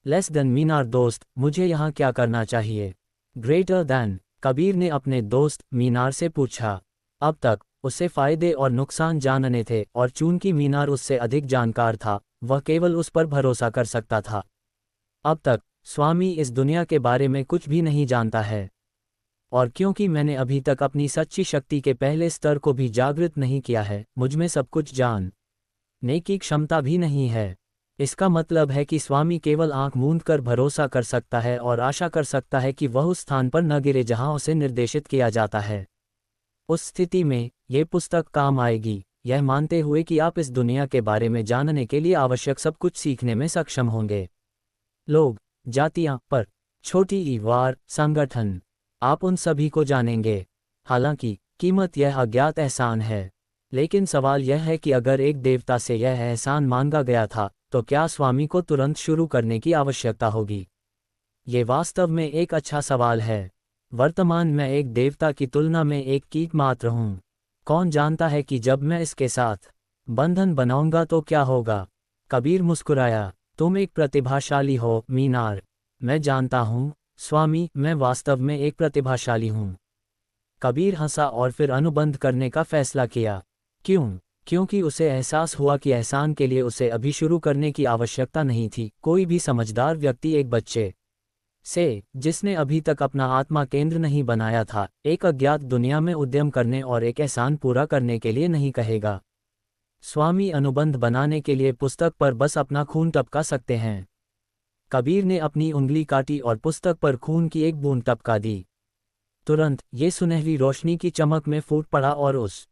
लेस देन मीनार दोस्त, मुझे यहाँ क्या करना चाहिए? ग्रेटर देन, कबीर ने अपने दोस्त मीनार से पूछा। अब तक उसे फायदे और नुकसान जानने थे और चूंकि मीनार उससे अधिक जानकार था, वह केवल उस पर भरोसा कर सकता था। अब तक स्वामी इस दुनिया के बारे में कुछ भी नहीं जानता है, और क्योंकि मैंने अभी तक अपनी सच्ची शक्ति के पहले स्तर को भी जागृत नहीं किया है, मुझमें सब कुछ जानने की क्षमता भी नहीं है। इसका मतलब है कि स्वामी केवल आंख मूंद कर भरोसा कर सकता है और आशा कर सकता है कि वह उस स्थान पर न गिरे जहां उसे निर्देशित किया जाता है। उस स्थिति में ये पुस्तक काम आएगी, यह मानते हुए कि आप इस दुनिया के बारे में जानने के लिए आवश्यक सब कुछ सीखने में सक्षम होंगे। लोग, जातियां, पर छोटी वार, संगठन, आप उन सभी को जानेंगे। हालांकि कीमत यह अज्ञात एहसान है। लेकिन सवाल यह है कि अगर एक देवता से यह एहसान मांगा गया था तो क्या स्वामी को तुरंत शुरू करने की आवश्यकता होगी? ये वास्तव में एक अच्छा सवाल है। वर्तमान में एक देवता की तुलना में एक कीट मात्र हूँ। कौन जानता है कि जब मैं इसके साथ बंधन बनाऊंगा तो क्या होगा? कबीर मुस्कुराया। तुम एक प्रतिभाशाली हो मीनार। मैं जानता हूँ स्वामी, मैं वास्तव में एक प्रतिभाशाली हूँ। कबीर हंसा और फिर अनुबंध करने का फैसला किया। क्यों? क्योंकि उसे एहसास हुआ कि एहसान के लिए उसे अभी शुरू करने की आवश्यकता नहीं थी। कोई भी समझदार व्यक्ति एक बच्चे से, जिसने अभी तक अपना आत्मा केंद्र नहीं बनाया था, एक अज्ञात दुनिया में उद्यम करने और एक एहसान पूरा करने के लिए नहीं कहेगा। स्वामी अनुबंध बनाने के लिए पुस्तक पर बस अपना खून टपका सकते हैं। कबीर ने अपनी उंगली काटी और पुस्तक पर खून की एक बूंद टपका दी। तुरंत ये सुनहरी रोशनी की चमक में फूट पड़ा और उस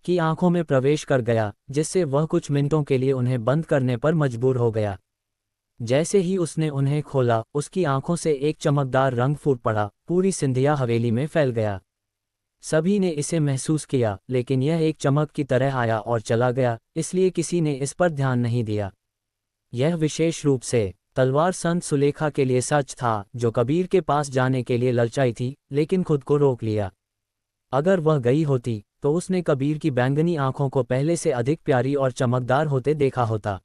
की आंखों में प्रवेश कर गया, जिससे वह कुछ मिनटों के लिए उन्हें बंद करने पर मजबूर हो गया। जैसे ही उसने उन्हें खोला, उसकी आंखों से एक चमकदार रंग फूट पड़ा, पूरी सिंधिया हवेली में फैल गया। सभी ने इसे महसूस किया, लेकिन यह एक चमक की तरह आया और चला गया, इसलिए किसी ने इस पर ध्यान नहीं दिया। यह विशेष रूप से तलवार संत सुलेखा के लिए सच था, जो कबीर के पास जाने के लिए ललचाई थी, लेकिन खुद को रोक लिया। अगर वह गई होती, तो उसने कबीर की बैंगनी आंखों को पहले से अधिक प्यारी और चमकदार होते देखा होता।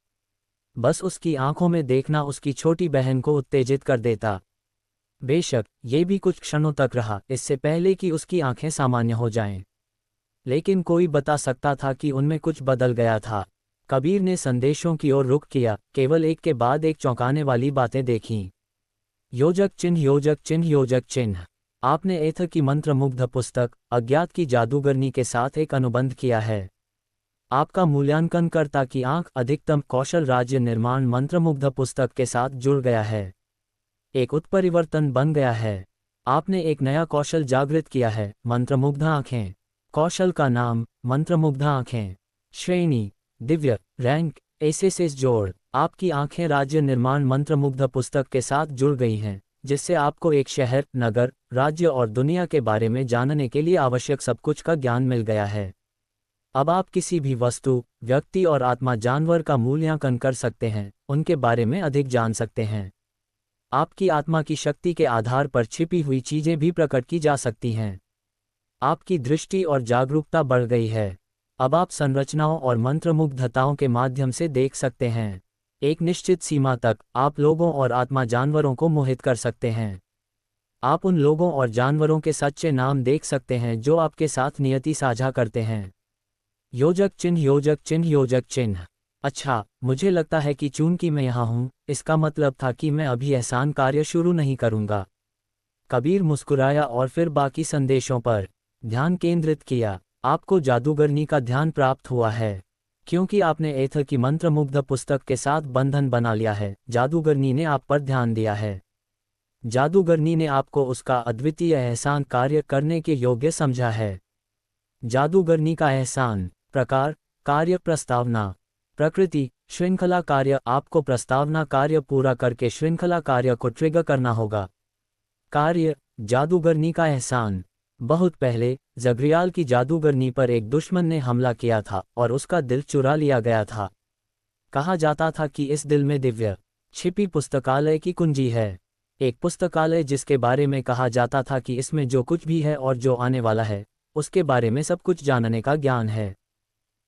बस उसकी आंखों में देखना उसकी छोटी बहन को उत्तेजित कर देता। बेशक ये भी कुछ क्षणों तक रहा, इससे पहले कि उसकी आंखें सामान्य हो जाएं। लेकिन कोई बता सकता था कि उनमें कुछ बदल गया था। कबीर ने संदेशों की ओर रुख किया, केवल एक के बाद एक चौंकाने वाली बातें देखीं। योजक चिन्ह, योजक चिन्ह, योजक चिन्ह। आपने एथ की मंत्रमुग्ध पुस्तक अज्ञात की जादूगरनी के साथ एक अनुबंध किया है। आपका मूल्यांकनकर्ता की आंख अधिकतम कौशल राज्य निर्माण मंत्रमुग्ध पुस्तक के साथ जुड़ गया है। एक उत्परिवर्तन बन गया है। आपने एक नया कौशल जागृत किया है, मंत्रमुग्ध आंखें। कौशल का नाम मंत्रमुग्ध आंखें। श्रेणी दिव्य, रैंक एसएसएस जोड़। आपकी आंखें राज्य निर्माण मंत्रमुग्ध पुस्तक के साथ जुड़ गई हैं, जिससे आपको एक शहर, नगर, राज्य और दुनिया के बारे में जानने के लिए आवश्यक सब कुछ का ज्ञान मिल गया है। अब आप किसी भी वस्तु, व्यक्ति और आत्मा जानवर का मूल्यांकन कर सकते हैं, उनके बारे में अधिक जान सकते हैं। आपकी आत्मा की शक्ति के आधार पर छिपी हुई चीजें भी प्रकट की जा सकती हैं। आपकी दृष्टि और जागरूकता बढ़ गई है। अब आप संरचनाओं और मंत्रमुग्धताओं के माध्यम से देख सकते हैं। एक निश्चित सीमा तक आप लोगों और आत्मा जानवरों को मोहित कर सकते हैं। आप उन लोगों और जानवरों के सच्चे नाम देख सकते हैं जो आपके साथ नियति साझा करते हैं। योजक चिन्ह, योजक चिन्ह, योजक चिन्ह। अच्छा, मुझे लगता है कि चूंकि मैं यहाँ हूँ, इसका मतलब था कि मैं अभी एहसान कार्य शुरू नहीं करूँगा। कबीर मुस्कुराया और फिर बाकी संदेशों पर ध्यान केंद्रित किया। आपको जादूगरनी का ध्यान प्राप्त हुआ है, क्योंकि आपने एथ की मंत्रमुग्ध पुस्तक के साथ बंधन बना लिया है। जादूगरनी ने आप पर ध्यान दिया है। जादूगरनी ने आपको उसका अद्वितीय एहसान कार्य करने के योग्य समझा है। जादूगरनी का एहसान प्रकार, कार्य प्रस्तावना, प्रकृति, श्रृंखला कार्य। आपको प्रस्तावना कार्य पूरा करके श्रृंखला कार्य को ट्रिगर करना होगा। कार्य, जादूगरनी का एहसान। बहुत पहले जगरियाल की जादूगरनी पर एक दुश्मन ने हमला किया था और उसका दिल चुरा लिया गया था। कहा जाता था कि इस दिल में दिव्य छिपी पुस्तकालय की कुंजी है। एक पुस्तकालय जिसके बारे में कहा जाता था कि इसमें जो कुछ भी है और जो आने वाला है, उसके बारे में सब कुछ जानने का ज्ञान है।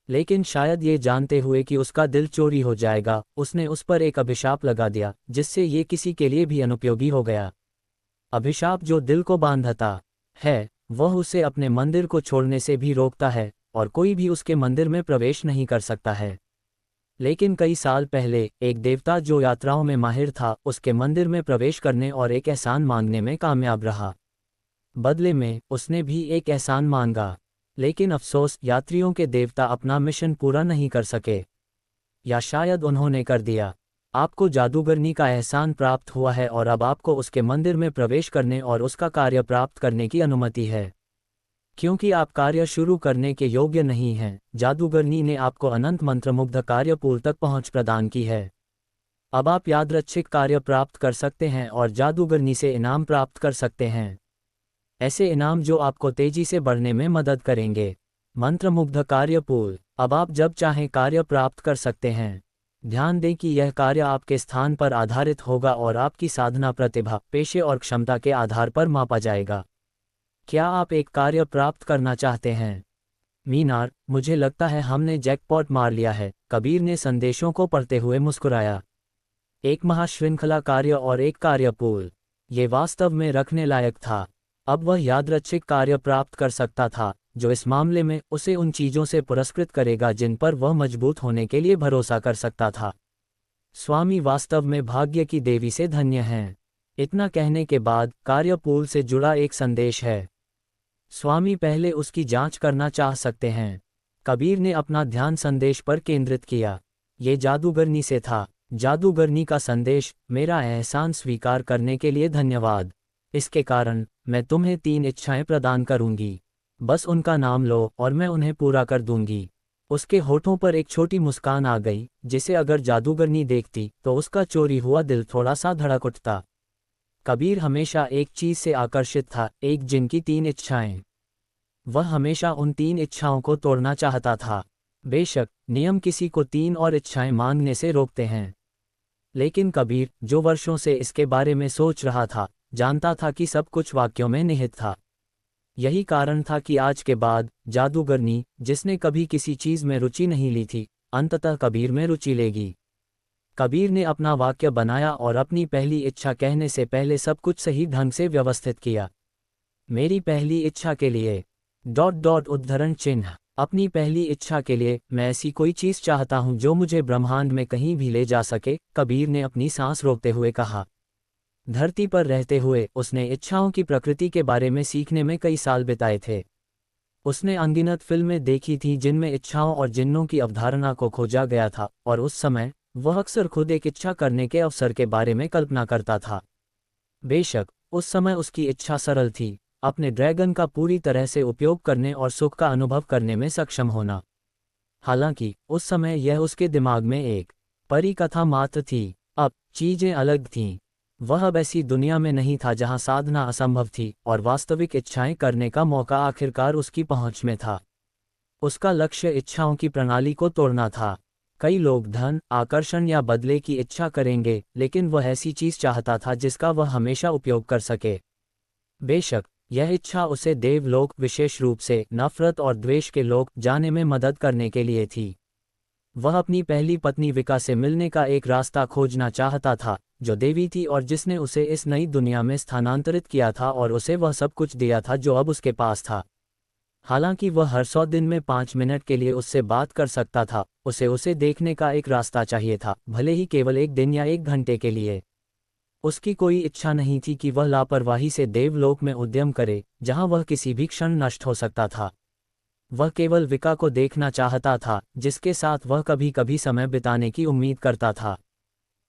लेकिन शायद ये जानते हुए कि उसका दिल चोरी हो जाएगा, उसने उस पर एक अभिशाप लगा दिया, जिससे ये किसी के लिए भी अनुपयोगी हो गया। अभिशाप जो दिल को बांधता है, वह उसे अपने मंदिर को छोड़ने से भी रोकता है, और कोई भी उसके मंदिर में प्रवेश नहीं कर सकता है। लेकिन कई साल पहले एक देवता जो यात्राओं में माहिर था, उसके मंदिर में प्रवेश करने और एक एहसान मांगने में कामयाब रहा। बदले में उसने भी एक एहसान मांगा, लेकिन अफसोस, यात्रियों के देवता अपना मिशन पूरा नहीं कर सके, या शायद उन्होंने कर दिया। आपको जादूगरनी का एहसान प्राप्त हुआ है और अब आपको उसके मंदिर में प्रवेश करने और उसका कार्य प्राप्त करने की अनुमति है। क्योंकि आप कार्य शुरू करने के योग्य नहीं हैं, जादूगरनी ने आपको अनंत मंत्रमुग्ध कार्यपूल तक पहुंच प्रदान की है। अब आप यादृच्छिक कार्य प्राप्त कर सकते हैं और जादूगरनी से इनाम प्राप्त कर सकते हैं। ऐसे इनाम जो आपको तेजी से बढ़ने में मदद करेंगे। मंत्रमुग्ध कार्यपूल। अब आप जब चाहें कार्य प्राप्त कर सकते हैं। ध्यान दें कि यह कार्य आपके स्थान पर आधारित होगा और आपकी साधना, प्रतिभा, पेशे और क्षमता के आधार पर मापा जाएगा। क्या आप एक कार्य प्राप्त करना चाहते हैं? मीनार, मुझे लगता है हमने जैकपॉट मार लिया है। कबीर ने संदेशों को पढ़ते हुए मुस्कुराया। एक महाश्रृंखला कार्य और एक कार्यपूल। ये वास्तव में रखने लायक था। अब वह यादृच्छिक कार्य प्राप्त कर सकता था, जो इस मामले में उसे उन चीज़ों से पुरस्कृत करेगा जिन पर वह मजबूत होने के लिए भरोसा कर सकता था। स्वामी वास्तव में भाग्य की देवी से धन्य हैं। इतना कहने के बाद कार्यपूल से जुड़ा एक संदेश है। स्वामी पहले उसकी जांच करना चाह सकते हैं। कबीर ने अपना ध्यान संदेश पर केंद्रित किया। ये जादूगरनी से था। जादूगरनी का संदेश, मेरा एहसान स्वीकार करने के लिए धन्यवाद। इसके कारण मैं तुम्हें 3 इच्छाएं प्रदान करूंगी। बस उनका नाम लो और मैं उन्हें पूरा कर दूंगी। उसके होठों पर एक छोटी मुस्कान आ गई, जिसे अगर जादूगरनी देखती तो उसका चोरी हुआ दिल थोड़ा सा धड़क उठता। कबीर हमेशा एक चीज से आकर्षित था, एक जिन की 3 इच्छाएं। वह हमेशा उन 3 इच्छाओं को तोड़ना चाहता था। बेशक नियम किसी को 3 और इच्छाएं मांगने से रोकते हैं, लेकिन कबीर, जो वर्षों से इसके बारे में सोच रहा था, जानता था कि सब कुछ वाक्यों में निहित था। यही कारण था कि आज के बाद जादूगरनी, जिसने कभी किसी चीज में रुचि नहीं ली थी, अंततः कबीर में रुचि लेगी। कबीर ने अपना वाक्य बनाया और अपनी पहली इच्छा कहने से पहले सब कुछ सही ढंग से व्यवस्थित किया। मेरी पहली इच्छा के लिए उद्धरण चिन्ह। अपनी पहली इच्छा के लिए मैं ऐसी कोई चीज चाहता हूं जो मुझे ब्रह्मांड में कहीं भी ले जा सके, कबीर ने अपनी सांस रोकते हुए कहा। धरती पर रहते हुए उसने इच्छाओं की प्रकृति के बारे में सीखने में कई साल बिताए थे। उसने अनगिनत फिल्में देखी थी जिनमें इच्छाओं और जिन्नों की अवधारणा को खोजा गया था, और उस समय वह अक्सर खुद एक इच्छा करने के अवसर के बारे में कल्पना करता था। बेशक उस समय उसकी इच्छा सरल थी, अपने ड्रैगन का पूरी तरह से उपयोग करने और सुख का अनुभव करने में सक्षम होना। हालांकि उस समय यह उसके दिमाग में एक परी कथा मात्र थी। अब चीजें अलग थीं। वह अब ऐसी दुनिया में नहीं था जहां साधना असंभव थी और वास्तविक इच्छाएं करने का मौका आखिरकार उसकी पहुंच में था। उसका लक्ष्य इच्छाओं की प्रणाली को तोड़ना था। कई लोग धन, आकर्षण या बदले की इच्छा करेंगे, लेकिन वह ऐसी चीज चाहता था जिसका वह हमेशा उपयोग कर सके। बेशक यह इच्छा उसे देवलोक, विशेष रूप से नफरत और द्वेष के लोक, जाने में मदद करने के लिए थी। वह अपनी पहली पत्नी विका से मिलने का एक रास्ता खोजना चाहता था, जो देवी थी और जिसने उसे इस नई दुनिया में स्थानांतरित किया था और उसे वह सब कुछ दिया था जो अब उसके पास था। हालांकि वह हर 100 दिन में 5 मिनट के लिए उससे बात कर सकता था, उसे देखने का एक रास्ता चाहिए था, भले ही केवल 1 दिन या 1 घंटे के लिए। उसकी कोई इच्छा नहीं थी कि वह लापरवाही से देवलोक में उद्यम करे, जहां वह किसी भी क्षण नष्ट हो सकता था। वह केवल विका को देखना चाहता था, जिसके साथ वह कभी कभी समय बिताने की उम्मीद करता था।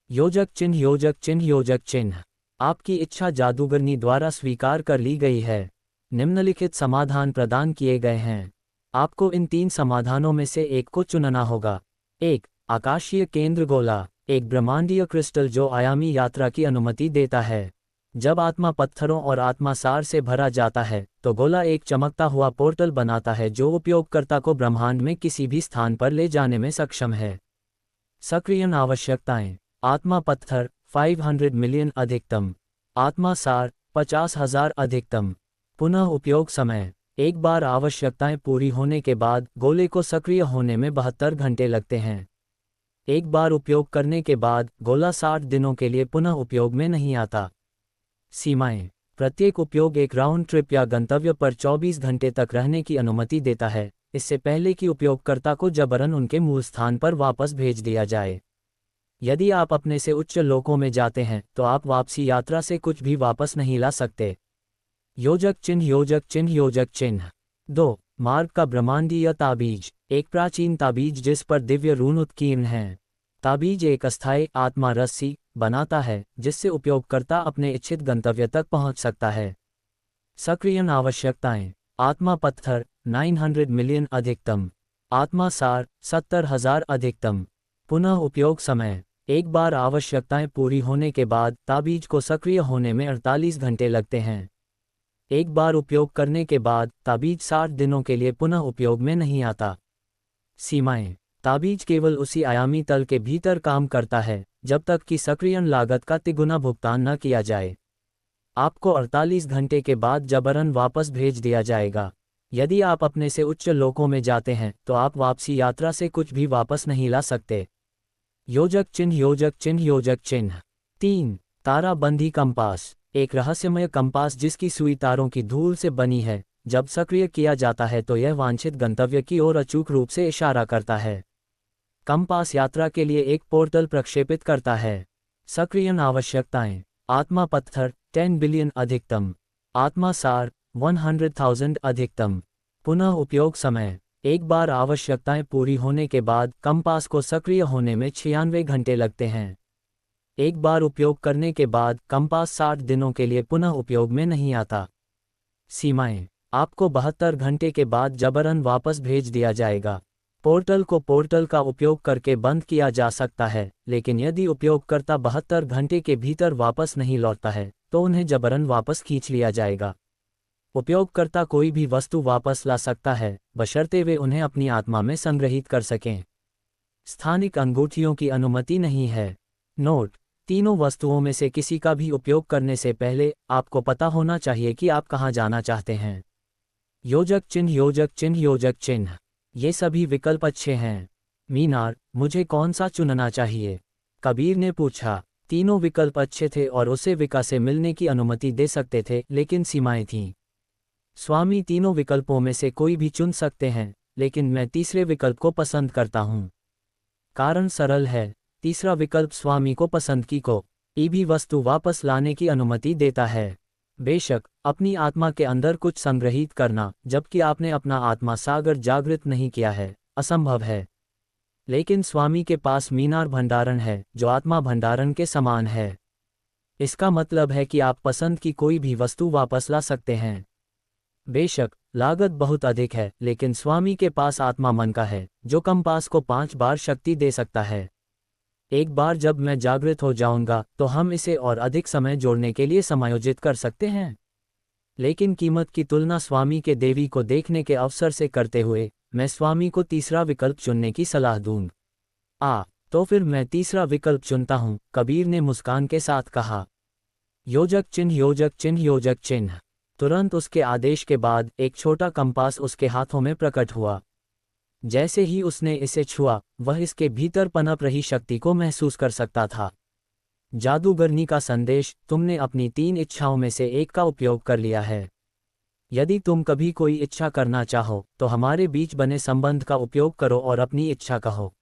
योजक चिन्ह, योजक चिन्ह, योजक चिन्ह। आपकी इच्छा जादूगरनी द्वारा स्वीकार कर ली गई है। निम्नलिखित समाधान प्रदान किए गए हैं। आपको इन 3 समाधानों में से एक को चुनना होगा। 1. आकाशीय केंद्र गोला, एक ब्रह्मांडीय क्रिस्टल जो आयामी यात्रा की अनुमति देता है। जब आत्मा पत्थरों और आत्मा सार से भरा जाता है, तो गोला एक चमकता हुआ पोर्टल बनाता है जो उपयोगकर्ता को ब्रह्मांड में किसी भी स्थान पर ले जाने में सक्षम है। सक्रियण आवश्यकताएं: आत्मा पत्थर 500 मिलियन अधिकतम, आत्मा सार 50,000 अधिकतम। पुनः उपयोग समय: एक बार आवश्यकताएं पूरी होने के बाद गोले को सक्रिय होने में 72 घंटे लगते हैं। एक बार उपयोग करने के बाद गोला 60 दिनों के लिए पुनः उपयोग में नहीं आता। सीमाएं: प्रत्येक उपयोग एक राउंड ट्रिप या गंतव्य पर 24 घंटे तक रहने की अनुमति देता है, इससे पहले कि उपयोगकर्ता को जबरन उनके मूल स्थान पर वापस भेज दिया जाए। यदि आप अपने से उच्च लोकों में जाते हैं तो आप वापसी यात्रा से कुछ भी वापस नहीं ला सकते। योजक चिन्ह, योजक चिन्ह, योजक चिन्ह। 2. मार्ग का ब्रह्मांडीय ताबीज, एक प्राचीन ताबीज जिस पर दिव्य रून उत्कीर्ण हैं। ताबीज एक अस्थायी आत्मा रस्सी बनाता है जिससे उपयोगकर्ता अपने इच्छित गंतव्य तक पहुंच सकता है। सक्रियण आवश्यकताएं: आत्मा पत्थर 900 मिलियन अधिकतम, आत्मा सार 70,000 अधिकतम। पुनः उपयोग समय: एक बार आवश्यकताएं पूरी होने के बाद ताबीज को सक्रिय होने में 48 घंटे लगते हैं। एक बार उपयोग करने के बाद ताबीज 60 दिनों के लिए पुनः उपयोग में नहीं आता। सीमाएं: ताबीज केवल उसी आयामी तल के भीतर काम करता है जब तक कि सक्रियण लागत का तिगुना भुगतान न किया जाए। आपको 48 घंटे के बाद जबरन वापस भेज दिया जाएगा। यदि आप अपने से उच्च लोकों में जाते हैं तो आप वापसी यात्रा से कुछ भी वापस नहीं ला सकते। योजक चिन्ह, योजक चिन्ह, योजक चिन्ह। 3. ताराबंदी कंपास, एक रहस्यमय कंपास जिसकी सुई तारों की धूल से बनी है। जब सक्रिय किया जाता है तो यह वांछित गंतव्य की ओर अचूक रूप से इशारा करता है। कंपास यात्रा के लिए एक पोर्टल प्रक्षेपित करता है। सक्रियण आवश्यकताएं: आत्मा पत्थर 10 बिलियन अधिकतम, आत्मा सार 100,000 अधिकतम। पुनः उपयोग समय: एक बार आवश्यकताएं पूरी होने के बाद कंपास को सक्रिय होने में 96 घंटे लगते हैं। एक बार उपयोग करने के बाद कंपास 60 दिनों के लिए पुनः उपयोग में नहीं आता। सीमाएं: आपको 72 घंटे के बाद जबरन वापस भेज दिया जाएगा। पोर्टल का उपयोग करके बंद किया जा सकता है, लेकिन यदि उपयोगकर्ता 72 घंटे के भीतर वापस नहीं लौटता है तो उन्हें जबरन वापस खींच लिया जाएगा। उपयोगकर्ता कोई भी वस्तु वापस ला सकता है, बशर्ते वे उन्हें अपनी आत्मा में संग्रहित कर सकें। स्थानिक अंगूठियों की अनुमति नहीं है। नोट: तीनों वस्तुओं में से किसी का भी उपयोग करने से पहले आपको पता होना चाहिए कि आप कहाँ जाना चाहते हैं। योजक चिन्ह, योजक चिन्ह, योजक चिन्ह। ये सभी विकल्प अच्छे हैं। मीनार: मुझे कौन सा चुनना चाहिए? कबीर ने पूछा। तीनों विकल्प अच्छे थे और उसे विका से मिलने की अनुमति दे सकते थे, लेकिन सीमाएं थीं। स्वामी: तीनों विकल्पों में से कोई भी चुन सकते हैं, लेकिन मैं तीसरे विकल्प को पसंद करता हूँ। कारण सरल है। तीसरा विकल्प स्वामी को पसंद की को भी वस्तु वापस लाने की अनुमति देता है। बेशक, अपनी आत्मा के अंदर कुछ संग्रहित करना जबकि आपने अपना आत्मा सागर जागृत नहीं किया है, असंभव है। लेकिन स्वामी के पास मीनार भंडारण है, जो आत्मा भंडारण के समान है। इसका मतलब है कि आप पसंद की कोई भी वस्तु वापस ला सकते हैं। बेशक, लागत बहुत अधिक है, लेकिन स्वामी के पास आत्मा मन का है, जो कंपास को 5 बार शक्ति दे सकता है। एक बार जब मैं जागृत हो जाऊंगा तो हम इसे और अधिक समय जोड़ने के लिए समायोजित कर सकते हैं। लेकिन कीमत की तुलना स्वामी के देवी को देखने के अवसर से करते हुए मैं स्वामी को तीसरा विकल्प चुनने की सलाह दूंगा। तो फिर मैं तीसरा विकल्प चुनता हूं, कबीर ने मुस्कान के साथ कहा। योजक चिन्ह, योजक चिन्ह, योजक चिन्ह। तुरंत उसके आदेश के बाद एक छोटा कंपास उसके हाथों में प्रकट हुआ। जैसे ही उसने इसे छुआ, वह इसके भीतर पनप रही शक्ति को महसूस कर सकता था। जादूगरनी का संदेश: तुमने अपनी 3 इच्छाओं में से एक का उपयोग कर लिया है। यदि तुम कभी कोई इच्छा करना चाहो तो हमारे बीच बने संबंध का उपयोग करो और अपनी इच्छा कहो।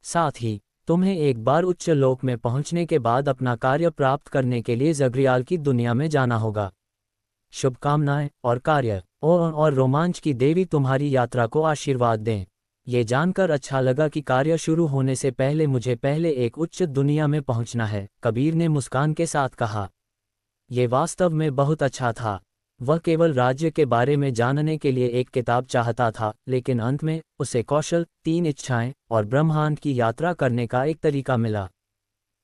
साथ ही तुम्हें एक बार उच्च लोक में पहुंचने के बाद अपना कार्य प्राप्त करने के लिए जगरियाल की दुनिया में जाना होगा। शुभकामनाएं और कार्य और रोमांच की देवी तुम्हारी यात्रा को आशीर्वाद दें। ये जानकर अच्छा लगा कि कार्य शुरू होने से पहले मुझे पहले एक उच्च दुनिया में पहुंचना है, कबीर ने मुस्कान के साथ कहा। ये वास्तव में बहुत अच्छा था। वह केवल राज्य के बारे में जानने के लिए एक किताब चाहता था, लेकिन अंत में उसे कौशल, 3 इच्छाएं और ब्रह्मांड की यात्रा करने का एक तरीका मिला।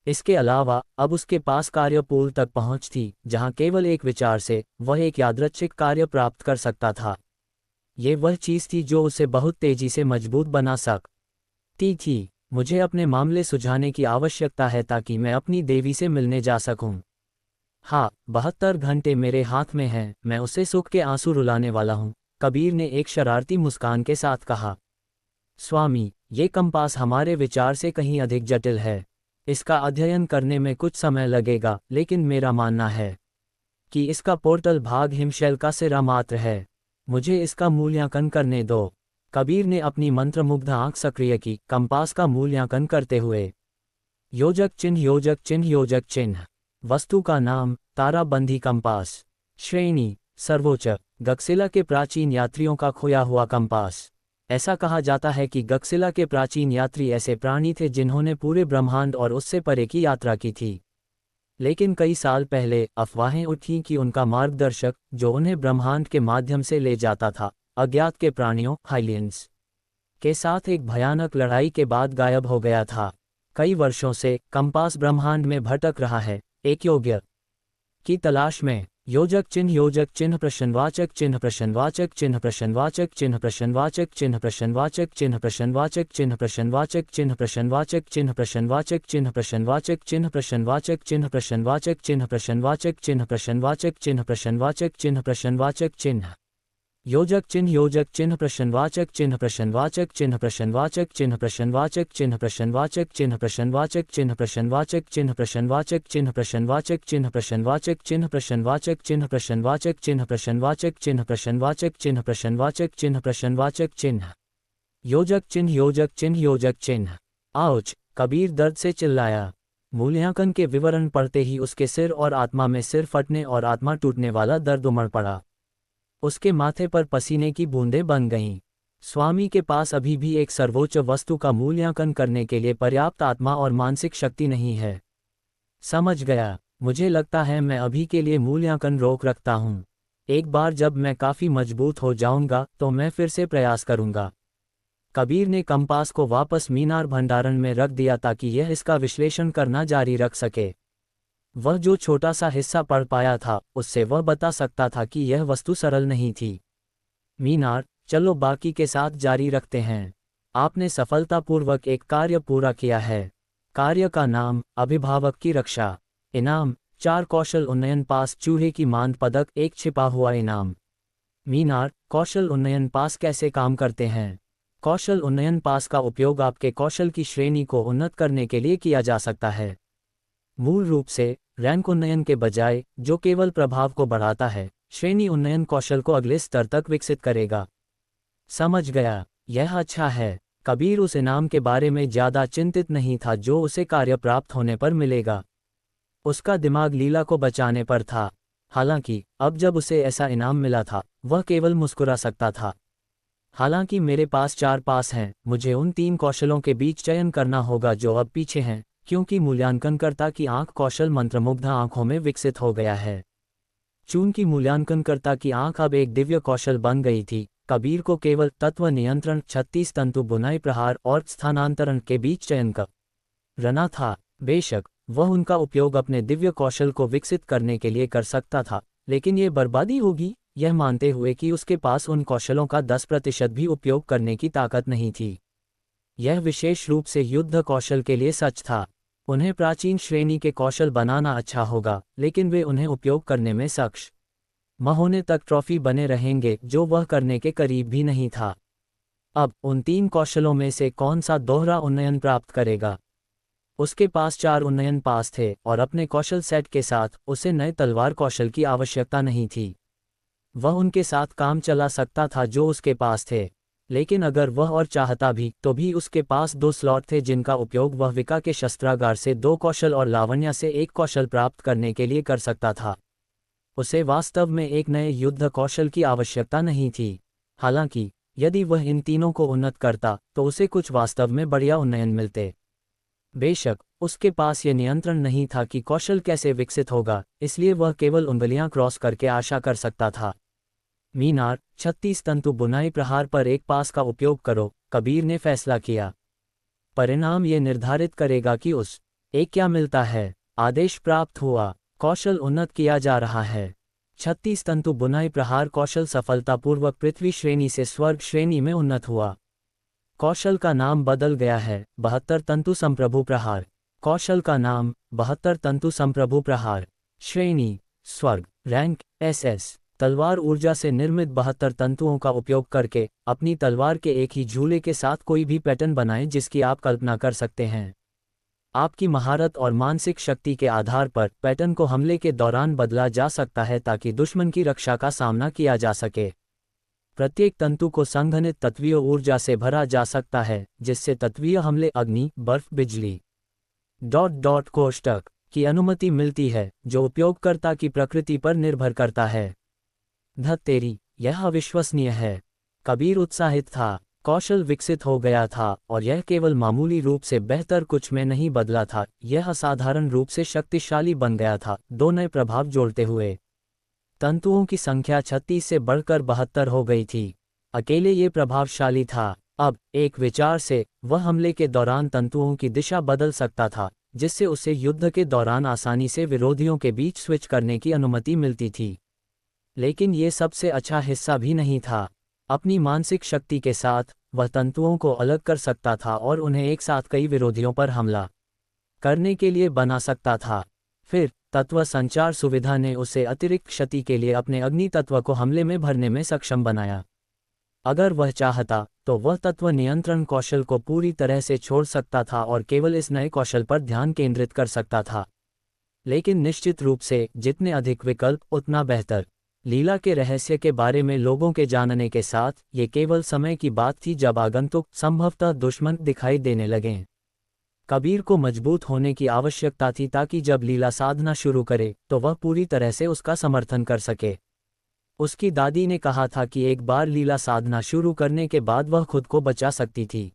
इसके अलावा अब उसके पास कार्यपूल तक पहुंच थी, जहां केवल एक विचार से वह एक यादृच्छिक कार्य प्राप्त कर सकता था। ये वह चीज थी जो उसे बहुत तेजी से मजबूत बना सकती थी। मुझे अपने मामले सुलझाने की आवश्यकता है ताकि मैं अपनी देवी से मिलने जा सकूं। हाँ, 72 घंटे मेरे हाथ में हैं, मैं उसे सुख के आंसू रुलाने वाला हूँ, कबीर ने एक शरारती मुस्कान के साथ कहा। स्वामी, ये कंपास हमारे विचार से कहीं अधिक जटिल है। इसका अध्ययन करने में कुछ समय लगेगा, लेकिन मेरा मानना है कि इसका पोर्टल भाग हिमशैल का सिरा मात्र है। मुझे इसका मूल्यांकन करने दो। कबीर ने अपनी मंत्रमुग्ध आंख सक्रिय की, कंपास का मूल्यांकन करते हुए। योजक चिन्ह, योजक चिन्ह, योजक चिन्ह। वस्तु का नाम: ताराबंदी कंपास। श्रेणी: सर्वोच्च। गक्सिला के प्राचीन यात्रियों का खोया हुआ कंपास। ऐसा कहा जाता है कि गक्सिला के प्राचीन यात्री ऐसे प्राणी थे जिन्होंने पूरे ब्रह्मांड और उससे परे की यात्रा की थी। लेकिन कई साल पहले अफवाहें उठीं कि उनका मार्गदर्शक, जो उन्हें ब्रह्मांड के माध्यम से ले जाता था, अज्ञात के प्राणियों हाइलियंस के साथ एक भयानक लड़ाई के बाद गायब हो गया था। कई वर्षों से कंपास ब्रह्मांड में भटक रहा है, एक योग्य की तलाश में। योजक चिन्ह, योजक चिन्ह, प्रश्नवाचक चिन्ह, प्रश्नवाचक चिन्ह, प्रश्नवाचक चिन्ह, प्रश्नवाचक चिन्ह, प्रश्नवाचक चिन्ह, प्रश्नवाचक चिन्ह, प्रश्नवाचक चिन्ह, प्रश्नवाचक चिन्ह, प्रश्नवाचक चिन्ह, प्रश्नवाचक चिन्ह, प्रश्नवाचक चिन्ह, प्रश्नवाचक चिन्ह, प्रश्नवाचक चिन्ह, प्रश्नवाचक चिन्ह, प्रश्नवाचक चिन्ह, प्रश्नवाचक चिन्ह। योजक चिन्ह, योजक चिन्ह, प्रश्नवाचक चिन्ह, प्रश्नवाचक चिन्ह, प्रश्नवाचक चिन्ह, प्रश्नवाचक चिन्ह, प्रश्नवाचक चिन्ह, प्रश्नवाचक चिन्ह, प्रश्नवाचक चिन्ह, प्रश्नवाचक चिन्ह, प्रश्नवाचक चिन्ह, प्रश्नवाचक चिन्ह, प्रश्नवाचक चिन्ह, प्रश्नवाचक चिन्ह, प्रश्नवाचक चिन्ह, प्रश्नवाचक चिन्ह, प्रश्नवाचक चिन्ह, प्रश्नवाचक चिन्ह। योजक चिन्ह, योजक चिन्ह, योजक चिन्ह। आउच! कबीर दर्द से चिल्लाया। मूल्यांकन के विवरण पढ़ते ही उसके सिर और आत्मा में सिर फटने और आत्मा टूटने वाला दर्द उमड़ पड़ा। उसके माथे पर पसीने की बूंदें बन गईं। स्वामी के पास अभी भी एक सर्वोच्च वस्तु का मूल्यांकन करने के लिए पर्याप्त आत्मा और मानसिक शक्ति नहीं है। समझ गया। मुझे लगता है मैं अभी के लिए मूल्यांकन रोक रखता हूँ। एक बार जब मैं काफ़ी मजबूत हो जाऊंगा तो मैं फिर से प्रयास करूंगा। कबीर ने कंपास को वापस मीनार भंडारण में रख दिया ताकि यह इसका विश्लेषण करना जारी रख सके। वह जो छोटा सा हिस्सा पढ़ पाया था उससे वह बता सकता था कि यह वस्तु सरल नहीं थी। मीनार, चलो बाकी के साथ जारी रखते हैं। आपने सफलतापूर्वक एक कार्य पूरा किया है। कार्य का नाम अभिभावक की रक्षा। इनाम 4 कौशल उन्नयन पास, चूहे की मांद पदक, एक छिपा हुआ इनाम। मीनार, कौशल उन्नयन पास कैसे काम करते हैं? कौशल उन्नयन पास का उपयोग आपके कौशल की श्रेणी को उन्नत करने के लिए किया जा सकता है। मूल रूप से रैंक उन्नयन के बजाय, जो केवल प्रभाव को बढ़ाता है, श्रेणी उन्नयन कौशल को अगले स्तर तक विकसित करेगा। समझ गया, यह अच्छा है। कबीर उस इनाम के बारे में ज्यादा चिंतित नहीं था जो उसे कार्य प्राप्त होने पर मिलेगा। उसका दिमाग लीला को बचाने पर था। हालांकि अब जब उसे ऐसा इनाम मिला था, वह केवल मुस्कुरा सकता था। हालांकि मेरे पास 4 पास हैं, मुझे उन 3 कौशलों के बीच चयन करना होगा जो अब पीछे हैं, क्योंकि मूल्यांकनकर्ता की आंख कौशल मंत्रमुग्ध आंखों में विकसित हो गया है। चूंकि मूल्यांकनकर्ता की आंख अब एक दिव्य कौशल बन गई थी, कबीर को केवल तत्व नियंत्रण, 36 तंतु बुनाई प्रहार और स्थानांतरण के बीच चयन करना था। बेशक वह उनका उपयोग अपने दिव्य कौशल को विकसित करने के लिए कर सकता था, लेकिन ये बर्बादी होगी, यह मानते हुए कि उसके पास उन कौशलों का 10% भी उपयोग करने की ताकत नहीं थी। यह विशेष रूप से युद्ध कौशल के लिए सच था। उन्हें प्राचीन श्रेणी के कौशल बनाना अच्छा होगा, लेकिन वे उन्हें उपयोग करने में सक्षम होने तक ट्रॉफी बने रहेंगे, जो वह करने के करीब भी नहीं था। अब उन 3 कौशलों में से कौन सा दोहरा उन्नयन प्राप्त करेगा? उसके पास 4 उन्नयन पास थे और अपने कौशल सेट के साथ उसे नए तलवार कौशल की आवश्यकता नहीं थी। वह उनके साथ काम चला सकता था जो उसके पास थे, लेकिन अगर वह और चाहता भी तो भी उसके पास 2 स्लॉट थे जिनका उपयोग वह विका के शस्त्रागार से 2 कौशल और लावण्या से 1 कौशल प्राप्त करने के लिए कर सकता था। उसे वास्तव में एक नए युद्ध कौशल की आवश्यकता नहीं थी। हालांकि यदि वह इन तीनों को उन्नत करता तो उसे कुछ वास्तव में बढ़िया उन्नयन मिलते। बेशक उसके पास यह नियंत्रण नहीं था कि कौशल कैसे विकसित होगा, इसलिए वह केवल उंगलियां क्रॉस करके आशा कर सकता था। मीनार, 36 तंतु बुनाई प्रहार पर 1 पास का उपयोग करो, कबीर ने फैसला किया। परिणाम ये निर्धारित करेगा कि उस एक क्या मिलता है। आदेश प्राप्त हुआ, कौशल उन्नत किया जा रहा है। 36 तंतु बुनाई प्रहार कौशल सफलतापूर्वक पृथ्वी श्रेणी से स्वर्ग श्रेणी में उन्नत हुआ। कौशल का नाम बदल गया है, 72 तंतु संप्रभु प्रहार। कौशल का नाम 72 तंतु संप्रभु प्रहार। श्रेणी स्वर्ग। Rank SS। तलवार ऊर्जा से निर्मित 72 तंतुओं का उपयोग करके अपनी तलवार के एक ही झूले के साथ कोई भी पैटर्न बनाएं जिसकी आप कल्पना कर सकते हैं। आपकी महारत और मानसिक शक्ति के आधार पर पैटर्न को हमले के दौरान बदला जा सकता है ताकि दुश्मन की रक्षा का सामना किया जा सके। प्रत्येक तंतु को संघनित तत्वीय ऊर्जा से भरा जा सकता है, जिससे तत्वीय हमले अग्नि, बर्फ, बिजली कोष्ठक की अनुमति मिलती है, जो उपयोगकर्ता की प्रकृति पर निर्भर करता है। धत्तेरी, यह अविश्वसनीय है। कबीर उत्साहित था। कौशल विकसित हो गया था और यह केवल मामूली रूप से बेहतर कुछ में नहीं बदला था, यह असाधारण रूप से शक्तिशाली बन गया था, 2 नए प्रभाव जोड़ते हुए। तंतुओं की संख्या 36 से बढ़कर 72 हो गई थी। अकेले ये प्रभावशाली था। अब एक विचार से वह हमले के दौरान तंतुओं की दिशा बदल सकता था, जिससे उसे युद्ध के दौरान आसानी से विरोधियों के बीच स्विच करने की अनुमति मिलती थी। लेकिन ये सबसे अच्छा हिस्सा भी नहीं था। अपनी मानसिक शक्ति के साथ वह तंतुओं को अलग कर सकता था और उन्हें एक साथ कई विरोधियों पर हमला करने के लिए बना सकता था। फिर तत्व संचार सुविधा ने उसे अतिरिक्त क्षति के लिए अपने अग्नि तत्व को हमले में भरने में सक्षम बनाया। अगर वह चाहता तो वह तत्व नियंत्रण कौशल को पूरी तरह से छोड़ सकता था और केवल इस नए कौशल पर ध्यान केंद्रित कर सकता था। लेकिन निश्चित रूप से जितने अधिक विकल्प उतना बेहतर। लीला के रहस्य के बारे में लोगों के जानने के साथ ये केवल समय की बात थी जब आगंतुक, संभवतः दुश्मन, दिखाई देने लगें। कबीर को मजबूत होने की आवश्यकता थी ताकि जब लीला साधना शुरू करे तो वह पूरी तरह से उसका समर्थन कर सके। उसकी दादी ने कहा था कि एक बार लीला साधना शुरू करने के बाद वह खुद को बचा सकती थी।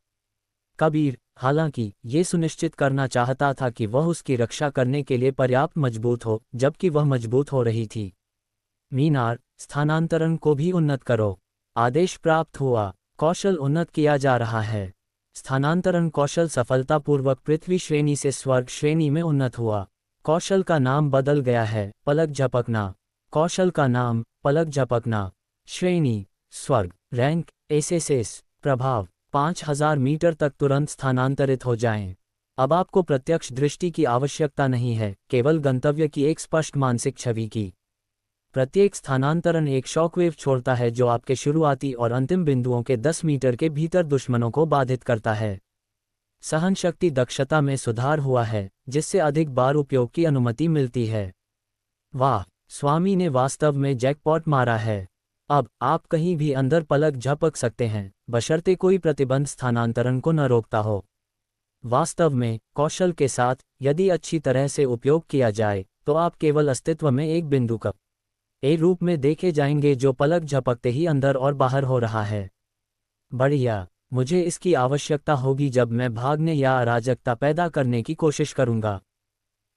कबीर, हालांकि ये सुनिश्चित करना चाहता था कि वह उसकी रक्षा करने के लिए पर्याप्त मजबूत हो, जबकि वह मजबूत हो रही थी। मीनार, स्थानांतरण को भी उन्नत करो। आदेश प्राप्त हुआ। कौशल उन्नत किया जा रहा है। स्थानांतरण कौशल सफलतापूर्वक पृथ्वी श्रेणी से स्वर्ग श्रेणी में उन्नत हुआ। कौशल का नाम बदल गया है, पलक झपकना। कौशल का नाम, पलक झपकना। श्रेणी, स्वर्ग। Rank, SSS. प्रभाव, 5000 मीटर तक तुरंत स्थानांतरित हो जाएं। अब आपको प्रत्यक्ष दृष्टि की आवश्यकता नहीं है, केवल गंतव्य की एक स्पष्ट मानसिक छवि की। प्रत्येक स्थानांतरण एक शॉकवेव छोड़ता है जो आपके शुरुआती और अंतिम बिंदुओं के 10 मीटर के भीतर दुश्मनों को बाधित करता है। सहनशक्ति दक्षता में सुधार हुआ है, जिससे अधिक बार उपयोग की अनुमति मिलती है। वाह, स्वामी ने वास्तव में जैकपॉट मारा है। अब आप कहीं भी अंदर पलक झपक सकते हैं, बशर्ते कोई प्रतिबंध स्थानांतरण को न रोकता हो। वास्तव में, कौशल के साथ, यदि अच्छी तरह से उपयोग किया जाए, तो आप केवल अस्तित्व में एक बिंदु का ए रूप में देखे जाएंगे जो पलक झपकते ही अंदर और बाहर हो रहा है। बढ़िया, मुझे इसकी आवश्यकता होगी जब मैं भागने या अराजकता पैदा करने की कोशिश करूंगा।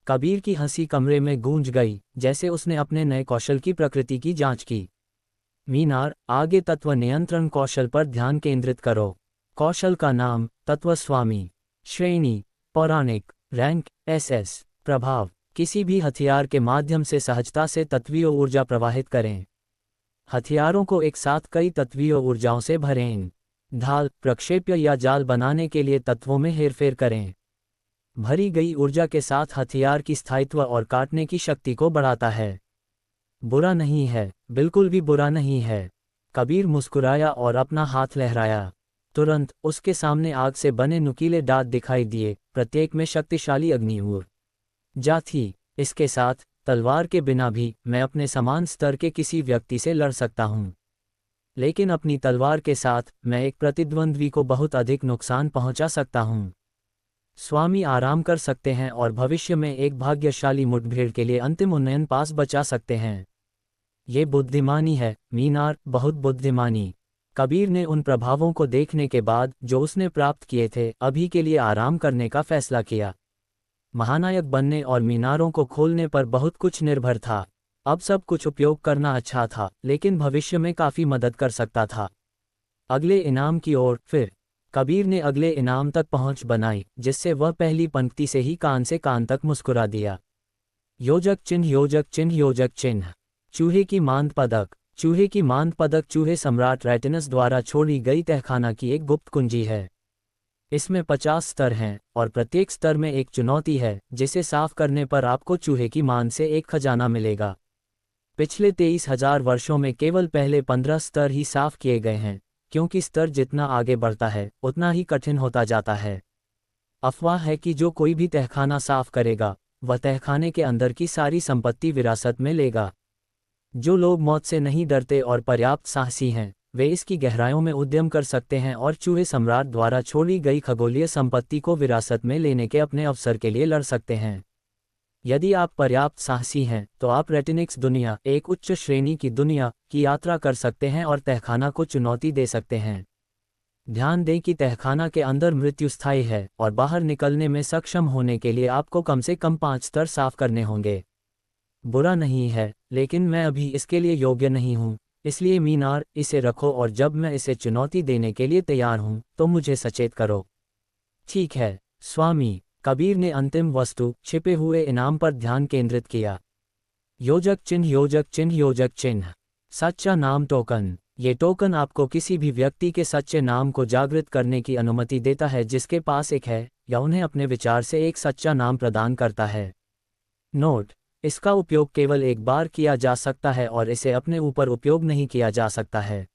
कबीर की हंसी कमरे में गूंज गई, जैसे उसने अपने नए कौशल की प्रकृति की जांच की। मीनार, आगे तत्व नियंत्रण कौशल पर ध्यान केंद्रित करो। कौशल का नाम, तत्व स्वामी। श्रेणी, पौराणिक। Rank, SS. प्रभाव, किसी भी हथियार के माध्यम से सहजता से तत्वीय ऊर्जा प्रवाहित करें। हथियारों को एक साथ कई तत्वीय ऊर्जाओं से भरें। ढाल, प्रक्षेप्य या जाल बनाने के लिए तत्वों में हेरफेर करें। भरी गई ऊर्जा के साथ हथियार की स्थायित्व और काटने की शक्ति को बढ़ाता है। बुरा नहीं है, बिल्कुल भी बुरा नहीं है। कबीर मुस्कुराया और अपना हाथ लहराया। तुरंत उसके सामने आग से बने नुकीले दांत दिखाई दिए, प्रत्येक में शक्तिशाली अग्निऊर्जा थी। इसके साथ, तलवार के बिना भी मैं अपने समान स्तर के किसी व्यक्ति से लड़ सकता हूँ, लेकिन अपनी तलवार के साथ मैं एक प्रतिद्वंद्वी को बहुत अधिक नुकसान पहुंचा सकता हूँ। स्वामी आराम कर सकते हैं और भविष्य में एक भाग्यशाली मुठभेड़ के लिए अंतिम उन्नयन पास बचा सकते हैं। ये बुद्धिमानी है, मीनार, बहुत बुद्धिमानी। कबीर ने उन प्रभावों को देखने के बाद जो उसने प्राप्त किए थे, अभी के लिए आराम करने का फैसला किया। महानायक बनने और मीनारों को खोलने पर बहुत कुछ निर्भर था। अब सब कुछ उपयोग करना अच्छा था, लेकिन भविष्य में काफ़ी मदद कर सकता था। अगले इनाम की ओर फिर कबीर ने अगले इनाम तक पहुंच बनाई, जिससे वह पहली पंक्ति से ही कान से कान तक मुस्कुरा दिया। योजक चिन्ह, योजक चिन्ह, योजक चिन्ह। चूहे की मांद पदक। चूहे की मांद पदक चूहे सम्राट रैटिनस द्वारा छोड़ी गई तहखाना की एक गुप्त कुंजी है। इसमें 50 स्तर हैं, और प्रत्येक स्तर में एक चुनौती है, जिसे साफ करने पर आपको चूहे की मांद से एक खजाना मिलेगा। पिछले 23,000 वर्षों में केवल पहले 15 स्तर ही साफ किए गए हैं, क्योंकि स्तर जितना आगे बढ़ता है, उतना ही कठिन होता जाता है। अफवाह है कि जो कोई भी तहखाना साफ करेगा, वह तहखाने के अंदर की सारी संपत्ति विरासत में लेगा। जो लोग मौत से नहीं डरते और पर्याप्त साहसी हैं, वे इसकी गहराइयों में उद्यम कर सकते हैं और चूहे सम्राट द्वारा छोड़ी गई खगोलीय संपत्ति को विरासत में लेने के अपने अवसर के लिए लड़ सकते हैं। यदि आप पर्याप्त साहसी हैं, तो आप रेटिनिक्स दुनिया, एक उच्च श्रेणी की दुनिया, की यात्रा कर सकते हैं और तहखाना को चुनौती दे सकते हैं। ध्यान दें कि तहखाना के अंदर मृत्यु स्थायी है, और बाहर निकलने में सक्षम होने के लिए आपको कम से कम 5 स्तर साफ करने होंगे। बुरा नहीं है, लेकिन मैं अभी इसके लिए योग्य नहीं हूँ, इसलिए मीनार, इसे रखो और जब मैं इसे चुनौती देने के लिए तैयार हूँ, तो मुझे सचेत करो। ठीक है, स्वामी। कबीर ने अंतिम वस्तु, छिपे हुए इनाम पर ध्यान केंद्रित किया। योजक चिन्ह, योजक चिन्ह, योजक चिन्ह। सच्चा नाम टोकन। ये टोकन आपको किसी भी व्यक्ति के सच्चे नाम को जागृत करने की अनुमति देता है जिसके पास एक है, या उन्हें अपने विचार से एक सच्चा नाम प्रदान करता है। नोट: इसका उपयोग केवल एक बार किया जा सकता है और इसे अपने ऊपर उपयोग नहीं किया जा सकता है।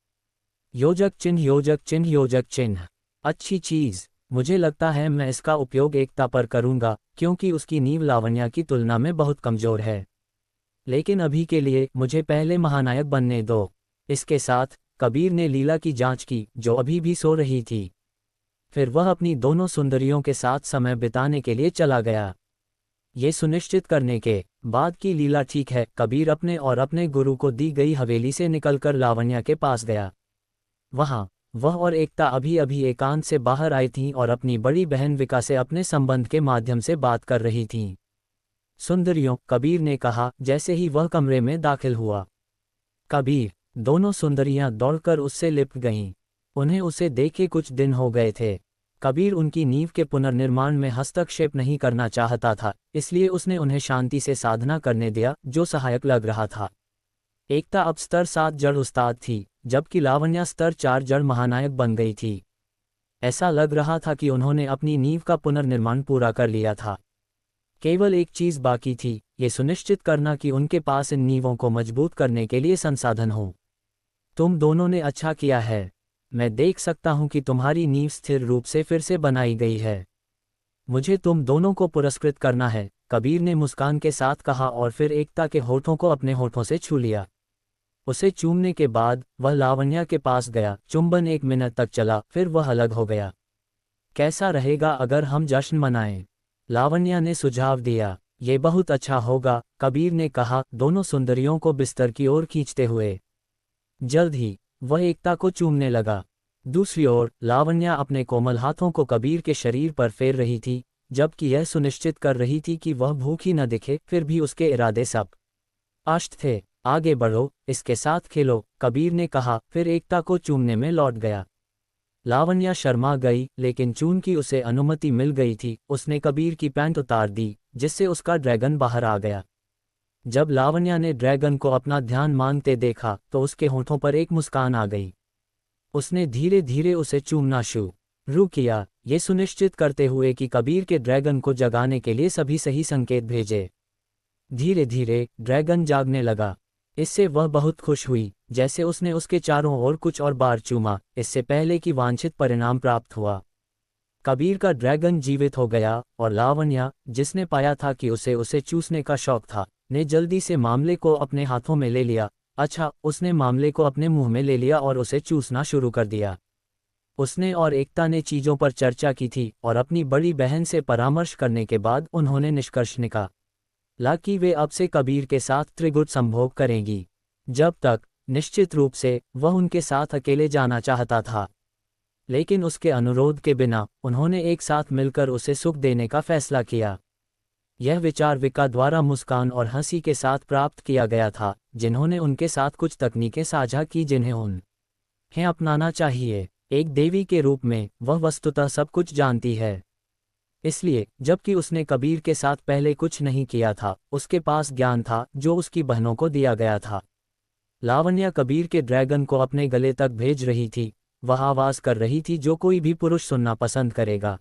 योजक चिन्ह, योजक चिन्ह, योजक चिन्ह। अच्छी चीज़। मुझे लगता है मैं इसका उपयोग एकता पर करूंगा, क्योंकि उसकी नींव लावण्या की तुलना में बहुत कमज़ोर है। लेकिन अभी के लिए मुझे पहले महानायक बनने दो। इसके साथ, कबीर ने लीला की जांच की, जो अभी भी सो रही थी। फिर वह अपनी दोनों सुंदरियों के साथ समय बिताने के लिए चला गया। ये सुनिश्चित करने के बाद कि लीला ठीक है, कबीर अपने और अपने गुरु को दी गई हवेली से निकलकर लावण्या के पास गया। वहाँ वह और एकता अभी अभी एकांत से बाहर आई थीं और अपनी बड़ी बहन विका से अपने संबंध के माध्यम से बात कर रही थीं। सुंदरियों, कबीर ने कहा जैसे ही वह कमरे में दाखिल हुआ। कबीर। दोनों सुंदरियां दौड़कर उससे लिपट गईं। उन्हें उसे देखे कुछ दिन हो गए थे। कबीर उनकी नींव के पुनर्निर्माण में हस्तक्षेप नहीं करना चाहता था, इसलिए उसने उन्हें शांति से साधना करने दिया, जो सहायक लग रहा था। एकता अब स्तर 7 जड़ उस्ताद थी, जबकि लावण्या स्तर 4 जड़ महानायक बन गई थी। ऐसा लग रहा था कि उन्होंने अपनी नींव का पुनर्निर्माण पूरा कर लिया था। केवल एक चीज़ बाकी थी, ये सुनिश्चित करना कि उनके पास इन नींवों को मजबूत करने के लिए संसाधन हो। तुम दोनों ने अच्छा किया है। मैं देख सकता हूं कि तुम्हारी नींव स्थिर रूप से फिर से बनाई गई है। मुझे तुम दोनों को पुरस्कृत करना है, कबीर ने मुस्कान के साथ कहा और फिर एकता के होठों को अपने होठों से छू लिया। उसे चूमने के बाद वह लावण्या के पास गया। चुंबन 1 मिनट तक चला, फिर वह अलग हो गया। कैसा रहेगा अगर हम जश्न मनाएं? लावण्या ने सुझाव दिया। ये बहुत अच्छा होगा, कबीर ने कहा, दोनों सुंदरियों को बिस्तर की ओर खींचते हुए। जल्द ही वह एकता को चूमने लगा। दूसरी ओर लावण्या अपने कोमल हाथों को कबीर के शरीर पर फेर रही थी, जबकि यह सुनिश्चित कर रही थी कि वह भूखी न दिखे। फिर भी उसके इरादे सब स्पष्ट थे। आगे बढ़ो, इसके साथ खेलो, कबीर ने कहा, फिर एकता को चूमने में लौट गया। लावण्या शर्मा गई, लेकिन चूंकि उसे अनुमति मिल गई थी, उसने कबीर की पैंट उतार दी, जिससे उसका ड्रैगन बाहर आ गया। जब लावण्या ने ड्रैगन को अपना ध्यान मांगते देखा तो उसके होठों पर एक मुस्कान आ गई। उसने धीरे धीरे उसे चूमना शुरू किया, ये सुनिश्चित करते हुए कि कबीर के ड्रैगन को जगाने के लिए सभी सही संकेत भेजे। धीरे धीरे ड्रैगन जागने लगा। इससे वह बहुत खुश हुई। जैसे उसने उसके चारों ओर कुछ और बार चूमा, इससे पहले कि वांछित परिणाम प्राप्त हुआ। कबीर का ड्रैगन जीवित हो गया और लावण्या, जिसने पाया था कि उसे चूसने का शौक था, ने जल्दी से मामले को अपने हाथों में ले लिया। अच्छा, उसने मामले को अपने मुंह में ले लिया और उसे चूसना शुरू कर दिया। उसने और एकता ने चीज़ों पर चर्चा की थी और अपनी बड़ी बहन से परामर्श करने के बाद उन्होंने निष्कर्ष निकाला कि वे अब से कबीर के साथ त्रिगुट संभोग करेंगी। जब तक निश्चित रूप से वह उनके साथ अकेले जाना चाहता था, लेकिन उसके अनुरोध के बिना उन्होंने एक साथ मिलकर उसे सुख देने का फैसला किया। यह विचार विका द्वारा मुस्कान और हंसी के साथ प्राप्त किया गया था, जिन्होंने उनके साथ कुछ तकनीकें साझा की जिन्हें उन्हें अपनाना चाहिए। एक देवी के रूप में वह वस्तुतः सब कुछ जानती है। इसलिए जबकि उसने कबीर के साथ पहले कुछ नहीं किया था, उसके पास ज्ञान था जो उसकी बहनों को दिया गया था। लावण्या कबीर के ड्रैगन को अपने गले तक भेज रही थी। वह आवाज़ कर रही थी जो कोई भी पुरुष सुनना पसंद करेगा।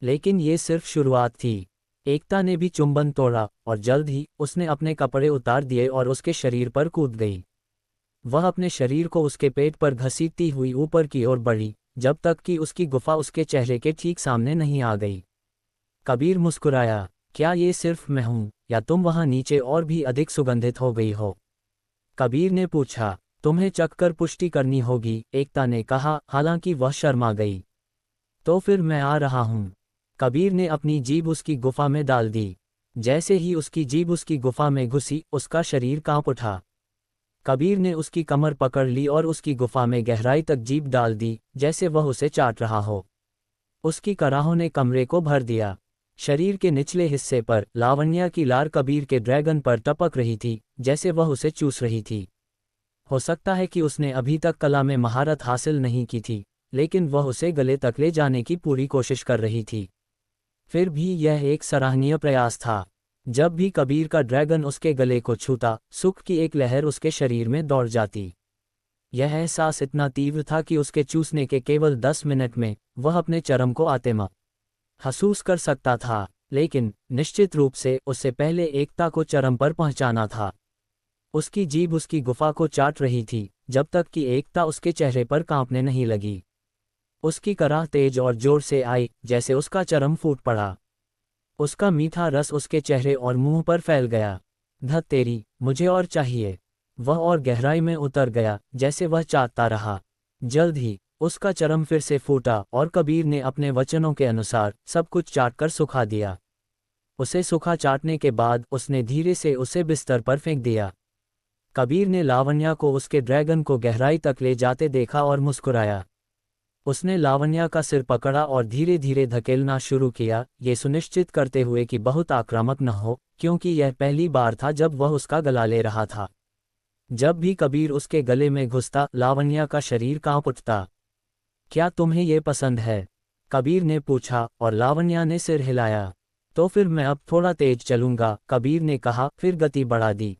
लेकिन ये सिर्फ शुरुआत थी। एकता ने भी चुंबन तोड़ा और जल्द ही उसने अपने कपड़े उतार दिए और उसके शरीर पर कूद गई। वह अपने शरीर को उसके पेट पर घसीटती हुई ऊपर की ओर बढ़ी, जब तक कि उसकी गुफा उसके चेहरे के ठीक सामने नहीं आ गई। कबीर मुस्कुराया। क्या ये सिर्फ मैं हूं, या तुम वहां नीचे और भी अधिक सुगंधित हो गई हो? कबीर ने पूछा। तुम्हें चखकर पुष्टि करनी होगी, एकता ने कहा, हालांकि वह शर्मा गई। तो फिर मैं आ रहा हूं। कबीर ने अपनी जीभ उसकी गुफा में डाल दी। जैसे ही उसकी जीभ उसकी गुफा में घुसी, उसका शरीर कांप उठा। कबीर ने उसकी कमर पकड़ ली और उसकी गुफा में गहराई तक जीभ डाल दी, जैसे वह उसे चाट रहा हो। उसकी कराहों ने कमरे को भर दिया। शरीर के निचले हिस्से पर लावण्या की लार कबीर के ड्रैगन पर टपक रही थी, जैसे वह उसे चूस रही थी। हो सकता है कि उसने अभी तक कला में महारत हासिल नहीं की थी, लेकिन वह उसे गले तक ले जाने की पूरी कोशिश कर रही थी। फिर भी यह एक सराहनीय प्रयास था। जब भी कबीर का ड्रैगन उसके गले को छूता, सुख की एक लहर उसके शरीर में दौड़ जाती। यह एहसास इतना तीव्र था कि उसके चूसने के केवल 10 मिनट में वह अपने चरम को आते महसूस कर सकता था। लेकिन निश्चित रूप से उससे पहले एकता को चरम पर पहुंचाना था। उसकी जीभ उसकी गुफा को चाट रही थी, जब तक कि एकता उसके चेहरे पर कांपने नहीं लगी। उसकी कराह तेज और जोर से आई, जैसे उसका चरम फूट पड़ा। उसका मीठा रस उसके चेहरे और मुंह पर फैल गया। धत तेरी, मुझे और चाहिए। वह और गहराई में उतर गया, जैसे वह चाहता रहा। जल्द ही उसका चरम फिर से फूटा और कबीर ने अपने वचनों के अनुसार सब कुछ चाटकर सुखा दिया। उसे सूखा चाटने के बाद उसने धीरे से उसे बिस्तर पर फेंक दिया। कबीर ने लावण्या को उसके ड्रैगन को गहराई तक ले जाते देखा और मुस्कुराया। उसने लावण्या का सिर पकड़ा और धीरे धीरे धकेलना शुरू किया, ये सुनिश्चित करते हुए कि बहुत आक्रामक न हो, क्योंकि यह पहली बार था जब वह उसका गला ले रहा था। जब भी कबीर उसके गले में घुसता, लावण्या का शरीर कांप उठता। क्या तुम्हें ये पसंद है? कबीर ने पूछा और लावण्या ने सिर हिलाया। तो फिर मैं अब थोड़ा तेज चलूंगा, कबीर ने कहा, फिर गति बढ़ा दी।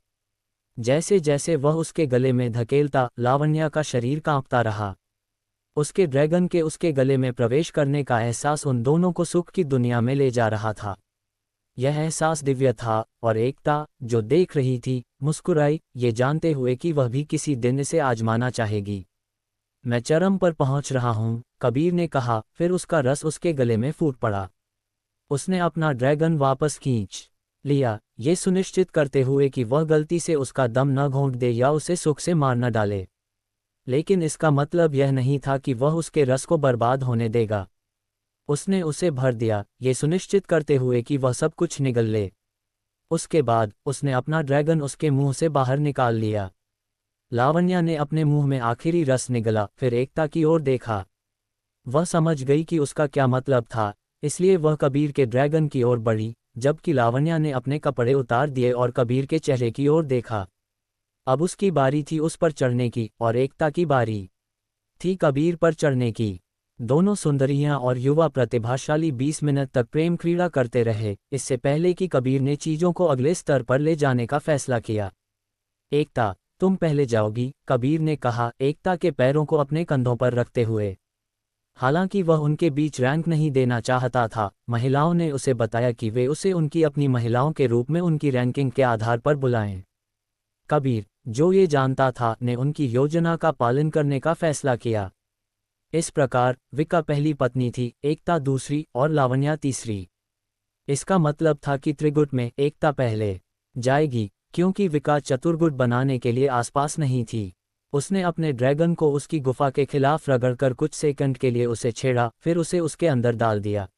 जैसे जैसे वह उसके गले में धकेलता, लावण्या का शरीर कांपता रहा। उसके ड्रैगन के उसके गले में प्रवेश करने का एहसास उन दोनों को सुख की दुनिया में ले जा रहा था। यह एहसास दिव्य था, और एकता, जो देख रही थी, मुस्कुराई, ये जानते हुए कि वह भी किसी दिन इसे आजमाना चाहेगी। मैं चरम पर पहुंच रहा हूं, कबीर ने कहा, फिर उसका रस उसके गले में फूट पड़ा। उसने अपना ड्रैगन वापस खींच लिया, ये सुनिश्चित करते हुए कि वह गलती से उसका दम न घोंट दे या उसे सुख से मार न डाले। लेकिन इसका मतलब यह नहीं था कि वह उसके रस को बर्बाद होने देगा। उसने उसे भर दिया, ये सुनिश्चित करते हुए कि वह सब कुछ निगल ले। उसके बाद उसने अपना ड्रैगन उसके मुंह से बाहर निकाल लिया। लावण्या ने अपने मुंह में आखिरी रस निगला, फिर एकता की ओर देखा। वह समझ गई कि उसका क्या मतलब था, इसलिए वह कबीर के ड्रैगन की ओर बढ़ी, जबकि लावण्या ने अपने कपड़े उतार दिए और कबीर के चेहरे की ओर देखा। अब उसकी बारी थी उस पर चढ़ने की, और एकता की बारी थी कबीर पर चढ़ने की। दोनों सुंदरियां और युवा प्रतिभाशाली 20 मिनट तक प्रेम क्रीड़ा करते रहे, इससे पहले कि कबीर ने चीजों को अगले स्तर पर ले जाने का फैसला किया। एकता, तुम पहले जाओगी, कबीर ने कहा, एकता के पैरों को अपने कंधों पर रखते हुए। हालांकि वह उनके बीच रैंक नहीं देना चाहता था, महिलाओं ने उसे बताया कि वे उसे उनकी अपनी महिलाओं के रूप में उनकी रैंकिंग के आधार पर बुलाएं। कबीर, जो ये जानता था, ने उनकी योजना का पालन करने का फैसला किया। इस प्रकार विका पहली पत्नी थी, एकता दूसरी और लावण्या तीसरी। इसका मतलब था कि त्रिगुट में एकता पहले जाएगी, क्योंकि विका चतुर्गुट बनाने के लिए आसपास नहीं थी। उसने अपने ड्रैगन को उसकी गुफा के खिलाफ रगड़कर कुछ सेकंड के लिए उसे छेड़ा, फिर उसे उसके अंदर डाल दिया।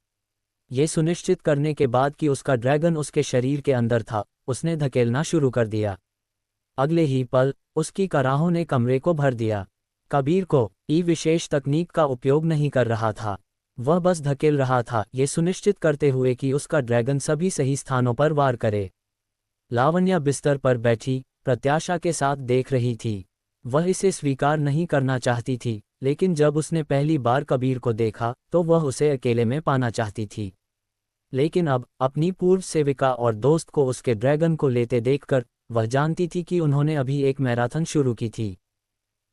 ये सुनिश्चित करने के बाद कि उसका ड्रैगन उसके शरीर के अंदर था, उसने धकेलना शुरू कर दिया। अगले ही पल उसकी कराहों ने कमरे को भर दिया। कबीर को विशेष तकनीक का उपयोग नहीं कर रहा था, वह बस धकेल रहा था, ये सुनिश्चित करते हुए कि उसका ड्रैगन सभी सही स्थानों पर वार करे। लावण्या बिस्तर पर बैठी प्रत्याशा के साथ देख रही थी। वह इसे स्वीकार नहीं करना चाहती थी, लेकिन जब उसने पहली बार कबीर को देखा तो वह उसे अकेले में पाना चाहती थी। लेकिन अब अपनी पूर्व सेविका और दोस्त को उसके ड्रैगन को लेते देखकर वह जानती थी कि उन्होंने अभी एक मैराथन शुरू की थी।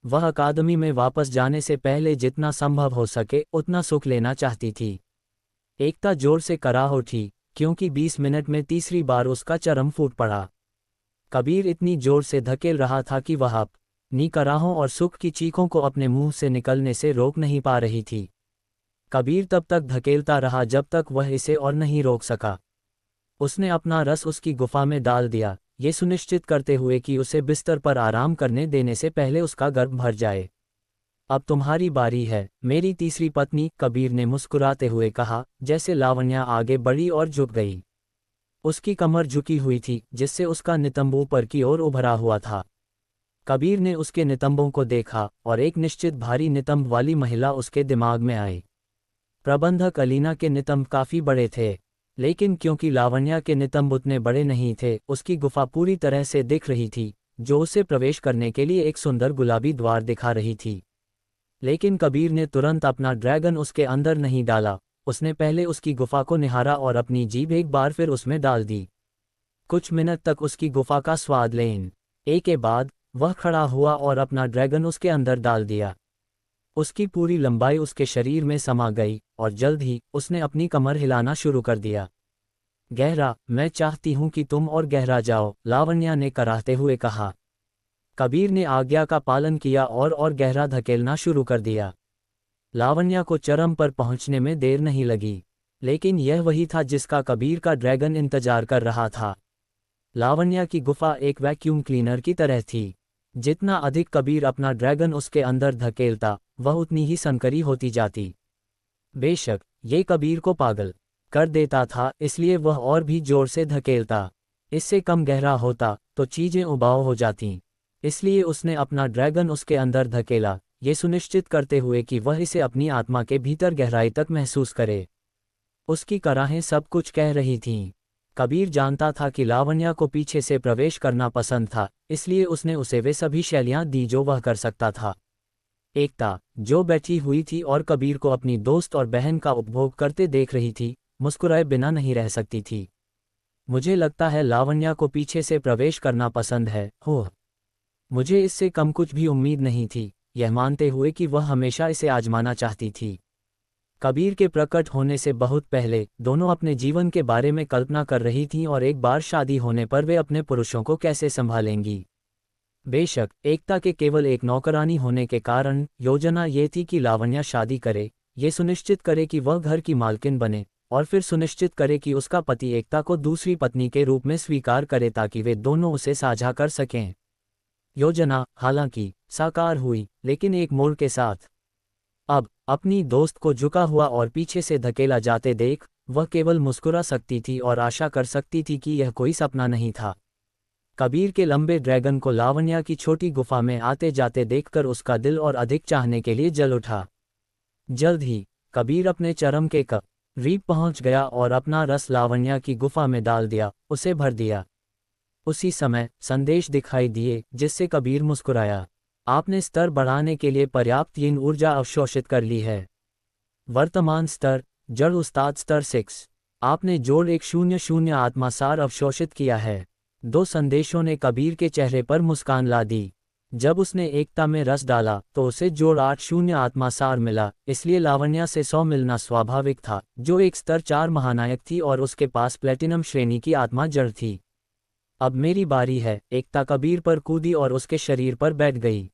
वह अकादमी में वापस जाने से पहले जितना संभव हो सके उतना सुख लेना चाहती थी। एकता जोर से कराह उठी, क्योंकि 20 मिनट में तीसरी बार उसका चरम फूट पड़ा। कबीर इतनी जोर से धकेल रहा था कि वह अपनी कराहों और सुख की चीखों को अपने मुंह से निकलने से रोक नहीं पा रही थी। कबीर तब तक धकेलता रहा जब तक वह इसे और नहीं रोक सका। उसने अपना रस उसकी गुफा में डाल दिया, ये सुनिश्चित करते हुए कि उसे बिस्तर पर आराम करने देने से पहले उसका गर्भ भर जाए। अब तुम्हारी बारी है, मेरी तीसरी पत्नी, कबीर ने मुस्कुराते हुए कहा, जैसे लावण्या आगे बढ़ी और झुक गई। उसकी कमर झुकी हुई थी, जिससे उसका नितंब ऊपर की ओर उभरा हुआ था। कबीर ने उसके नितंबों को देखा, और एक निश्चित भारी नितंब वाली महिला उसके दिमाग में आई। प्रबंधक अलीना के नितंब काफी बड़े थे, लेकिन क्योंकि लावण्या के नितंब उतने बड़े नहीं थे, उसकी गुफा पूरी तरह से दिख रही थी, जो उसे प्रवेश करने के लिए एक सुंदर गुलाबी द्वार दिखा रही थी। लेकिन कबीर ने तुरंत अपना ड्रैगन उसके अंदर नहीं डाला, उसने पहले उसकी गुफा को निहारा और अपनी जीभ एक बार फिर उसमें डाल दी। कुछ मिनट तक उसकी गुफा का स्वाद लेने के बाद वह खड़ा हुआ और अपना ड्रैगन उसके अंदर डाल दिया। उसकी पूरी लंबाई उसके शरीर में समा गई, और जल्द ही उसने अपनी कमर हिलाना शुरू कर दिया। गहरा, मैं चाहती हूं कि तुम और गहरा जाओ, लावण्या ने कराहते हुए कहा। कबीर ने आज्ञा का पालन किया और गहरा धकेलना शुरू कर दिया। लावण्या को चरम पर पहुंचने में देर नहीं लगी, लेकिन यह वही था जिसका कबीर का ड्रैगन इंतजार कर रहा था। लावण्या की गुफा एक वैक्यूम क्लीनर की तरह थी। जितना अधिक कबीर अपना ड्रैगन उसके अंदर धकेलता, वह उतनी ही सनकरी होती जाती। बेशक ये कबीर को पागल कर देता था, इसलिए वह और भी जोर से धकेलता। इससे कम गहरा होता तो चीजें उबाऊ हो जातीं, इसलिए उसने अपना ड्रैगन उसके अंदर धकेला, ये सुनिश्चित करते हुए कि वह इसे अपनी आत्मा के भीतर गहराई तक महसूस करे। उसकी कराहें सब कुछ कह रही थीं। कबीर जानता था कि लावण्या को पीछे से प्रवेश करना पसंद था, इसलिए उसने उसे वे सभी शैलियां दी जो वह कर सकता था। एकता, जो बैठी हुई थी और कबीर को अपनी दोस्त और बहन का उपभोग करते देख रही थी, मुस्कुराए बिना नहीं रह सकती थी। मुझे लगता है लावण्या को पीछे से प्रवेश करना पसंद है, हो। मुझे इससे कम कुछ भी उम्मीद नहीं थी, यह मानते हुए कि वह हमेशा इसे आजमाना चाहती थी। कबीर के प्रकट होने से बहुत पहले दोनों अपने जीवन के बारे में कल्पना कर रही थीं और एक बार शादी होने पर वे अपने पुरुषों को कैसे संभालेंगी। बेशक एकता के केवल एक नौकरानी होने के कारण योजना ये थी कि लावण्या शादी करे, ये सुनिश्चित करे कि वह घर की मालकिन बने, और फिर सुनिश्चित करे कि उसका पति एकता को दूसरी पत्नी के रूप में स्वीकार करे ताकि वे दोनों उसे साझा कर सकें। योजना हालांकि साकार हुई, लेकिन एक मोड़ के साथ। अब अपनी दोस्त को झुका हुआ और पीछे से धकेला जाते देख वह केवल मुस्कुरा सकती थी और आशा कर सकती थी कि यह कोई सपना नहीं था। कबीर के लंबे ड्रैगन को लावण्या की छोटी गुफा में आते जाते देखकर उसका दिल और अधिक चाहने के लिए जल उठा। जल्द ही कबीर अपने चरम के करीब पहुंच गया और अपना रस लावण्या की गुफा में डाल दिया, उसे भर दिया। उसी समय संदेश दिखाई दिए जिससे कबीर मुस्कुराया। आपने स्तर बढ़ाने के लिए पर्याप्त यीन ऊर्जा अवशोषित कर ली है। वर्तमान स्तर जड़ उस्ताद स्तर 6। आपने जोड़ 100 आत्मासार अवशोषित किया है। 2 संदेशों ने कबीर के चेहरे पर मुस्कान ला दी। जब उसने एकता में रस डाला तो उसे जोड़ 80 आत्मासार मिला, इसलिए लावण्या से 100 मिलना स्वाभाविक था, जो एक स्तर 4 महानायक थी और उसके पास प्लेटिनम श्रेणी की आत्मा जड़ थी। अब मेरी बारी है, एकता कबीर पर कूदी और उसके शरीर पर बैठ गई।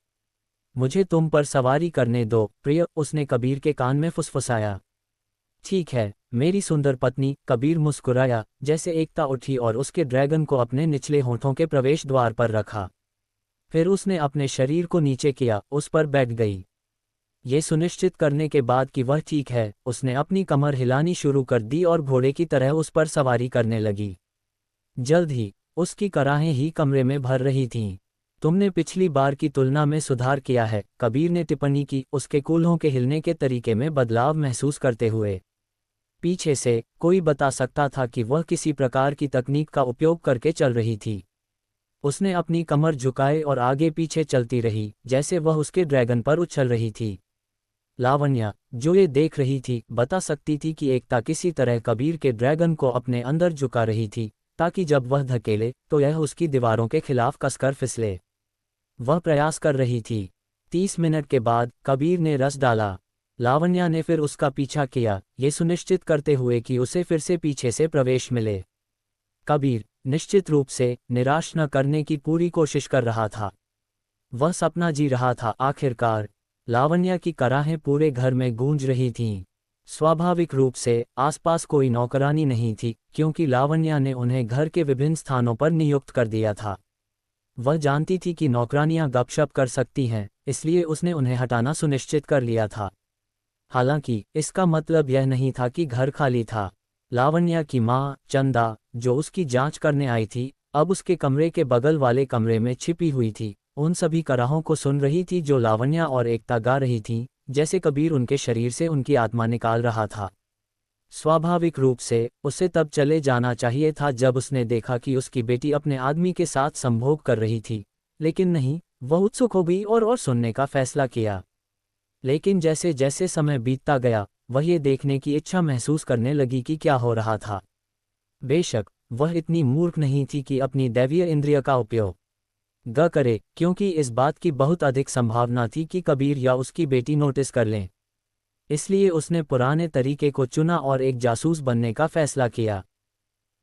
मुझे तुम पर सवारी करने दो प्रिय, उसने कबीर के कान में फुसफुसाया। ठीक है मेरी सुंदर पत्नी, कबीर मुस्कुराया जैसे एकता उठी और उसके ड्रैगन को अपने निचले होठों के प्रवेश द्वार पर रखा। फिर उसने अपने शरीर को नीचे किया, उस पर बैठ गई। ये सुनिश्चित करने के बाद कि वह ठीक है, उसने अपनी कमर हिलानी शुरू कर दी और घोड़े की तरह उस पर सवारी करने लगी। जल्द ही उसकी कराहें ही कमरे में भर रही थीं। तुमने पिछली बार की तुलना में सुधार किया है, कबीर ने टिप्पणी की, उसके कूल्हों के हिलने के तरीके में बदलाव महसूस करते हुए। पीछे से कोई बता सकता था कि वह किसी प्रकार की तकनीक का उपयोग करके चल रही थी। उसने अपनी कमर झुकाए और आगे पीछे चलती रही जैसे वह उसके ड्रैगन पर उछल रही थी। लावण्या, जो ये देख रही थी, बता सकती थी कि एकता किसी तरह कबीर के ड्रैगन को अपने अंदर झुका रही थी, ताकि जब वह धकेले तो यह उसकी दीवारों के खिलाफ कसकर फिसले। वह प्रयास कर रही थी। 30 मिनट के बाद कबीर ने रस डाला। लावण्या ने फिर उसका पीछा किया, ये सुनिश्चित करते हुए कि उसे फिर से पीछे से प्रवेश मिले। कबीर निश्चित रूप से निराश न करने की पूरी कोशिश कर रहा था। वह सपना जी रहा था। आखिरकार लावण्या की कराहें पूरे घर में गूंज रही थीं। स्वाभाविक रूप से आसपास कोई नौकरानी नहीं थी, क्योंकि लावण्या ने उन्हें घर के विभिन्न स्थानों पर नियुक्त कर दिया था। वह जानती थी कि नौकरानियां गपशप कर सकती हैं, इसलिए उसने उन्हें हटाना सुनिश्चित कर लिया था। हालांकि इसका मतलब यह नहीं था कि घर खाली था। लावण्या की माँ चंदा, जो उसकी जांच करने आई थी, अब उसके कमरे के बगल वाले कमरे में छिपी हुई थी, उन सभी कराहों को सुन रही थी जो लावण्या और एकता गा रही थीं, जैसे कबीर उनके शरीर से उनकी आत्मा निकाल रहा था। स्वाभाविक रूप से उसे तब चले जाना चाहिए था जब उसने देखा कि उसकी बेटी अपने आदमी के साथ संभोग कर रही थी, लेकिन नहीं, वह उत्सुक हो गई और सुनने का फैसला किया। लेकिन जैसे जैसे समय बीतता गया, वह ये देखने की इच्छा महसूस करने लगी कि क्या हो रहा था। बेशक वह इतनी मूर्ख नहीं थी कि अपनी दैवीय इंद्रिय का उपयोग करे, क्योंकि इस बात की बहुत अधिक संभावना थी कि कबीर या उसकी बेटी नोटिस कर लें। इसलिए उसने पुराने तरीके को चुना और एक जासूस बनने का फैसला किया।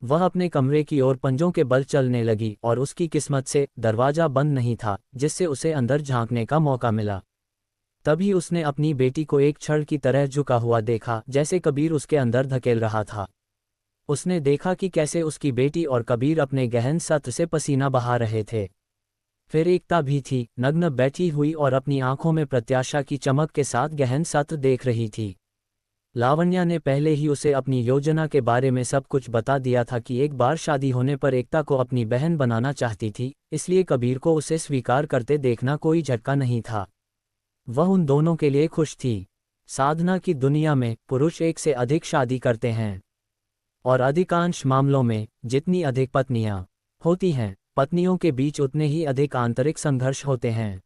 वह अपने कमरे की ओर पंजों के बल चलने लगी और उसकी किस्मत से दरवाजा बंद नहीं था, जिससे उसे अंदर झांकने का मौका मिला। तभी उसने अपनी बेटी को एक छड़ की तरह झुका हुआ देखा, जैसे कबीर उसके अंदर धकेल रहा था। उसने देखा कि कैसे उसकी बेटी और कबीर अपने गहन सत्र से पसीना बहा रहे थे। फिर एकता भी थी, नग्न बैठी हुई और अपनी आंखों में प्रत्याशा की चमक के साथ गहन सत्र देख रही थी। लावण्या ने पहले ही उसे अपनी योजना के बारे में सब कुछ बता दिया था कि एक बार शादी होने पर एकता को अपनी बहन बनाना चाहती थी, इसलिए कबीर को उसे स्वीकार करते देखना कोई झटका नहीं था। वह उन दोनों के लिए खुश थी। साधना की दुनिया में पुरुष एक से अधिक शादी करते हैं, और अधिकांश मामलों में जितनी अधिक पत्नियां होती हैं, पत्नियों के बीच उतने ही अधिक आंतरिक संघर्ष होते हैं।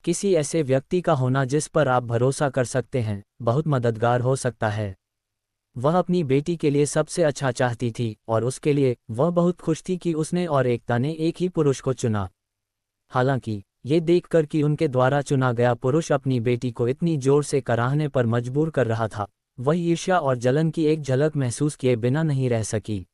किसी ऐसे व्यक्ति का होना जिस पर आप भरोसा कर सकते हैं बहुत मददगार हो सकता है। वह अपनी बेटी के लिए सबसे अच्छा चाहती थी और उसके लिए वह बहुत खुश थी कि उसने और एकता ने एक ही पुरुष को चुना। हालांकि ये देखकर कि उनके द्वारा चुना गया पुरुष अपनी बेटी को इतनी जोर से कराहने पर मजबूर कर रहा था, वह ईर्ष्या और जलन की एक झलक महसूस किए बिना नहीं रह सकी।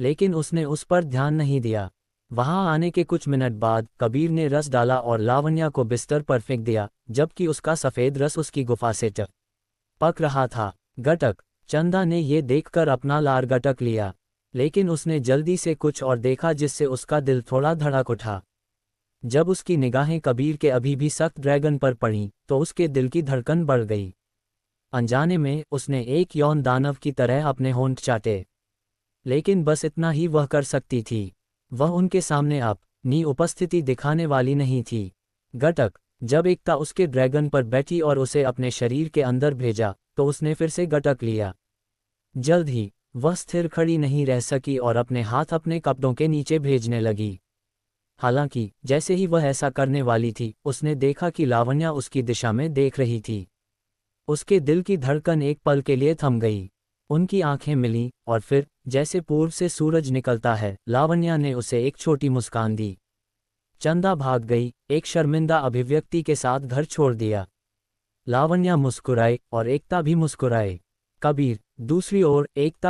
लेकिन उसने उस पर ध्यान नहीं दिया। वहां आने के कुछ मिनट बाद कबीर ने रस डाला और लावण्या को बिस्तर पर फेंक दिया, जबकि उसका सफ़ेद रस उसकी गुफा से टपक रहा था। गटक। चंदा ने ये देखकर अपना लार गटक लिया, लेकिन उसने जल्दी से कुछ और देखा जिससे उसका दिल थोड़ा धड़क उठा। जब उसकी निगाहें कबीर के अभी भी सख्त ड्रैगन पर पड़ीं, तो उसके दिल की धड़कन बढ़ गई। अनजाने में उसने एक यौन दानव की तरह अपने होंठ चाटे। लेकिन बस इतना ही वह कर सकती थी। वह उनके सामने अपनी उपस्थिति दिखाने वाली नहीं थी। गटक। जब एकता उसके ड्रैगन पर बैठी और उसे अपने शरीर के अंदर भेजा, तो उसने फिर से गटक लिया। जल्द ही वह स्थिर खड़ी नहीं रह सकी और अपने हाथ अपने कपड़ों के नीचे भेजने लगी। हालांकि जैसे ही वह ऐसा करने वाली थी, उसने देखा कि लावण्या उसकी दिशा में देख रही थी। उसके दिल की धड़कन एक पल के लिए थम गई। उनकी आंखें मिलीं और फिर, जैसे पूर्व से सूरज निकलता है, लावण्या ने उसे एक छोटी मुस्कान दी। चंदा भाग गई, एक शर्मिंदा अभिव्यक्ति के साथ घर छोड़ दिया। लावण्या मुस्कुराई और एकता भी मुस्कुराए। कबीर। दूसरी ओर एकता